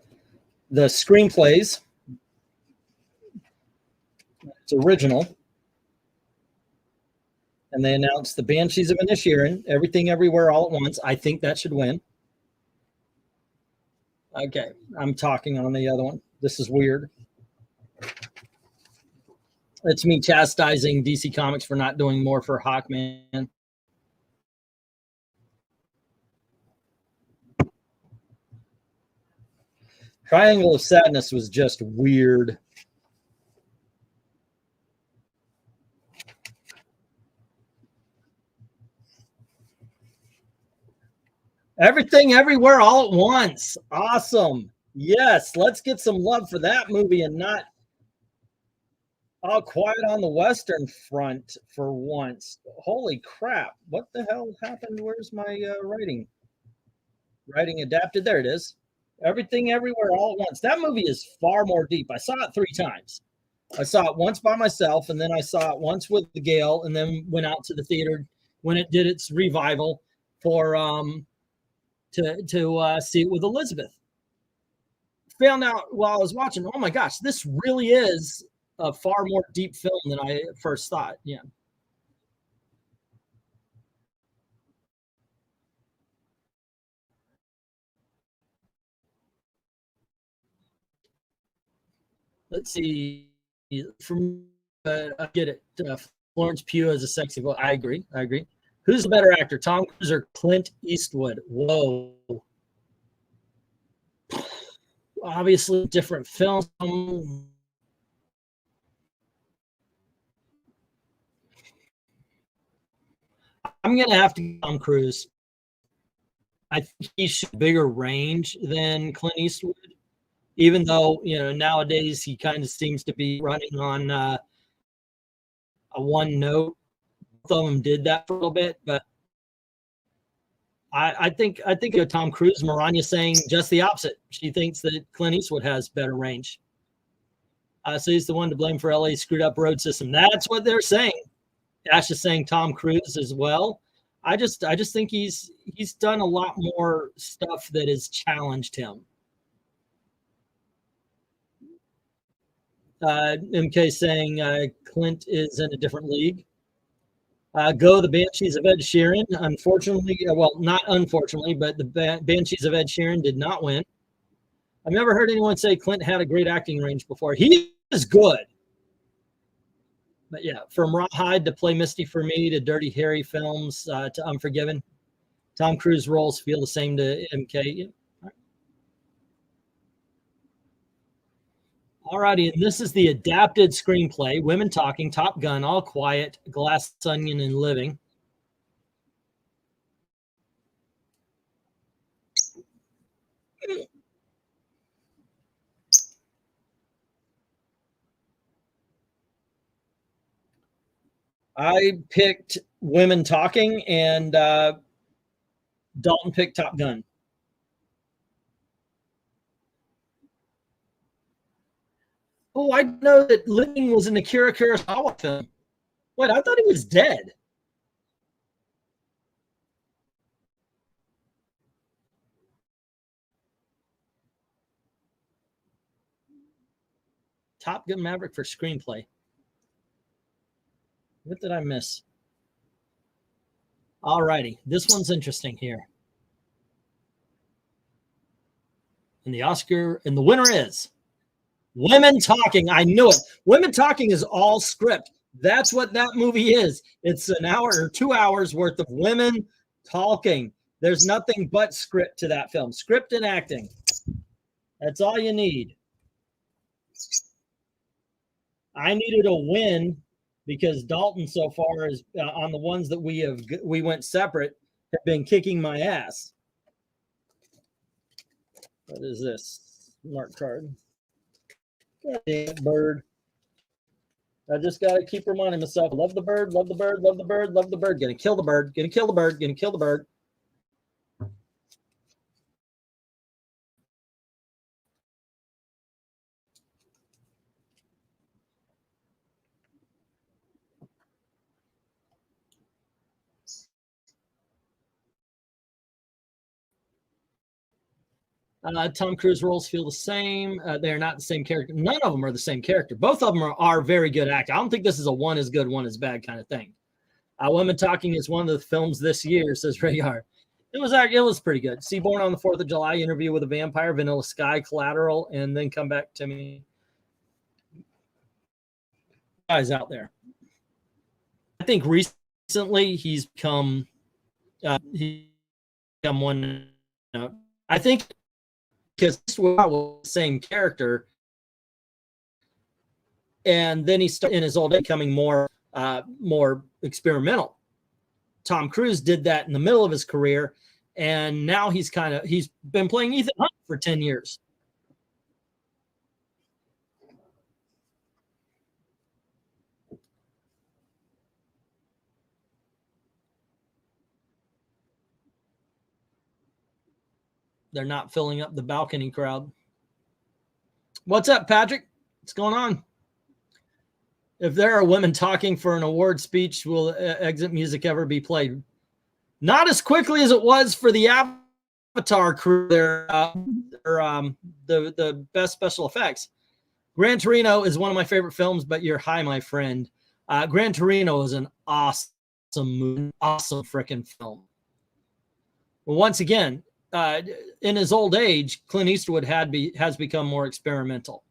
screenplays. It's original. And they announced the Banshees of Inisherin, Everything Everywhere All at Once. I think that should win. Okay, I'm talking on the other one. This is weird. It's me chastising DC Comics for not doing more for Hawkman. Triangle of Sadness was just weird. Everything Everywhere All at Once. Awesome. Yes, let's get some love for that movie and not All Quiet on the Western Front for once. Holy crap. What the hell happened? Where's my writing? Writing adapted. There it is. Everything Everywhere All at Once. That movie is far more deep. I saw it 3 times. I saw it once by myself, and then I saw it once with the Gail, and then went out to the theater when it did its revival for to see it with Elizabeth. Found out while I was watching, oh my gosh, this really is a far more deep film than I first thought. Yeah. Let's see. From I get it. Florence Pugh as a sexy boy. I agree. I agree. Who's the better actor, Tom Cruise or Clint Eastwood? Whoa. Obviously, different films. I'm gonna have to go Tom Cruise. I think he's bigger range than Clint Eastwood, even though nowadays he kind of seems to be running on a one note. Both of them did that for a little bit, but I think Tom Cruise, Maranya saying just the opposite. She thinks that Clint Eastwood has better range. So he's the one to blame for LA's screwed up road system. That's what they're saying. Ash is saying Tom Cruise as well. I just think he's done a lot more stuff that has challenged him. MK saying Clint is in a different league. Go the Banshees of Ed Sheeran. Unfortunately, well, not unfortunately, but the Banshees of Ed Sheeran did not win. I've never heard anyone say Clint had a great acting range before. He is good. But yeah, from Rawhide to Play Misty for Me to Dirty Harry films to Unforgiven, Tom Cruise roles feel the same to MK. Yeah. Alrighty, and this is the adapted screenplay: Women Talking, Top Gun, All Quiet, Glass Onion, and Living. I picked Women Talking, and Dalton picked Top Gun. Oh, I know that Living was an Akira Kurosawa film. Wait, I thought he was dead. Top Gun Maverick for screenplay. What did I miss? All righty, this one's interesting here. And the Oscar, and the winner is Women Talking. I knew it. Women Talking is all script. That's what that movie is. It's an hour or 2 hours worth of women talking. There's nothing but script to that film. Script and acting. That's all you need. I needed a win because Dalton so far is on the ones that we went separate have been kicking my ass. What is this? Mark card. God damn it, bird. I just got to keep reminding myself, love the bird, love the bird, love the bird, love the bird. Gonna kill the bird, gonna kill the bird, gonna kill the bird. Tom Cruise roles feel the same. They're not the same character. None of them are the same character. Both of them are very good actors. I don't think this is a one is good, one is bad kind of thing. Women Talking is one of the films this year, says Rayar. It was pretty good. See Born on the 4th of July, Interview with a Vampire, Vanilla Sky, Collateral, and then Come Back to Me. Guys out there. I think recently he's become one. I think because this was the same character. And then he started in his old age becoming more experimental. Tom Cruise did that in the middle of his career, and now he's been playing Ethan Hunt for 10 years. They're not filling up the balcony crowd. What's up, Patrick? What's going on? If there are women talking for an award speech, will exit music ever be played? Not as quickly as it was for the Avatar crew. The best special effects. Gran Torino is one of my favorite films, but you're high, my friend. Gran Torino is an awesome movie, awesome freaking film. Well, once again, in his old age, Clint Eastwood has become more experimental.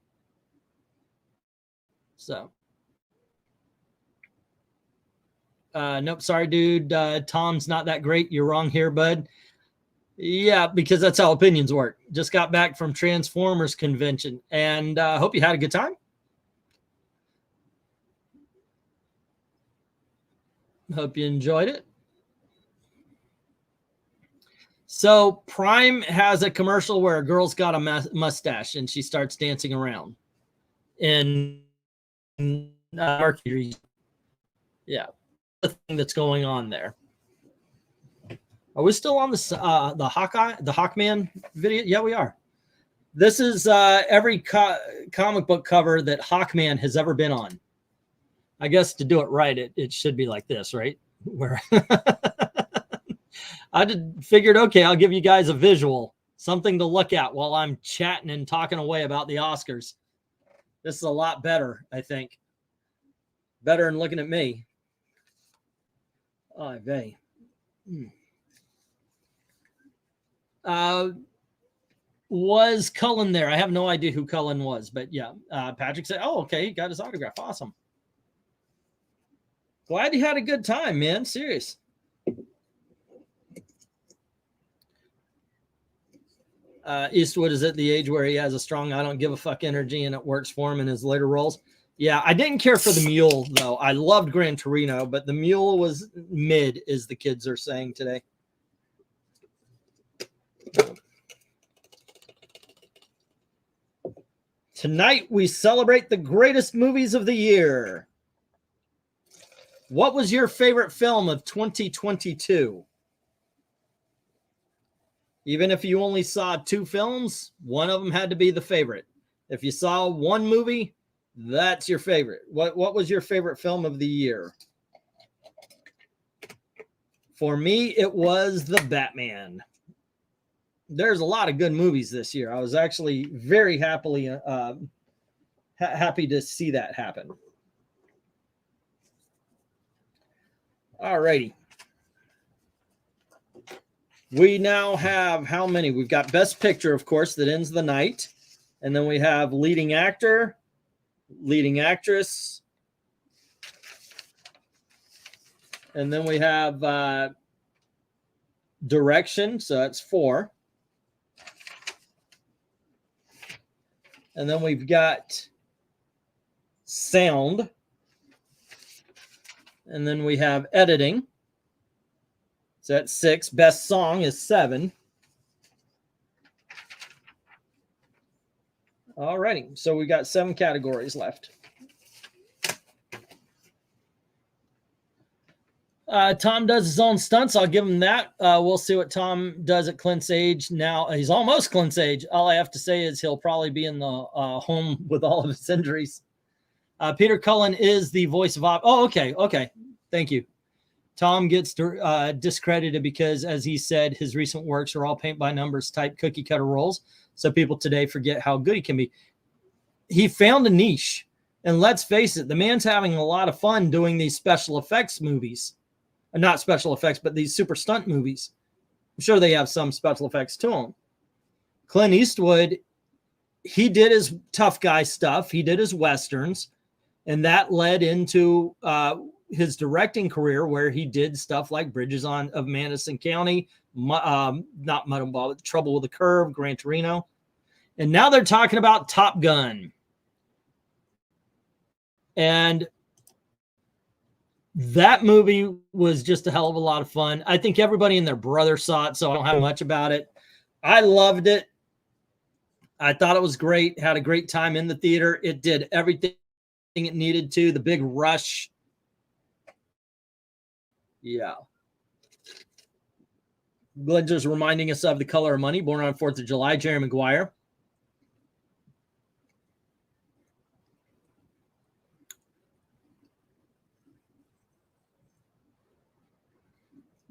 So, nope, sorry, dude. Tom's not that great. You're wrong here, bud. Yeah, because that's how opinions work. Just got back from Transformers convention, and hope you had a good time. Hope you enjoyed it. So Prime has a commercial where a girl's got a mustache and she starts dancing around in Mercury. Yeah, the thing that's going on there. Are we still on the Hawkman video? Yeah, we are. This is every comic book cover that Hawkman has ever been on. I guess to do it right, it should be like this, right? Where I figured, okay, I'll give you guys a visual, something to look at while I'm chatting and talking away about the Oscars. This is a lot better, I think. Better than looking at me. Oh, vey. Was Cullen there? I have no idea who Cullen was, but yeah. Patrick said, oh, okay, he got his autograph. Awesome. Glad you had a good time, man. Serious. Eastwood is at the age where he has a strong I don't give a fuck energy, and it works for him in his later roles. Yeah, I didn't care for the Mule, though. I loved Gran Torino, but the Mule was mid, as the kids are saying today. Tonight, we celebrate the greatest movies of the year. What was your favorite film of 2022? Even if you only saw 2 films, one of them had to be the favorite. If you saw one movie, that's your favorite. What was your favorite film of the year? For me, it was The Batman. There's a lot of good movies this year. I was actually very happy to see that happen. All righty. We now have how many? We've got Best Picture, of course, that ends the night. And then we have Leading Actor, Leading Actress. And then we have Direction, so that's 4. And then we've got Sound. And then we have Editing. So that's 6. Best Song is 7. All righty. So we got 7 categories left. Tom does his own stunts. I'll give him that. We'll see what Tom does at Clint's age. Now, he's almost Clint's age. All I have to say is he'll probably be in the home with all of his injuries. Peter Cullen is the voice of... Oh, okay. Okay. Thank you. Tom gets discredited because, as he said, his recent works are all paint-by-numbers type cookie-cutter roles, so people today forget how good he can be. He found a niche, and let's face it, the man's having a lot of fun doing these special effects movies. Not special effects, but these super stunt movies. I'm sure they have some special effects to them. Clint Eastwood, he did his tough guy stuff. He did his Westerns, and that led into... his directing career, where he did stuff like Bridges of Madison County, not Mud and Ball, Trouble with the Curve, Gran Torino. And now they're talking about Top Gun. And that movie was just a hell of a lot of fun. I think everybody and their brother saw it, so I don't have much about it. I loved it. I thought it was great. Had a great time in the theater. It did everything it needed to. The big rush. Yeah. Glenn's just reminding us of The Color of Money, born on 4th of July, Jerry Maguire.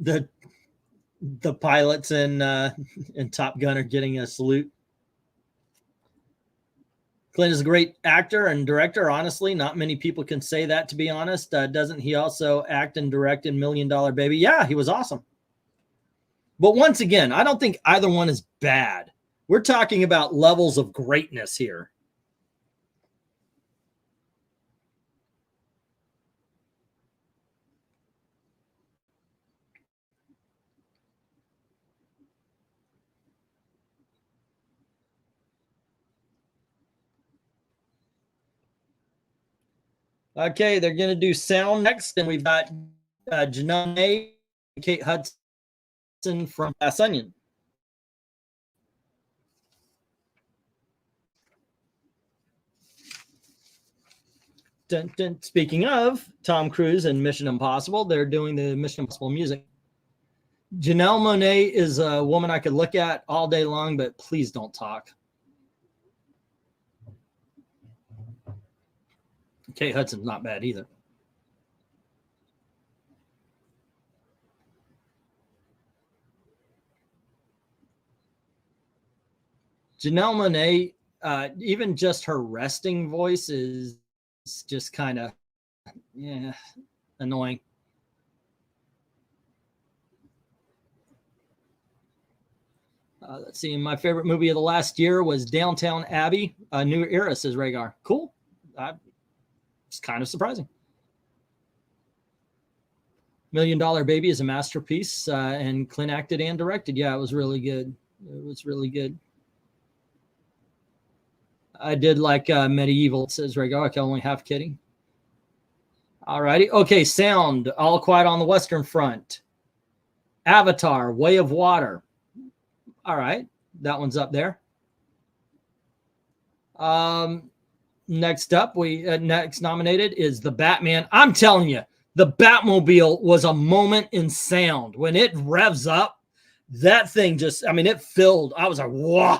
The pilots in Top Gun are getting a salute. Clint is a great actor and director. Honestly, not many people can say that, to be honest. Doesn't he also act and direct in $1 Million Baby? Yeah, he was awesome. But once again, I don't think either one is bad. We're talking about levels of greatness here. Okay, they're going to do sound next, and we've got Janelle May, Kate Hudson from Glass Onion. Dun, dun. Speaking of Tom Cruise and Mission Impossible, they're doing the Mission Impossible music. Janelle Monáe is a woman I could look at all day long, but please don't talk. Kate Hudson's not bad either. Janelle Monáe, even just her resting voice is just kind of, yeah, annoying. Let's see. My favorite movie of the last year was Downtown Abbey, A New Era, says Rhaegar. Cool. It's kind of surprising. $1 Million Baby is a masterpiece, and Clint acted and directed. Yeah, it was really good. It was really good. I did like Medieval, says Rhaegar. Okay, only half kidding. All righty. Okay, sound. All Quiet on the Western Front. Avatar, Way of Water. All right, that one's up there. Next up, next nominated is The Batman. I'm telling you, the Batmobile was a moment in sound. When it revs up, that thing just, I mean, it filled. I was like, whoa.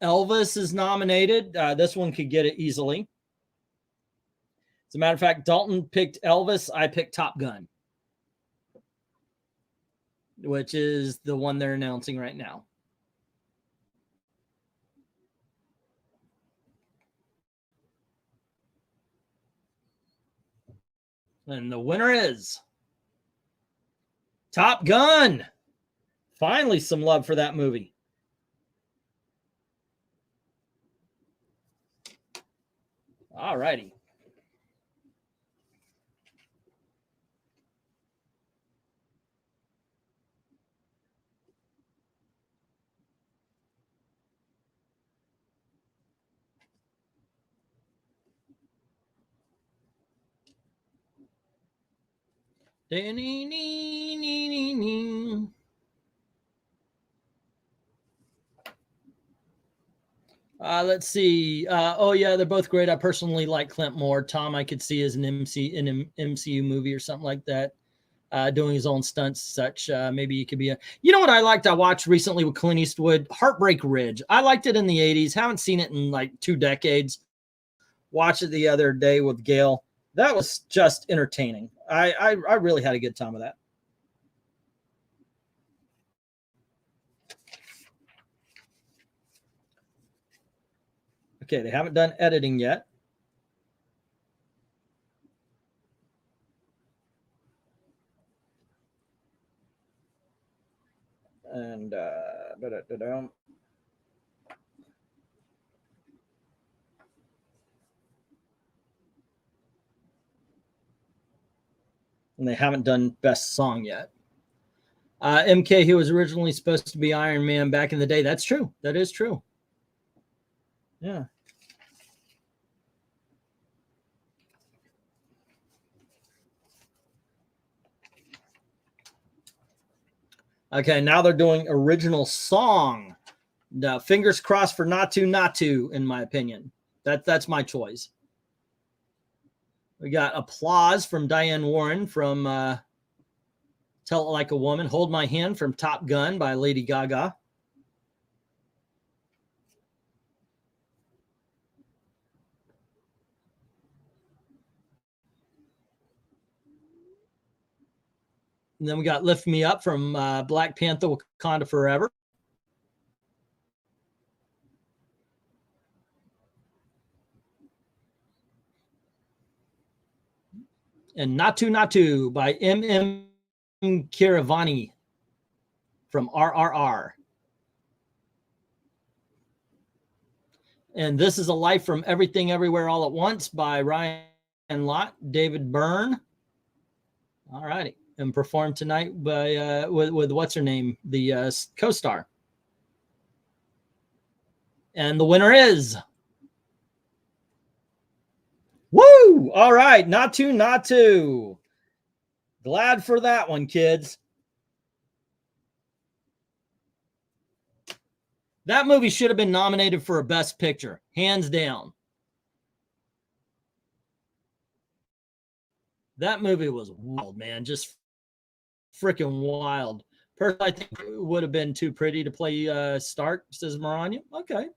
Elvis is nominated. This one could get it easily. As a matter of fact, Dalton picked Elvis. I picked Top Gun, which is the one they're announcing right now. And the winner is Top Gun. Finally, some love for that movie. All righty. Let's see. Oh yeah, they're both great. I personally like Clint more. Tom, I could see as an MCU movie or something like that, doing his own stunts. Such maybe he could be a. You know what I liked? I watched recently with Clint Eastwood, Heartbreak Ridge. I liked it in the '80s. Haven't seen it in like 2 decades. Watched it the other day with Gail. That was just entertaining. I really had a good time with that. Okay, they haven't done editing yet. And and they haven't done best song yet. MK, who was originally supposed to be Iron Man back in the day. That's true. That is true. Yeah. Okay, now they're doing original song. Now, fingers crossed for Not To, in my opinion. That's my choice. We got Applause from Diane Warren from Tell It Like a Woman. Hold My Hand from Top Gun by Lady Gaga. And then we got Lift Me Up from Black Panther Wakanda Forever. And Not To by M.M. Kiravani from RRR. And This Is a Life from Everything Everywhere All at Once by Ryan Lott, David Byrne. All righty. And performed tonight by with what's her name, the co-star. And the winner is... Woo! All right. Not To. Glad for that one, kids. That movie should have been nominated for a Best Picture, hands down. That movie was wild, man. Just freaking wild. Personally, I think it would have been too pretty to play Stark, says Maranya. Okay.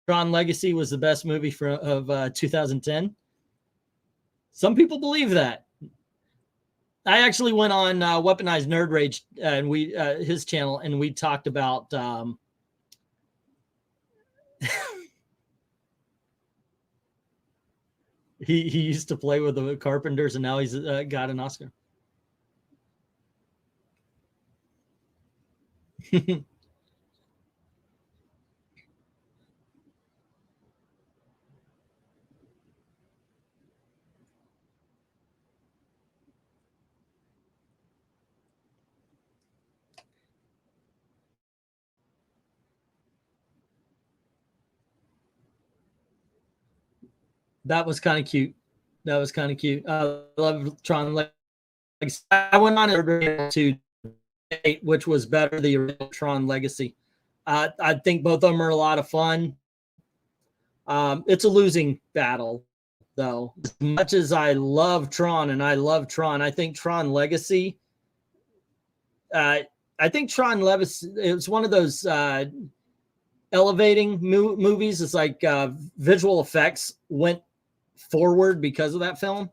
Tron Legacy was the best movie of 2010. Some people believe that. I actually went on Weaponized Nerd Rage and his channel, and we talked about he used to play with the Carpenters, and now he's got an Oscar. That was kind of cute. I love Tron Legacy. I went on to date, which was better, the original Tron Legacy. I think both of them are a lot of fun. It's a losing battle, though. As much as I love Tron, I think Tron Legacy. I think Tron Legacy. It's one of those elevating movies. It's like visual effects went forward because of that film.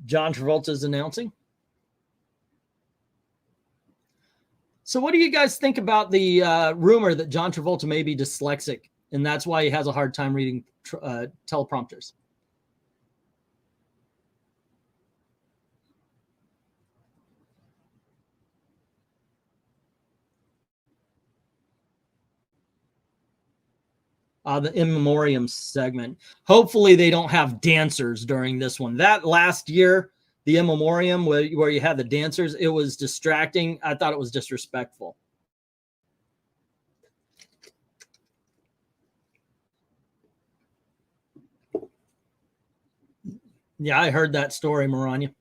John Travolta is announcing. So what do you guys think about the rumor that John Travolta may be dyslexic, and that's why he has a hard time reading teleprompters? The in memoriam segment. Hopefully they don't have dancers during this one. That last year, the in memoriam where you had the dancers, it was distracting. I thought it was disrespectful. Yeah, I heard that story, Maranya.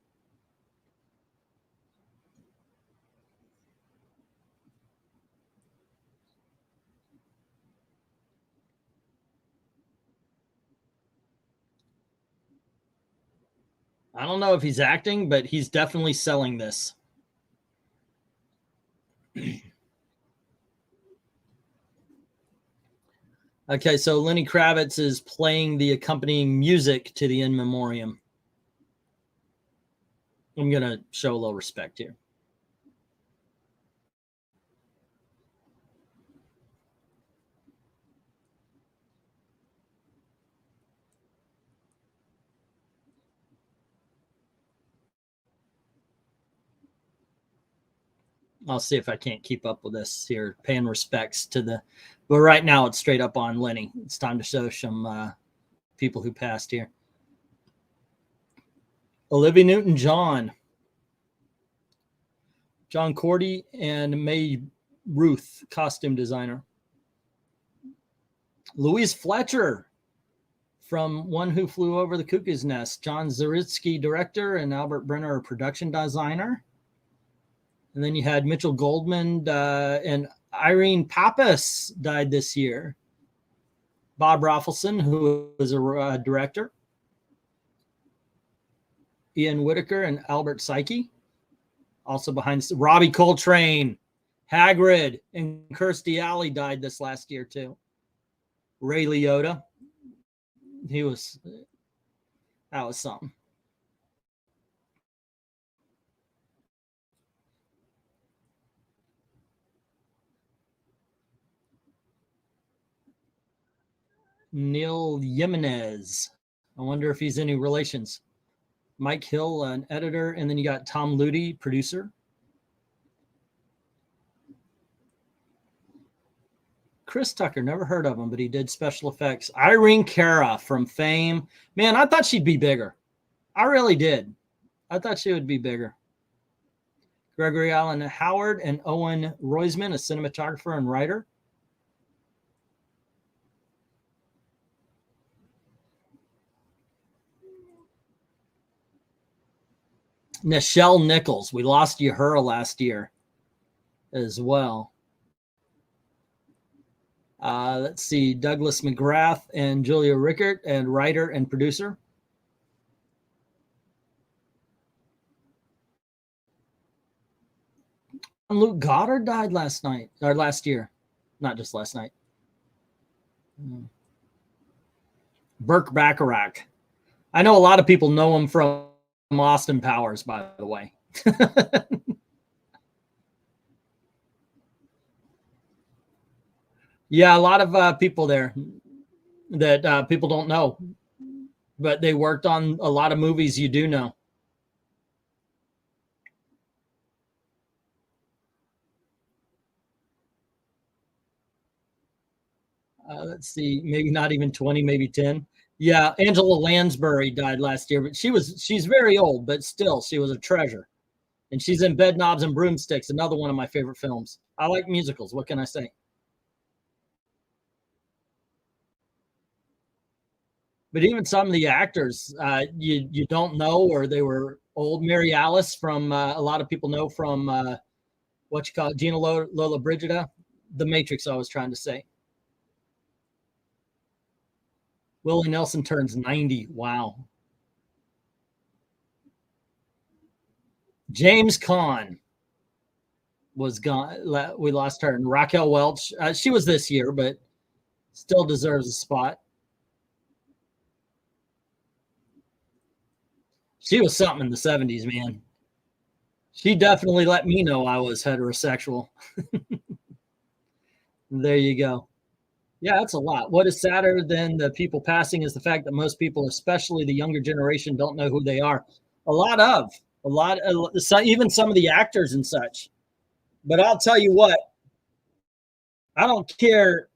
I don't know if he's acting, but he's definitely selling this. Okay, so Lenny Kravitz is playing the accompanying music to the in memoriam. I'm going to show a little respect here. I'll see if I can't keep up with this here, paying respects to the, but right now it's straight up on Lenny. It's time to show some people who passed here. Olivia Newton-John. John Cordy and May Ruth, costume designer. Louise Fletcher from One Who Flew Over the Cuckoo's Nest. John Zaritsky, director, and Albert Brenner, production designer. And then you had Mitchell Goldman and Irene Pappas died this year. Bob Raffleson, who was a director. Ian Whitaker and Albert Psyche. Also behind Robbie Coltrane, Hagrid, and Kirstie Alley died this last year too. Ray Liotta. That was something. Neil Jimenez. I wonder if he's any relations. Mike Hill, an editor, and then you got Tom Ludi, producer. Chris Tucker, never heard of him, but he did special effects. Irene Cara from Fame. Man, I thought she'd be bigger. I really did. I thought she would be bigger. Gregory Allen Howard and Owen Roisman, a cinematographer and writer. Nichelle Nichols. We lost Uhura last year as well. Let's see. Douglas McGrath and Julia Rickert, and writer and producer. Luke Goddard died last year. Not just last night. Burke Bacharach. I know a lot of people know him from Austin Powers, by the way. Yeah, a lot of people there that people don't know, but they worked on a lot of movies you do know. Let's see, maybe not even 20, maybe 10. Yeah, Angela Lansbury died last year, but she's very old, but still, she was a treasure. And she's in Bed Knobs and Broomsticks, another one of my favorite films. I like musicals. What can I say? But even some of the actors you don't know, or they were old. Mary Alice from a lot of people know from what you call it, Gina Lola Brigida, The Matrix. I was trying to say. Willie Nelson turns 90. Wow. James Caan was gone. We lost her. And Raquel Welch. She was this year, but still deserves a spot. She was something in the 70s, man. She definitely let me know I was heterosexual. There you go. Yeah, that's a lot. What is sadder than the people passing is the fact that most people, especially the younger generation, don't know who they are. Even some of the actors and such. But I'll tell you what, I don't care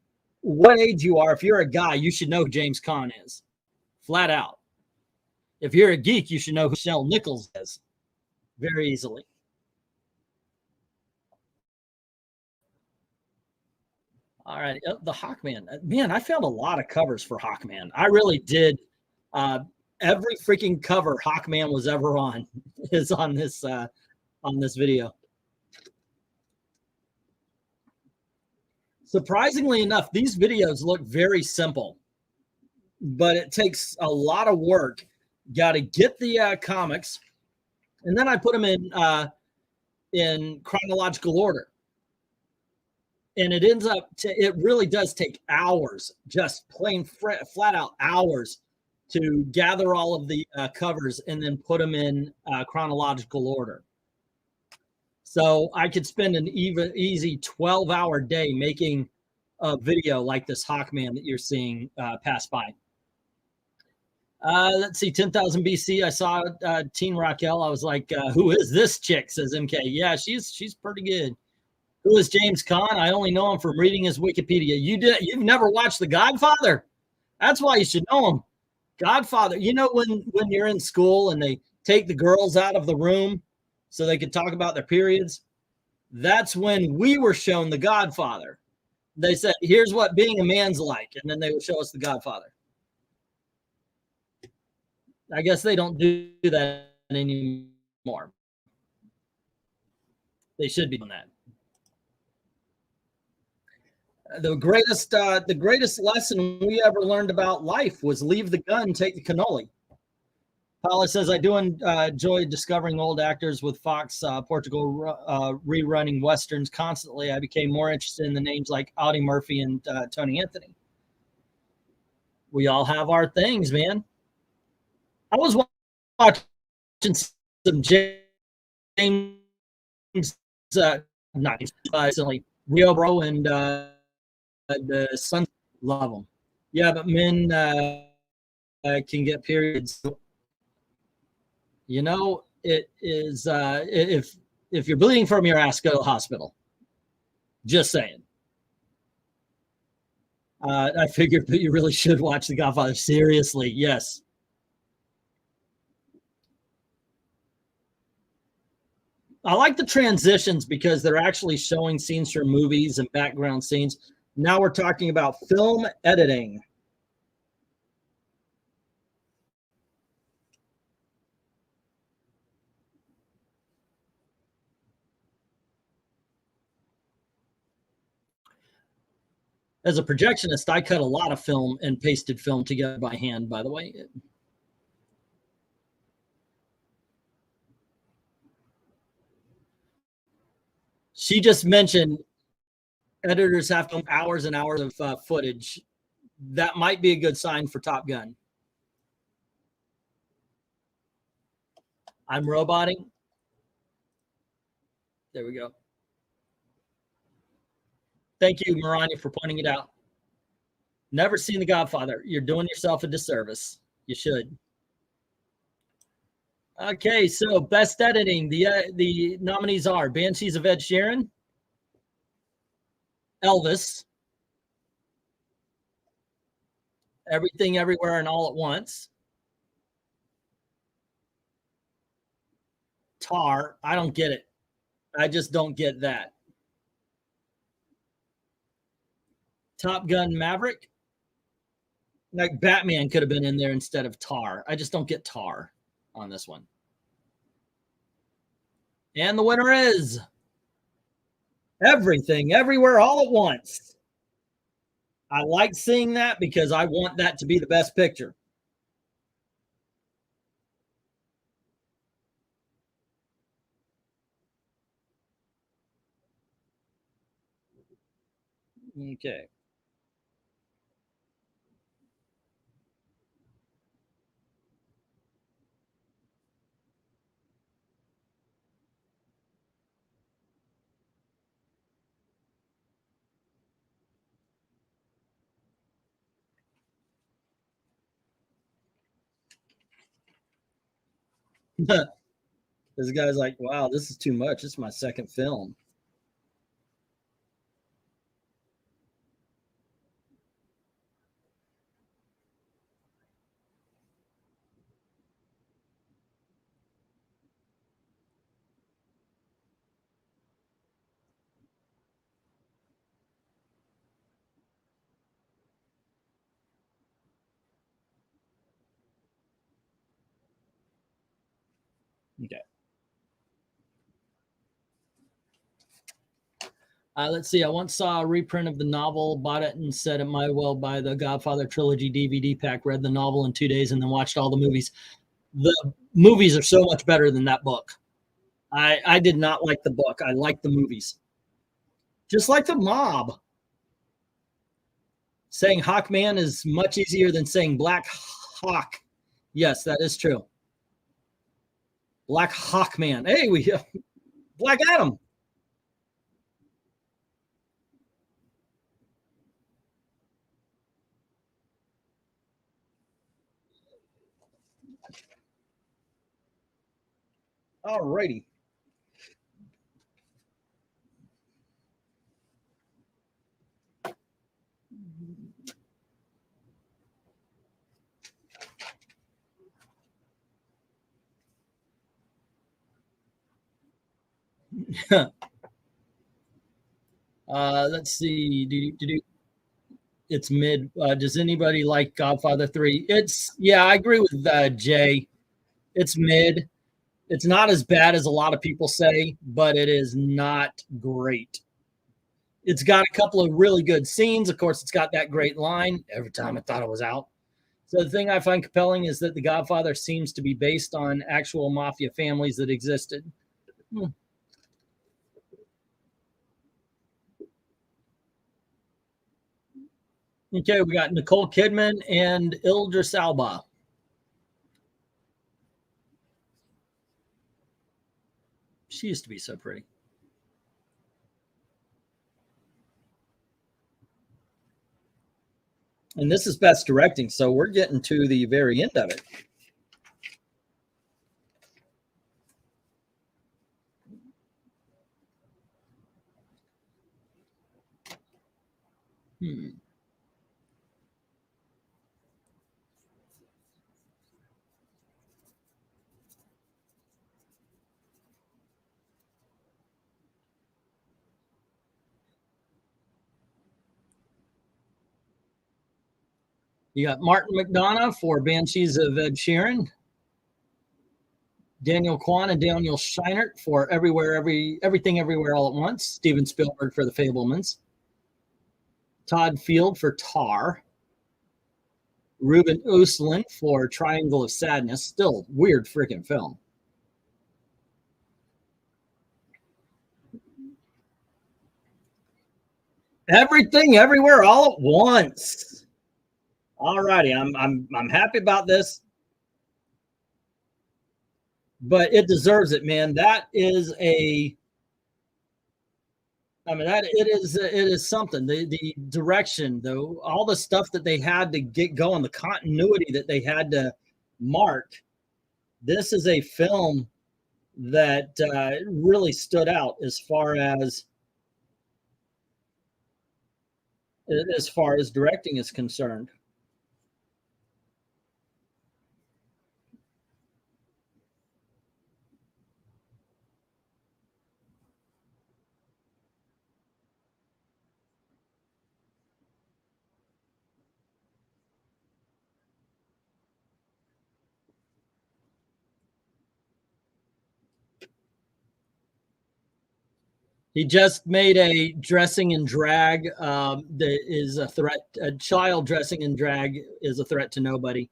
what age you are. If you're a guy, you should know who James Caan is. Flat out. If you're a geek, you should know who Nichelle Nichols is very easily. All right, the Hawkman. Man, I found a lot of covers for Hawkman. I really did. Every freaking cover Hawkman was ever on is on this video. Surprisingly enough, these videos look very simple, but it takes a lot of work. Got to get the comics, and then I put them in chronological order. And it ends up it really does take hours, just plain flat out hours, to gather all of the covers and then put them in chronological order. So I could spend an easy 12-hour day making a video like this Hawkman that you're seeing pass by. Let's see, 10,000 BC. I saw Teen Raquel. I was like, who is this chick? Says MK. Yeah, she's pretty good. Who is James Caan? I only know him from reading his Wikipedia. You've never watched The Godfather? That's why you should know him. Godfather. You know when you're in school and they take the girls out of the room so they could talk about their periods? That's when we were shown The Godfather. They said, here's what being a man's like. And then they would show us The Godfather. I guess they don't do that anymore. They should be doing that. The greatest lesson we ever learned about life was leave the gun, take the cannoli. Paula says, I do enjoy discovering old actors with Fox Portugal rerunning Westerns constantly. I became more interested in the names like Audie Murphy and Tony Anthony. We all have our things, man. I was watching some James, not recently, Rio Bro and the Sun, love them. Yeah, but men can get periods. You know, it is if you're bleeding from your ass, go to the hospital. Just saying. I figured that you really should watch The Godfather. Seriously, yes. I like the transitions because they're actually showing scenes from movies and background scenes. Now we're talking about film editing. As a projectionist, I cut a lot of film and pasted film together by hand, by the way. She just mentioned editors have to hours and hours of footage. That might be a good sign for Top Gun. I'm roboting. There we go. Thank you, Marania, for pointing it out. Never seen The Godfather. You're doing yourself a disservice. You should. Okay, so best editing. The nominees are Banshees of Ed Sheeran, Elvis, Everything Everywhere and All at Once, Tar. I don't get it. I just don't get that. Top Gun Maverick. Like Batman could have been in there instead of Tar. I just don't get Tar on this one. And the winner is Everything Everywhere All at Once. I like seeing that because I want that to be the best picture. Okay. This guy's like, wow, this is too much. This is my second film. Okay. Let's see. I once saw a reprint of the novel, bought it, and said it might well buy the Godfather trilogy DVD pack. Read the novel in 2 days and then watched all the movies. The movies are so much better than that book. I did not like the book. I liked the movies. Just like the Mob. Saying Hawkman is much easier than saying Black Hawk. Yes, that is true. Black Hawkman. Hey, we Black Adam. All righty. Let's see. It's mid. Does anybody like Godfather 3? Yeah, I agree with Jay. It's mid. It's not as bad as a lot of people say, but it is not great. It's got a couple of really good scenes. Of course, it's got that great line, "Every time I thought it was out." So the thing I find compelling is that The Godfather seems to be based on actual mafia families that existed. Okay, we got Nicole Kidman and Idris Elba. She used to be so pretty. And this is best directing, so we're getting to the very end of it. You got Martin McDonough for Banshees of Ed Sheeran, Daniel Kwan and Daniel Scheinert for Everything Everywhere All at Once, Steven Spielberg for The Fablemans, Todd Field for Tar, Ruben Östlund for Triangle of Sadness, still weird freaking film. Everything Everywhere All at Once. All righty, I'm happy about this, but it deserves it, man. That is a I mean, that it is something. The direction, though, all the stuff that they had to get going, the continuity that they had to mark. This is a film that really stood out as far as directing is concerned. He just made a dressing in drag that is a threat. A child dressing in drag is a threat to nobody.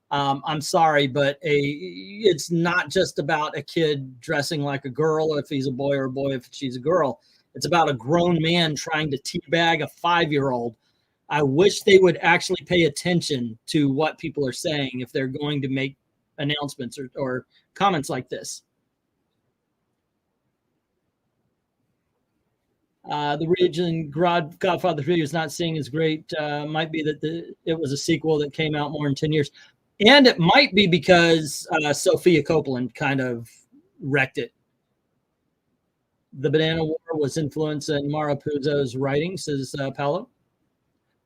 I'm sorry, but it's not just about a kid dressing like a girl if he's a boy, or a boy if she's a girl. It's about a grown man trying to teabag a 5-year-old. I wish they would actually pay attention to what people are saying if they're going to make announcements or comments like this. The region Godfather 3 is not seeing as great. Might be that it was a sequel that came out more than 10 years. And it might be because Sophia Copeland kind of wrecked it. The Banana War was influencing Mara Puzo's writing, says Paolo.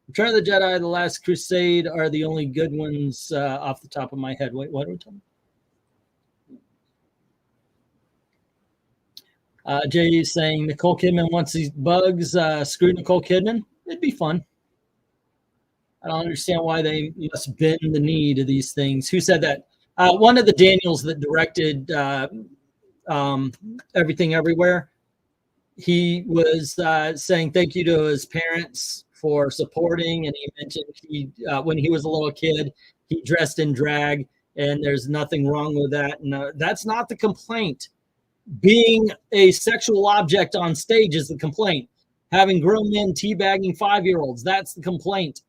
Return of the Jedi, The Last Crusade are the only good ones off the top of my head. Wait, what are we talking about? Jay is saying Nicole Kidman wants these bugs. Screw Nicole Kidman. It'd be fun. I don't understand why they must bend the knee to these things. Who said that? One of the Daniels that directed Everything Everywhere. He was saying thank you to his parents for supporting, and he mentioned when he was a little kid, he dressed in drag, and there's nothing wrong with that. No, that's not the complaint. Being a sexual object on stage is the complaint. Having grown men teabagging 5-year-olds, that's the complaint.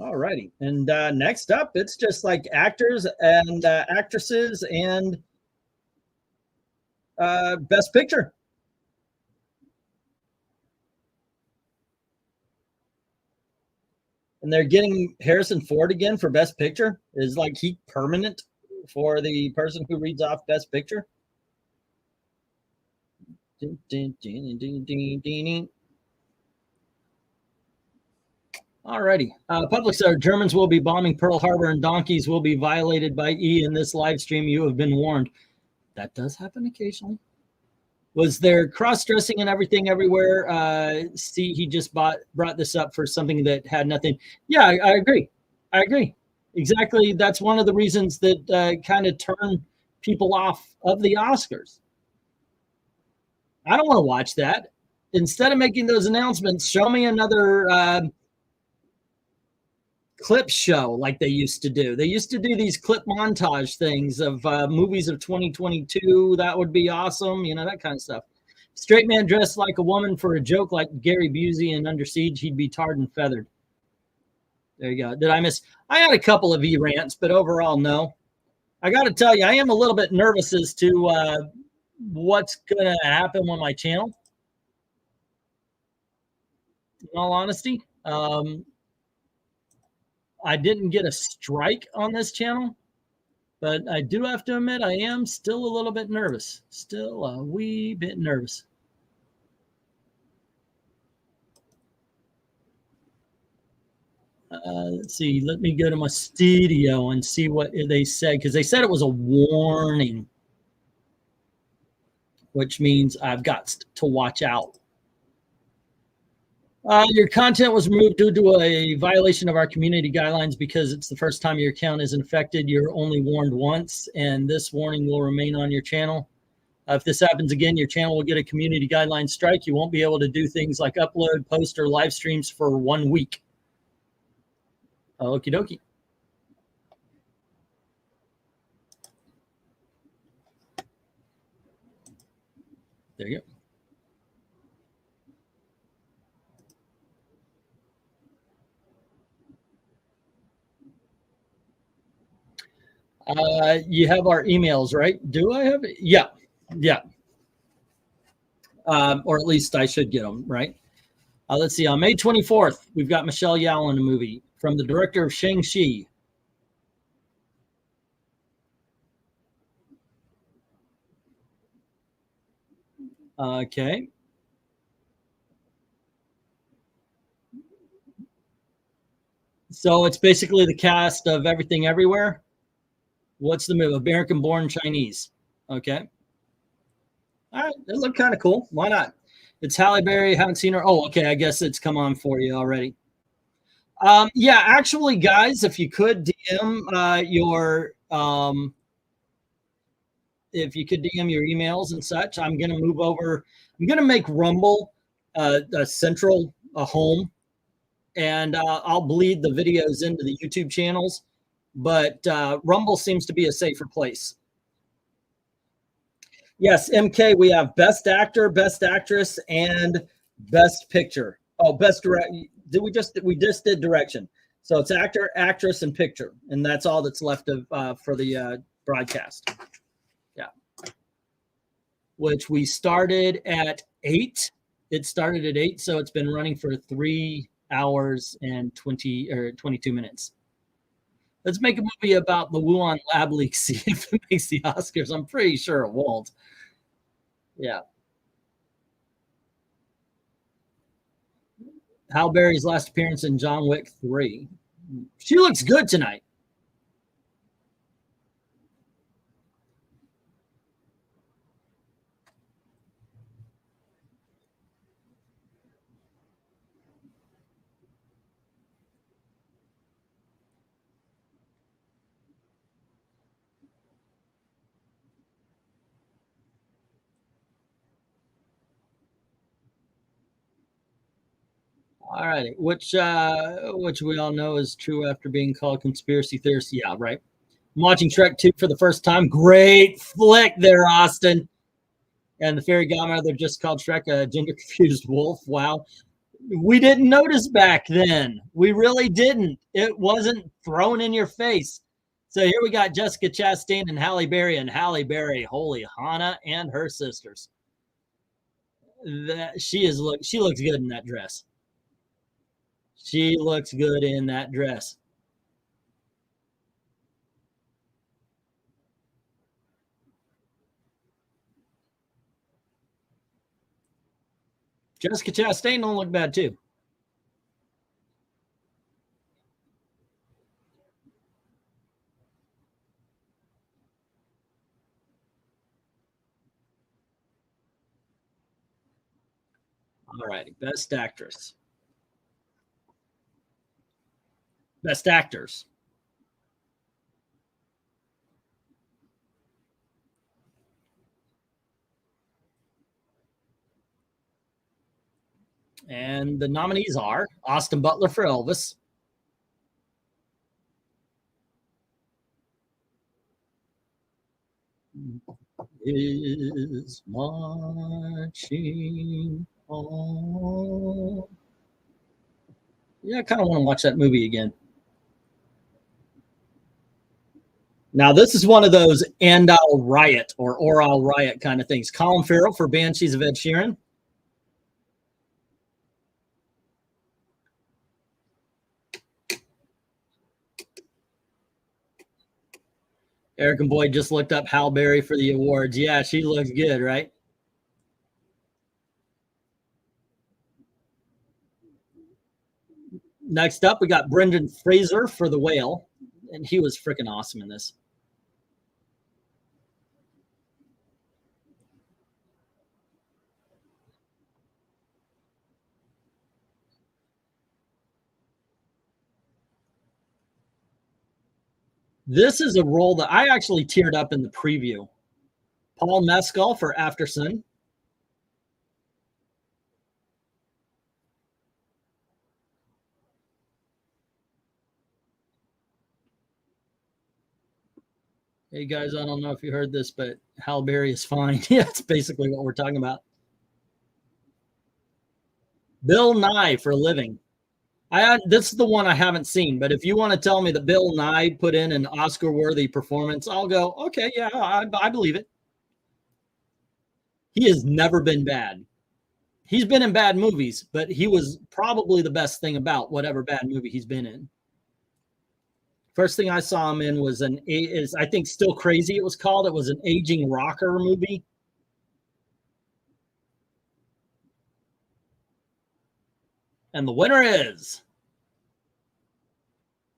All righty. And next up, it's just like actors and actresses and Best Picture. And they're getting Harrison Ford again for Best Picture. Is like he permanent for the person who reads off Best Picture? Alrighty. Public sir, Germans will be bombing Pearl Harbor and donkeys will be violated by E in this live stream. You have been warned. That does happen occasionally. Was there cross-dressing and everything everywhere? See, he just brought this up for something that had nothing. Yeah, I agree. I agree. Exactly. That's one of the reasons that kind of turn people off of the Oscars. I don't want to watch that. Instead of making those announcements, show me another clip show like they used to do. They used to do these clip montage things of movies of 2022. That would be awesome. You know, that kind of stuff. Straight man dressed like a woman for a joke like Gary Busey in Under Siege, he'd be tarred and feathered. There you go. Did I miss? I had a couple of E-rants, but overall, no. I got to tell you, I am a little bit nervous as to what's going to happen with my channel. In all honesty, I didn't get a strike on this channel, but I do have to admit I am still a little bit nervous. Still a wee bit nervous. Let's see. Let me go to my studio and see what they said, because they said it was a warning, which means I've got to watch out. Your content was removed due to a violation of our community guidelines because it's the first time your account is infected. You're only warned once, and this warning will remain on your channel. If this happens again, your channel will get a community guideline strike. You won't be able to do things like upload, post, or live streams for 1 week. Okie dokie. There you go. You have our emails, right? Do I have it? Yeah. Yeah. Or at least I should get them, right? Let's see. On May 24th, we've got Michelle Yeoh in a movie from the director of Shang-Chi. Okay. So it's basically the cast of Everything Everywhere. What's the movie? American-born Chinese. Okay. All right. It looked kind of cool. Why not? It's Halle Berry. Haven't seen her. Oh, okay. I guess it's come on for you already. Yeah, actually, guys, if you could DM if you could DM your emails and such, I'm going to move over. I'm going to make Rumble a central home, and I'll bleed the videos into the YouTube channels. But Rumble seems to be a safer place. Yes, MK, we have Best Actor, Best Actress, and Best Picture. Oh, Best Direct. We just did direction. So it's actor, actress, and picture, and that's all that's left of for the broadcast. Yeah, which we started at 8. It started at 8, so it's been running for 3 hours and 22 minutes. Let's make a movie about the Wuhan lab leak. See if it makes the Oscars. I'm pretty sure it won't. Yeah. Halle Berry's last appearance in John Wick 3. She looks good tonight. All righty, which we all know is true after being called conspiracy theorists. Yeah, right. I'm watching Shrek 2 for the first time. Great flick there, Austin. And the fairy godmother just called Shrek a gender-confused wolf. Wow. We didn't notice back then. We really didn't. It wasn't thrown in your face. So here we got Jessica Chastain and Halle Berry. And Halle Berry, holy Hannah and her sisters. She looks good in that dress. She looks good in that dress. Jessica Chastain don't look bad too. All righty, best actress. Best actors. And the nominees are Austin Butler for Elvis, is marching on. Yeah, I kind of want to watch that movie again. Now, this is one of those and I'll riot or I'll riot kind of things. Colin Farrell for Banshees of Ed Sheeran. Eric and Boyd just looked up Halle Berry for the awards. Yeah, she looks good, right? Next up, we got Brendan Fraser for The Whale, and he was freaking awesome in this. This is a role that I actually teared up in the preview. Paul Mescal for Aftersun. Hey guys, I don't know if you heard this, but Halle Berry is fine. Yeah, it's basically what we're talking about. Bill Nye for Living. This is the one I haven't seen, but if you want to tell me that Bill Nye put in an Oscar-worthy performance, I'll go, okay, yeah, I believe it. He has never been bad. He's been in bad movies, but he was probably the best thing about whatever bad movie he's been in. First thing I saw him in was I think Still Crazy it was called. It was an aging rocker movie. And the winner is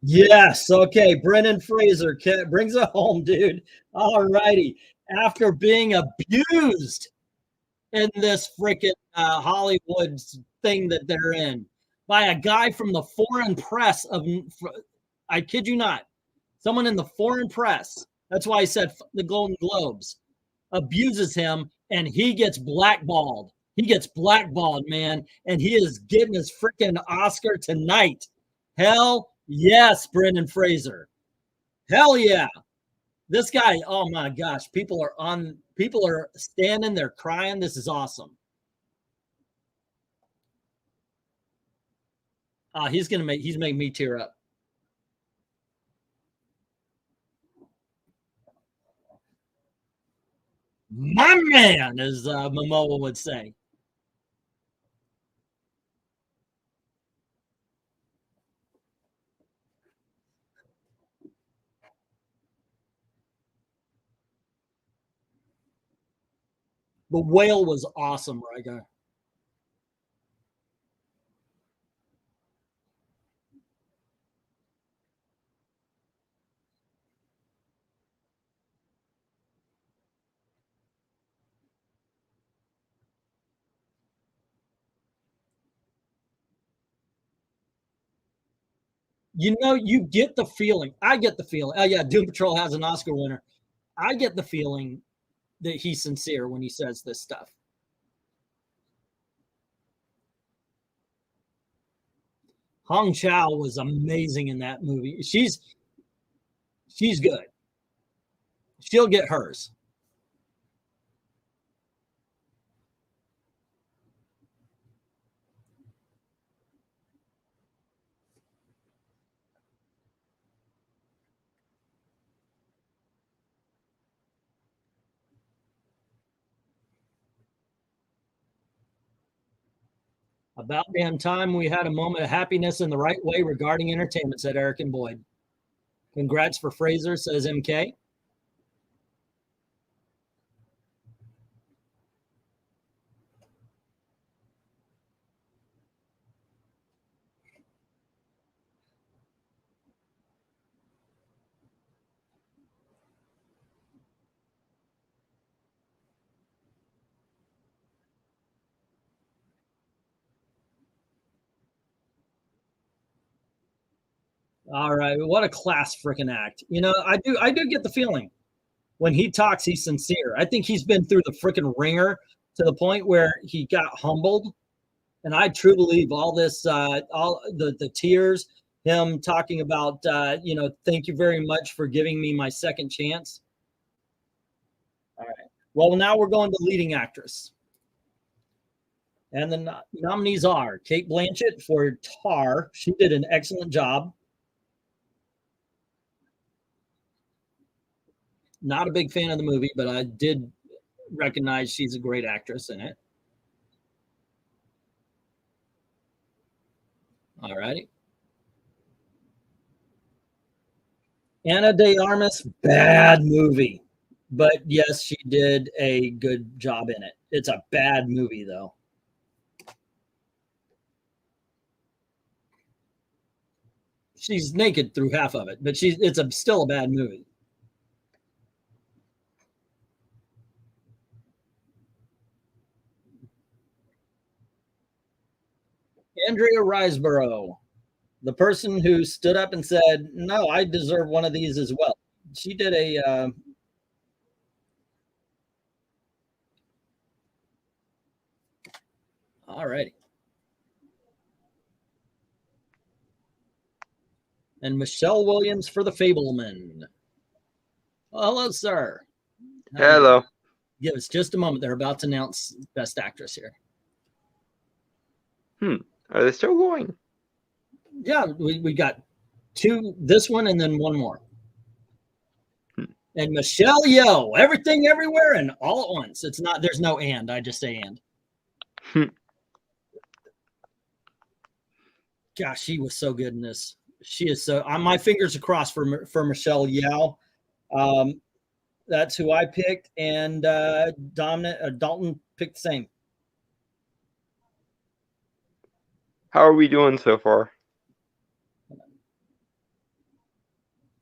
yes. Okay. Brendan Fraser brings it home, dude. All righty. After being abused in this freaking Hollywood thing that they're in by a guy from the foreign press I kid you not, someone in the foreign press. That's why I said the Golden Globes abuses him and he gets blackballed. He gets blackballed, man, and he is getting his freaking Oscar tonight. Hell yes, Brendan Fraser. Hell yeah. This guy, oh my gosh, people are standing there crying. This is awesome. He's making me tear up. My man, as Momoa would say. The Whale was awesome, Riga. You know, you get the feeling. I get the feeling. Oh yeah, Doom Patrol has an Oscar winner. I get the feeling that he's sincere when he says this stuff. Hong Chow was amazing in that movie. She's good. She'll get hers. About damn time we had a moment of happiness in the right way regarding entertainment, said Eric and Boyd. Congrats for Fraser, says MK. All right, what a class freaking act. You know, I do get the feeling when he talks, he's sincere. I think he's been through the freaking ringer to the point where he got humbled. And I truly believe all this, all the tears, him talking about, you know, thank you very much for giving me my second chance. All right. Well, now we're going to leading actress. And the nominees are Cate Blanchett for Tar. She did an excellent job. Not a big fan of the movie, but I did recognize she's a great actress in it. All righty. Ana de Armas, bad movie. But yes, she did a good job in it. It's a bad movie, though. She's naked through half of it, but it's still a bad movie. Andrea Riseborough, the person who stood up and said, no, I deserve one of these as well. She did a all righty. And Michelle Williams for The Fableman. Well, hello, sir. Hello. Give us just a moment. They're about to announce Best Actress here. Are they still going? Yeah, we got two, this one and then one more. And Michelle Yeoh, Everything Everywhere and All at Once. It's not, there's no and, I just say and. Gosh, she was so good in this. She is so, my fingers are crossed for Michelle Yeoh. That's who I picked, and Dalton picked the same. How are we doing so far?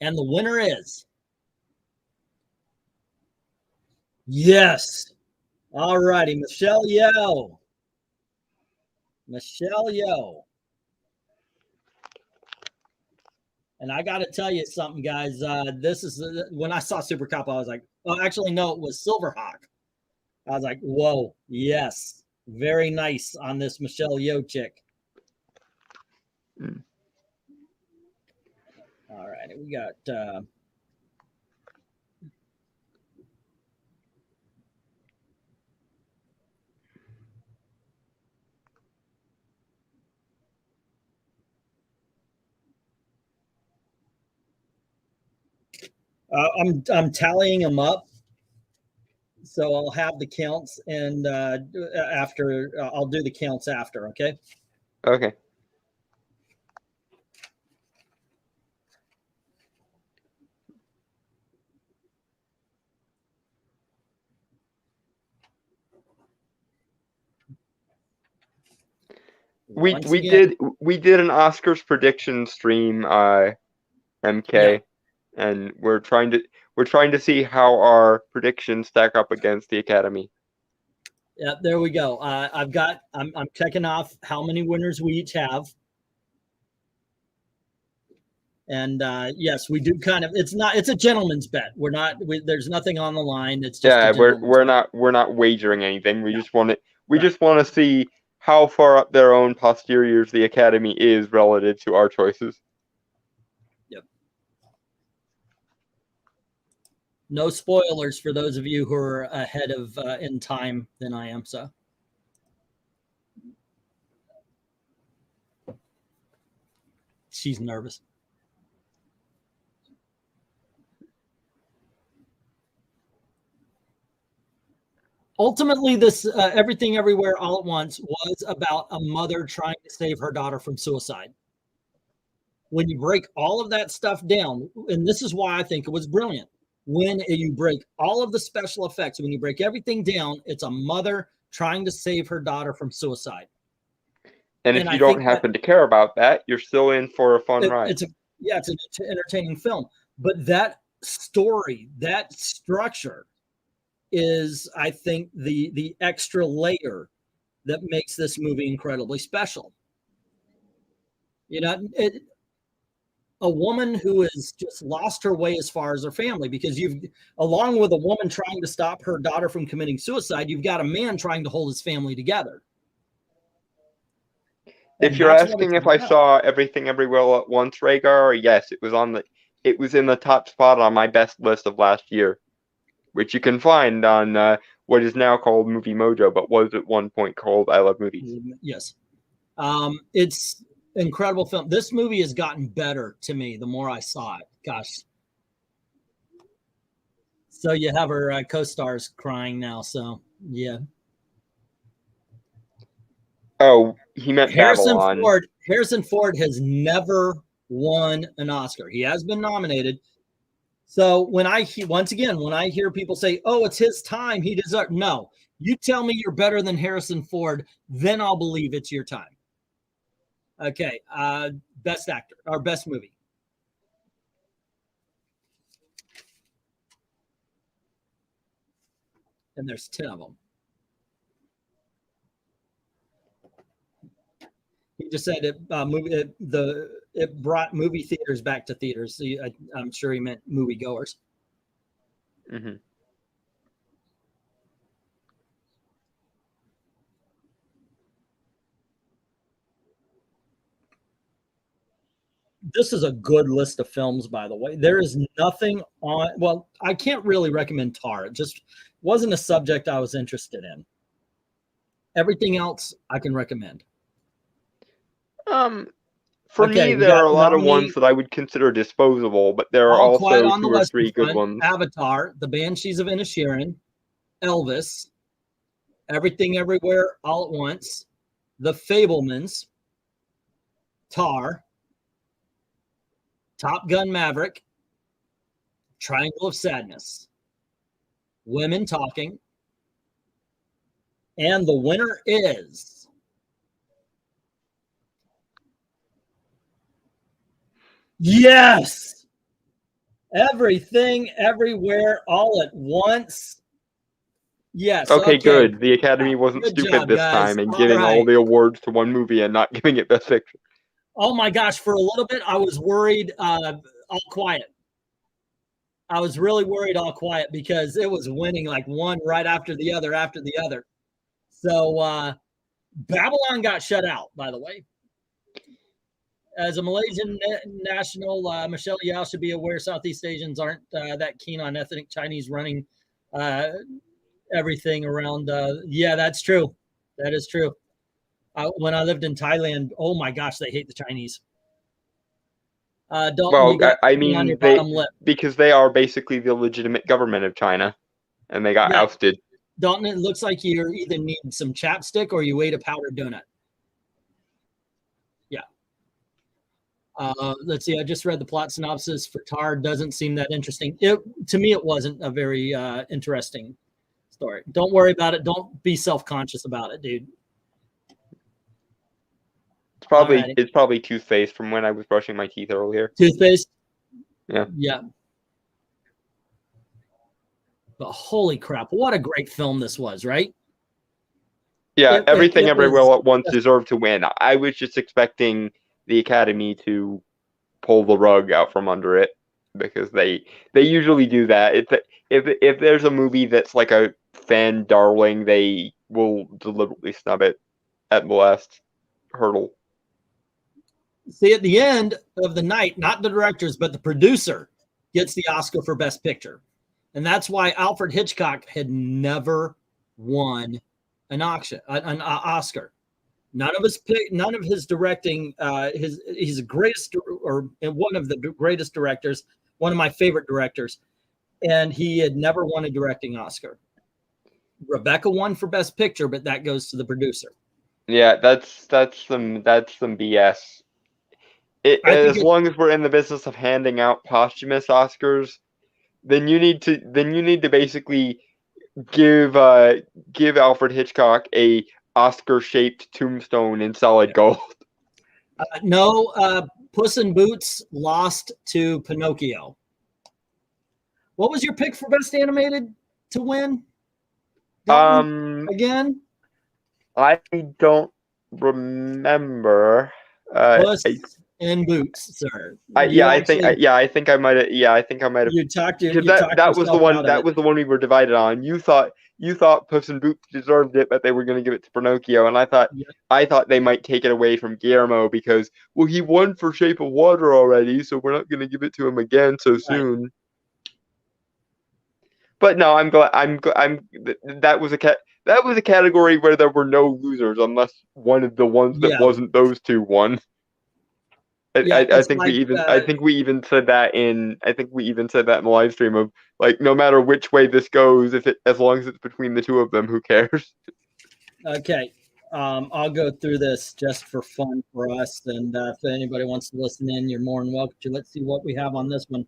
And the winner is, yes. All righty, Michelle Yeoh. Michelle Yeoh. And I got to tell you something, guys. This is when I saw Super Cop, I was like, oh, actually, no, it was Silverhawk. I was like, whoa, yes, very nice on this Michelle Yeoh chick. All right, we got. I'm tallying them up, so I'll have the counts, and after I'll do the counts after. Okay. Okay. We did an Oscars prediction stream, MK, yeah. And we're trying to see how our predictions stack up against the Academy. Yeah, there we go. I'm checking off how many winners we each have. And yes, we do kind of, it's a gentleman's bet. There's nothing on the line. It's just, yeah, we're not wagering anything. We just want to see how far up their own posteriors the Academy is relative to our choices. Yep. No spoilers for those of you who are ahead of in time than I am. So. She's nervous. Ultimately, this Everything Everywhere All at Once was about a mother trying to save her daughter from suicide. When you break all of that stuff down, and this is why I think it was brilliant, when you break all of the special effects, when you break everything down, it's a mother trying to save her daughter from suicide. And if you don't happen to care about that, you're still in for a fun ride. It's an entertaining film. But that story, that structure is, I think, the extra layer that makes this movie incredibly special. You know, a woman who has just lost her way as far as her family, because along with a woman trying to stop her daughter from committing suicide, you've got a man trying to hold his family together. If you're asking if I saw Everything Everywhere All at Once, Rhaegar, yes, it was in the top spot on my best list of last year, which you can find on what is now called Movie Mojo, but was at one point called I Love Movies. Yes. It's incredible film. This movie has gotten better to me the more I saw it. Gosh. So you have her co-stars crying now, so yeah. Oh, he meant Babylon. Harrison Ford has never won an Oscar. He has been nominated. So when I hear people say, "Oh, it's his time, he deserves," no. You tell me you're better than Harrison Ford, then I'll believe it's your time. Okay, best actor or best movie. And there's 10 of them. He just said it brought movie theaters back to theaters. So I'm sure he meant movie goers. Mm-hmm. This is a good list of films, by the way. There is nothing on. Well, I can't really recommend Tar. It just wasn't a subject I was interested in. Everything else I can recommend. For me, there are a lot of ones that I would consider disposable, but there are also 2 or 3 good ones. Avatar, The Banshees of Inisherin, Elvis, Everything Everywhere All at Once, The Fabelmans, Tar, Top Gun Maverick, Triangle of Sadness, Women Talking, and the winner is yes, Everything Everywhere All at Once. Yes. Okay, good. The Academy wasn't stupid this time and giving all the awards to one movie and not giving it Best Picture. Oh my gosh, for a little bit I was worried. All Quiet. I was really worried All Quiet because it was winning like one right after the other So Babylon got shut out, by the way. As a Malaysian national, Michelle Yao should be aware Southeast Asians aren't that keen on ethnic Chinese running everything around. Yeah, that's true. That is true. When I lived in Thailand, oh my gosh, they hate the Chinese. Well, I mean, because they are basically the legitimate government of China, and they got ousted. Dalton, it looks like you either need some chapstick or you ate a powdered donut. Yeah. Let's see. I just read the plot synopsis for Tar. Doesn't seem that interesting. To me, it wasn't a very interesting story. Don't worry about it. Don't be self-conscious about it, dude. It's probably toothpaste from when I was brushing my teeth earlier. Toothpaste? Yeah. Yeah. But holy crap, what a great film this was, right? Yeah, Everything Everywhere All at Once deserved to win. I was just expecting the Academy to pull the rug out from under it because they usually do that. If there's a movie that's like a fan darling, they will deliberately snub it at the last hurdle. See, at the end of the night, not the directors, but the producer gets the Oscar for Best Picture. And that's why Alfred Hitchcock had never won an Oscar. None of his directing, he's the greatest, or one of the greatest directors, one of my favorite directors, and he had never won a directing Oscar. Rebecca won for Best Picture, but that goes to the producer. Yeah, that's some BS. As long as we're in the business of handing out posthumous Oscars, then you need to basically give Alfred Hitchcock a Oscar-shaped tombstone in solid gold. No, Puss in Boots lost to Pinocchio. What was your pick for Best Animated to win? Again? I don't remember. Puss in Boots, sir. I think I might have. You talked that was the one. That was the one we were divided on. You thought Puss in Boots deserved it, but they were going to give it to Pinocchio, and I thought they might take it away from Guillermo because, well, he won for Shape of Water already, so we're not going to give it to him again so soon. Right. But no, I'm glad. That was a category where there were no losers, unless one of the ones that wasn't those two won. I think we even said that in the live stream of, like, no matter which way this goes, as long as it's between the two of them, who cares? Okay, I'll go through this just for fun for us, and if anybody wants to listen in, you're more than welcome to. Let's see what we have on this one.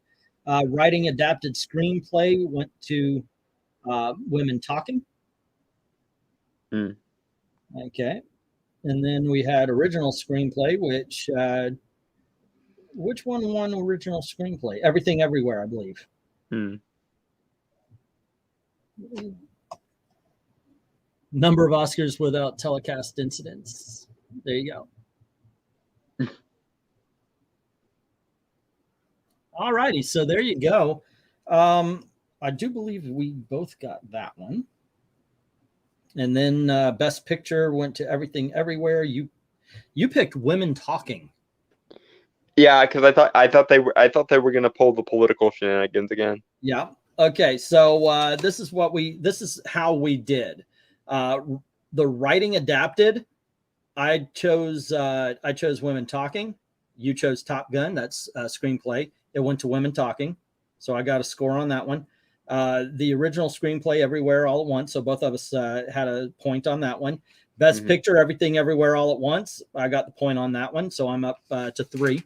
Writing adapted screenplay went to Women Talking. Okay, and then we had original screenplay, which one won original screenplay? Everything Everywhere, I believe. Number of Oscars without telecast incidents. There you go. All righty, so there you go. I do believe we both got that one. And then Best Picture went to Everything Everywhere. You picked Women Talking. Yeah, because I thought they were going to pull the political shenanigans again. Yeah. Okay. So this is how we did. The writing adapted. I chose Women Talking. You chose Top Gun. That's screenplay. It went to Women Talking, so I got a score on that one. The original screenplay, Everywhere All at Once. So both of us had a point on that one. Best Picture, Everything Everywhere All at Once. I got the point on that one, so I'm up to 3.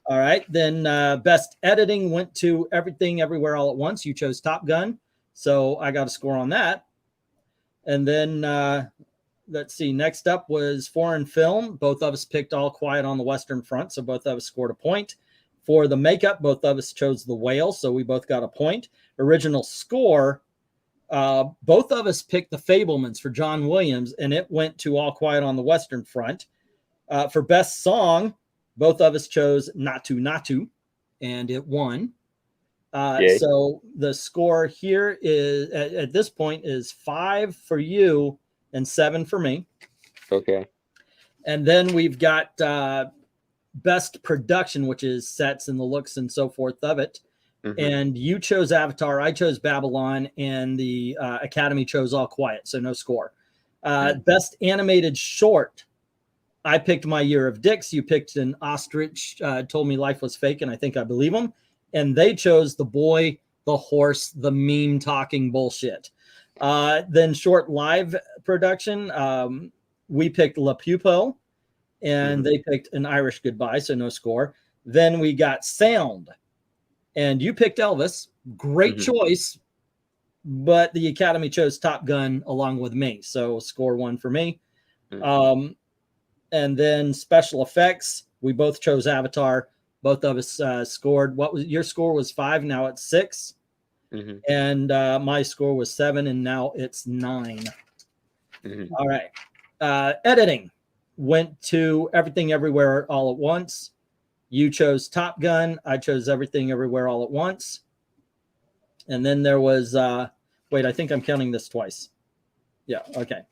All right. Then Best Editing went to Everything Everywhere All at Once. You chose Top Gun, so I got a score on that. And then let's see. Next up was Foreign Film. Both of us picked All Quiet on the Western Front, so both of us scored a point. For the makeup, both of us chose The Whale, so we both got a point. Original score, both of us picked The Fabelmans for John Williams, and it went to All Quiet on the Western Front. For Best Song, both of us chose Natu Natu, and it won. So the score here is at this point is 5 for you and 7 for me. Okay. And then we've got Best Production, which is sets and the looks and so forth of it. And you chose Avatar, I chose Babylon, and the Academy chose All Quiet, so no score. Best Animated Short, I picked My Year of Dicks. You picked An Ostrich Told Me Life Was Fake, and I think I believe them. And they chose The Boy, the Horse, the Meme Talking Bullshit. Then Short Live Production, we picked La Pupille, and they picked An Irish Goodbye, so no score. Then we got Sound, and you picked Elvis. Great choice, but the Academy chose Top Gun along with me, so score 1 for me. And then Special Effects, we both chose Avatar. Both of us scored. What was your score? Was 5. Now it's 6, and my score was 7, and now it's 9. All right. Editing went to Everything Everywhere All at Once. You chose Top Gun. I chose Everything Everywhere All at Once. And then there was wait, I think I'm counting this twice. Yeah. Okay.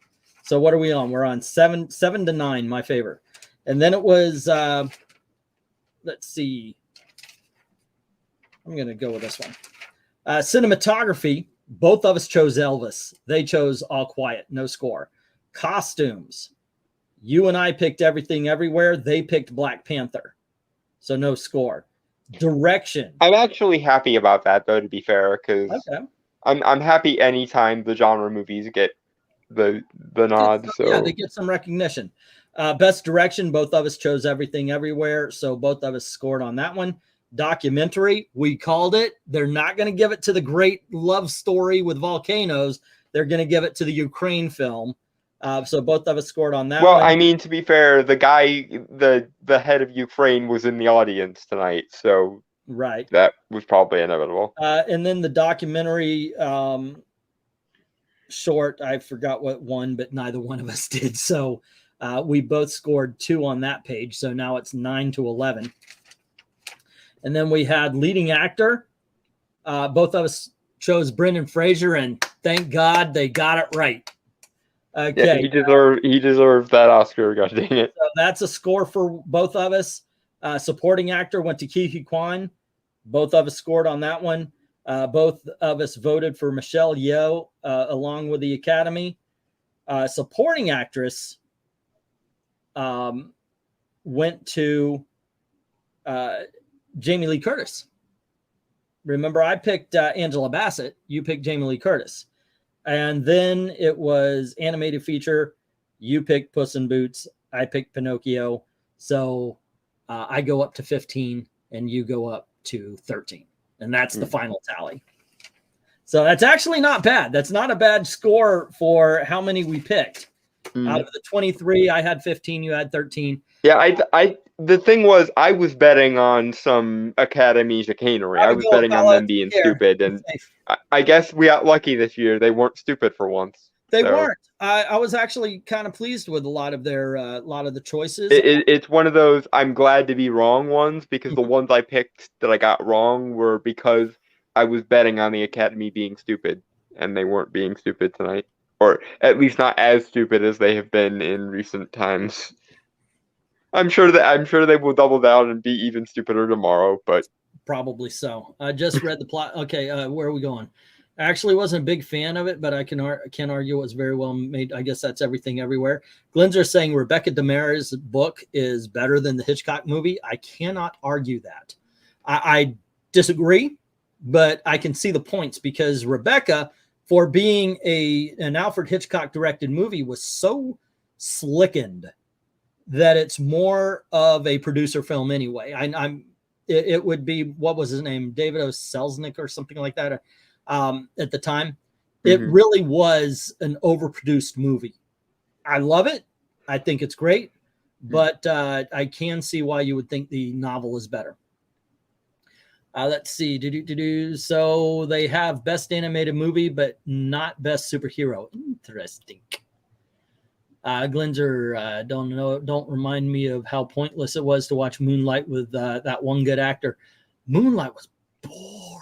So what are we on? We're on 7 to 9, my favor. And then it was let's see. I'm going to go with this one. Cinematography, both of us chose Elvis. They chose All Quiet, no score. Costumes, you and I picked Everything Everywhere. They picked Black Panther, so no score. Direction. I'm actually happy about that, though, to be fair, because I'm happy anytime the genre movies get the nod. So yeah, they get some recognition. Best direction, both of us chose Everything Everywhere, so both of us scored on that one. Documentary, we called it. They're not going to give it to the great love story with volcanoes. They're going to give it to the Ukraine film. So both of us scored on that well, one. I mean, to be fair, the guy, the head of Ukraine was in the audience tonight, so right, that was probably inevitable. And then the documentary short, I forgot what one, but neither one of us did. So we both scored 2 on that page. So now it's 9-11. And then we had leading actor. Both of us chose Brendan Fraser, and thank God they got it right. Okay, Yeah, he deserved that Oscar. God dang it! So that's a score for both of us. Supporting actor went to Ke Kwan. Both of us scored on that one. Both of us voted for Michelle Yeoh along with the Academy. Supporting actress went to Jamie Lee Curtis. Remember, I picked Angela Bassett. You picked Jamie Lee Curtis. And then it was animated feature. You picked Puss in Boots. I picked Pinocchio. So I go up to 15 and you go up to 13. And that's the final tally. So that's actually not bad. That's not a bad score for how many we picked. Out of the 23, I had 15, you had 13. Yeah, the thing was, I was betting on some Academy chicanery. I was betting on them being stupid, and I guess we got lucky this year. They weren't stupid for once. They weren't. I was actually kind of pleased with a lot of the choices. It's one of those I'm glad to be wrong ones, because the ones I picked that I got wrong were because I was betting on the Academy being stupid, and they weren't being stupid tonight, or at least not as stupid as they have been in recent times. I'm sure they will double down and be even stupider tomorrow, but probably so. I just read the plot. Okay, where are we going? I actually wasn't a big fan of it, but I can argue it was very well made. I guess that's Everything Everywhere. Glenzer saying Rebecca Demers' book is better than the Hitchcock movie. I cannot argue that. I disagree, but I can see the points, because Rebecca, for being an Alfred Hitchcock directed movie, was so slickened that it's more of a producer film anyway. It would be, what was his name? David O. Selznick or something like that. At the time, it really was an overproduced movie. I love it. I think it's great, but I can see why you would think the novel is better. Let's see. So they have best animated movie, but not best superhero. Interesting. Glenzer, don't remind me of how pointless it was to watch Moonlight with that one good actor. Moonlight was boring.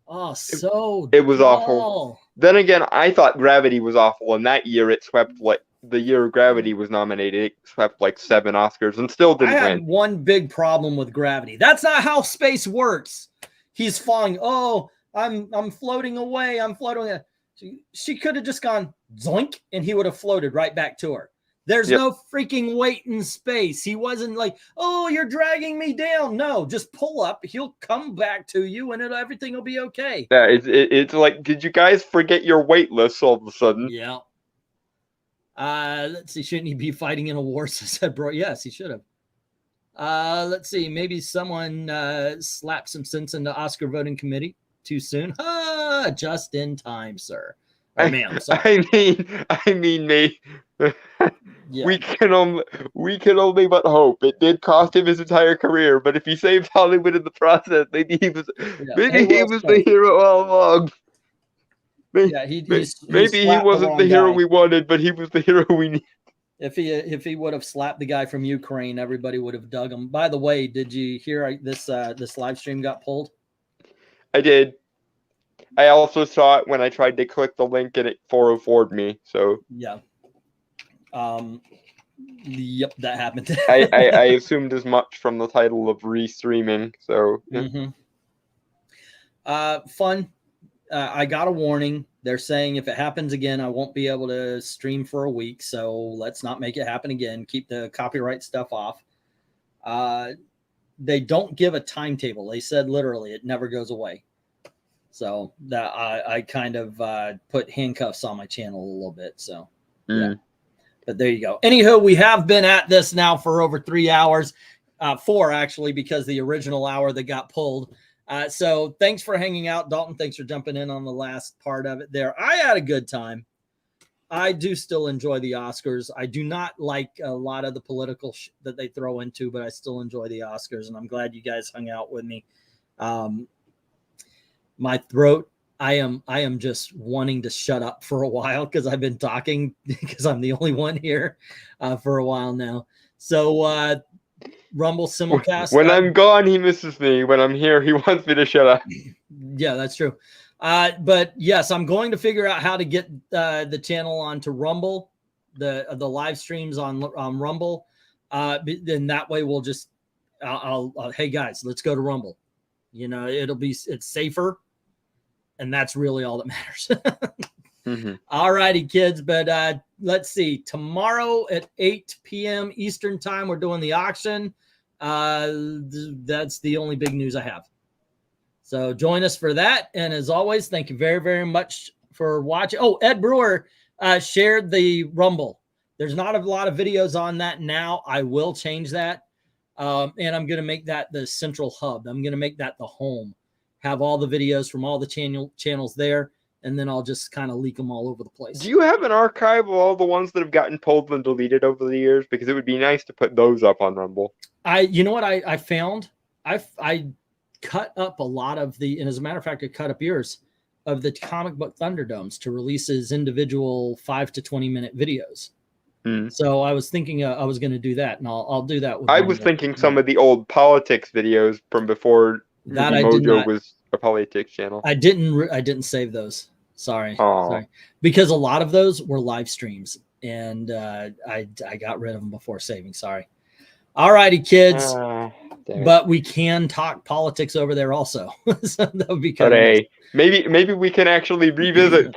Oh, so it was dull. awful. Then again, I thought Gravity was awful, and that year it swept, like the year Gravity was nominated, it swept like 7 Oscars and still didn't win. I had one big problem with Gravity. That's not how space works. He's falling. Oh, I'm floating away. I'm floating away. She could have just gone zoink, and he would have floated right back to her. There's no freaking weight in space. He wasn't like, oh, you're dragging me down. No, just pull up. He'll come back to you, and everything will be okay. Yeah, it's like, did you guys forget you're weightless all of a sudden? Yeah. Let's see. Shouldn't he be fighting in a war? Said bro. Yes, he should have. Let's see. Maybe someone slapped some sense into Oscar voting committee too soon. Just in time, sir. Oh, man, I mean, me. Yeah. We can only but hope. It did cost him his entire career, but if he saved Hollywood in the process, maybe he was the hero all along. Maybe he wasn't the hero we wanted, but he was the hero we needed. If he would have slapped the guy from Ukraine, everybody would have dug him. By the way, did you hear this live stream got pulled? I did. I also saw it when I tried to click the link and it 404'd me. So yeah. Yep, that happened. I assumed as much from the title of restreaming. So fun. I got a warning. They're saying if it happens again, I won't be able to stream for a week. So let's not make it happen again. Keep the copyright stuff off. They don't give a timetable. They said literally it never goes away. So that I kind of put handcuffs on my channel a little bit. So yeah, but there you go. Anywho, we have been at this now for over 3 hours, 4 actually, because the original hour that got pulled. So thanks for hanging out, Dalton. Thanks for jumping in on the last part of it there. I had a good time. I do still enjoy the Oscars. I do not like a lot of the political that they throw into, but I still enjoy the Oscars, and I'm glad you guys hung out with me. My throat, I am just wanting to shut up for a while because I've been talking because I'm the only one here for a while now. So Rumble simulcast. When I'm gone, he misses me. When I'm here, he wants me to shut up. Yeah, that's true. But yes, I'm going to figure out how to get the channel onto Rumble, the live streams on Rumble. Then that way we'll just, I'll hey guys, let's go to Rumble. You know, it's safer, and that's really all that matters. All righty, kids. But let's see. Tomorrow at 8 p.m. Eastern time, we're doing the auction. That's the only big news I have. So join us for that. And as always, thank you very, very much for watching. Oh, Ed Brewer shared the Rumble. There's not a lot of videos on that now. I will change that. And I'm going to make that the central hub. I'm going to make that the home. Have all the videos from all the channels there. And then I'll just kind of leak them all over the place. Do you have an archive of all the ones that have gotten pulled and deleted over the years? Because it would be nice to put those up on Rumble. You know what I found? I cut up a lot of the, and as a matter of fact, I cut up yours, of the comic book Thunderdomes to release as individual 5 to 20 minute videos. So I was thinking I was going to do that, and I'll do that. I was thinking some of the old politics videos from before that Mojo was a politics channel. I didn't save those. Sorry. Because a lot of those were live streams, and I got rid of them before saving. Sorry. All righty, kids. But we can talk politics over there also. So that would be kind of nice. Maybe we can actually revisit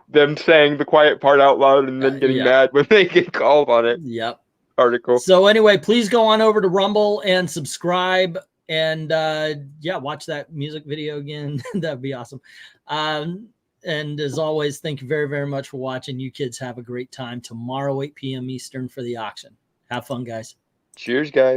them saying the quiet part out loud and then getting mad when they get called on it. Yep. Article. So anyway, please go on over to Rumble and subscribe, and watch that music video again. That'd be awesome. And as always, thank you very, very much for watching. You kids have a great time tomorrow, 8 p.m. Eastern for the auction. Have fun, guys. Cheers, guys.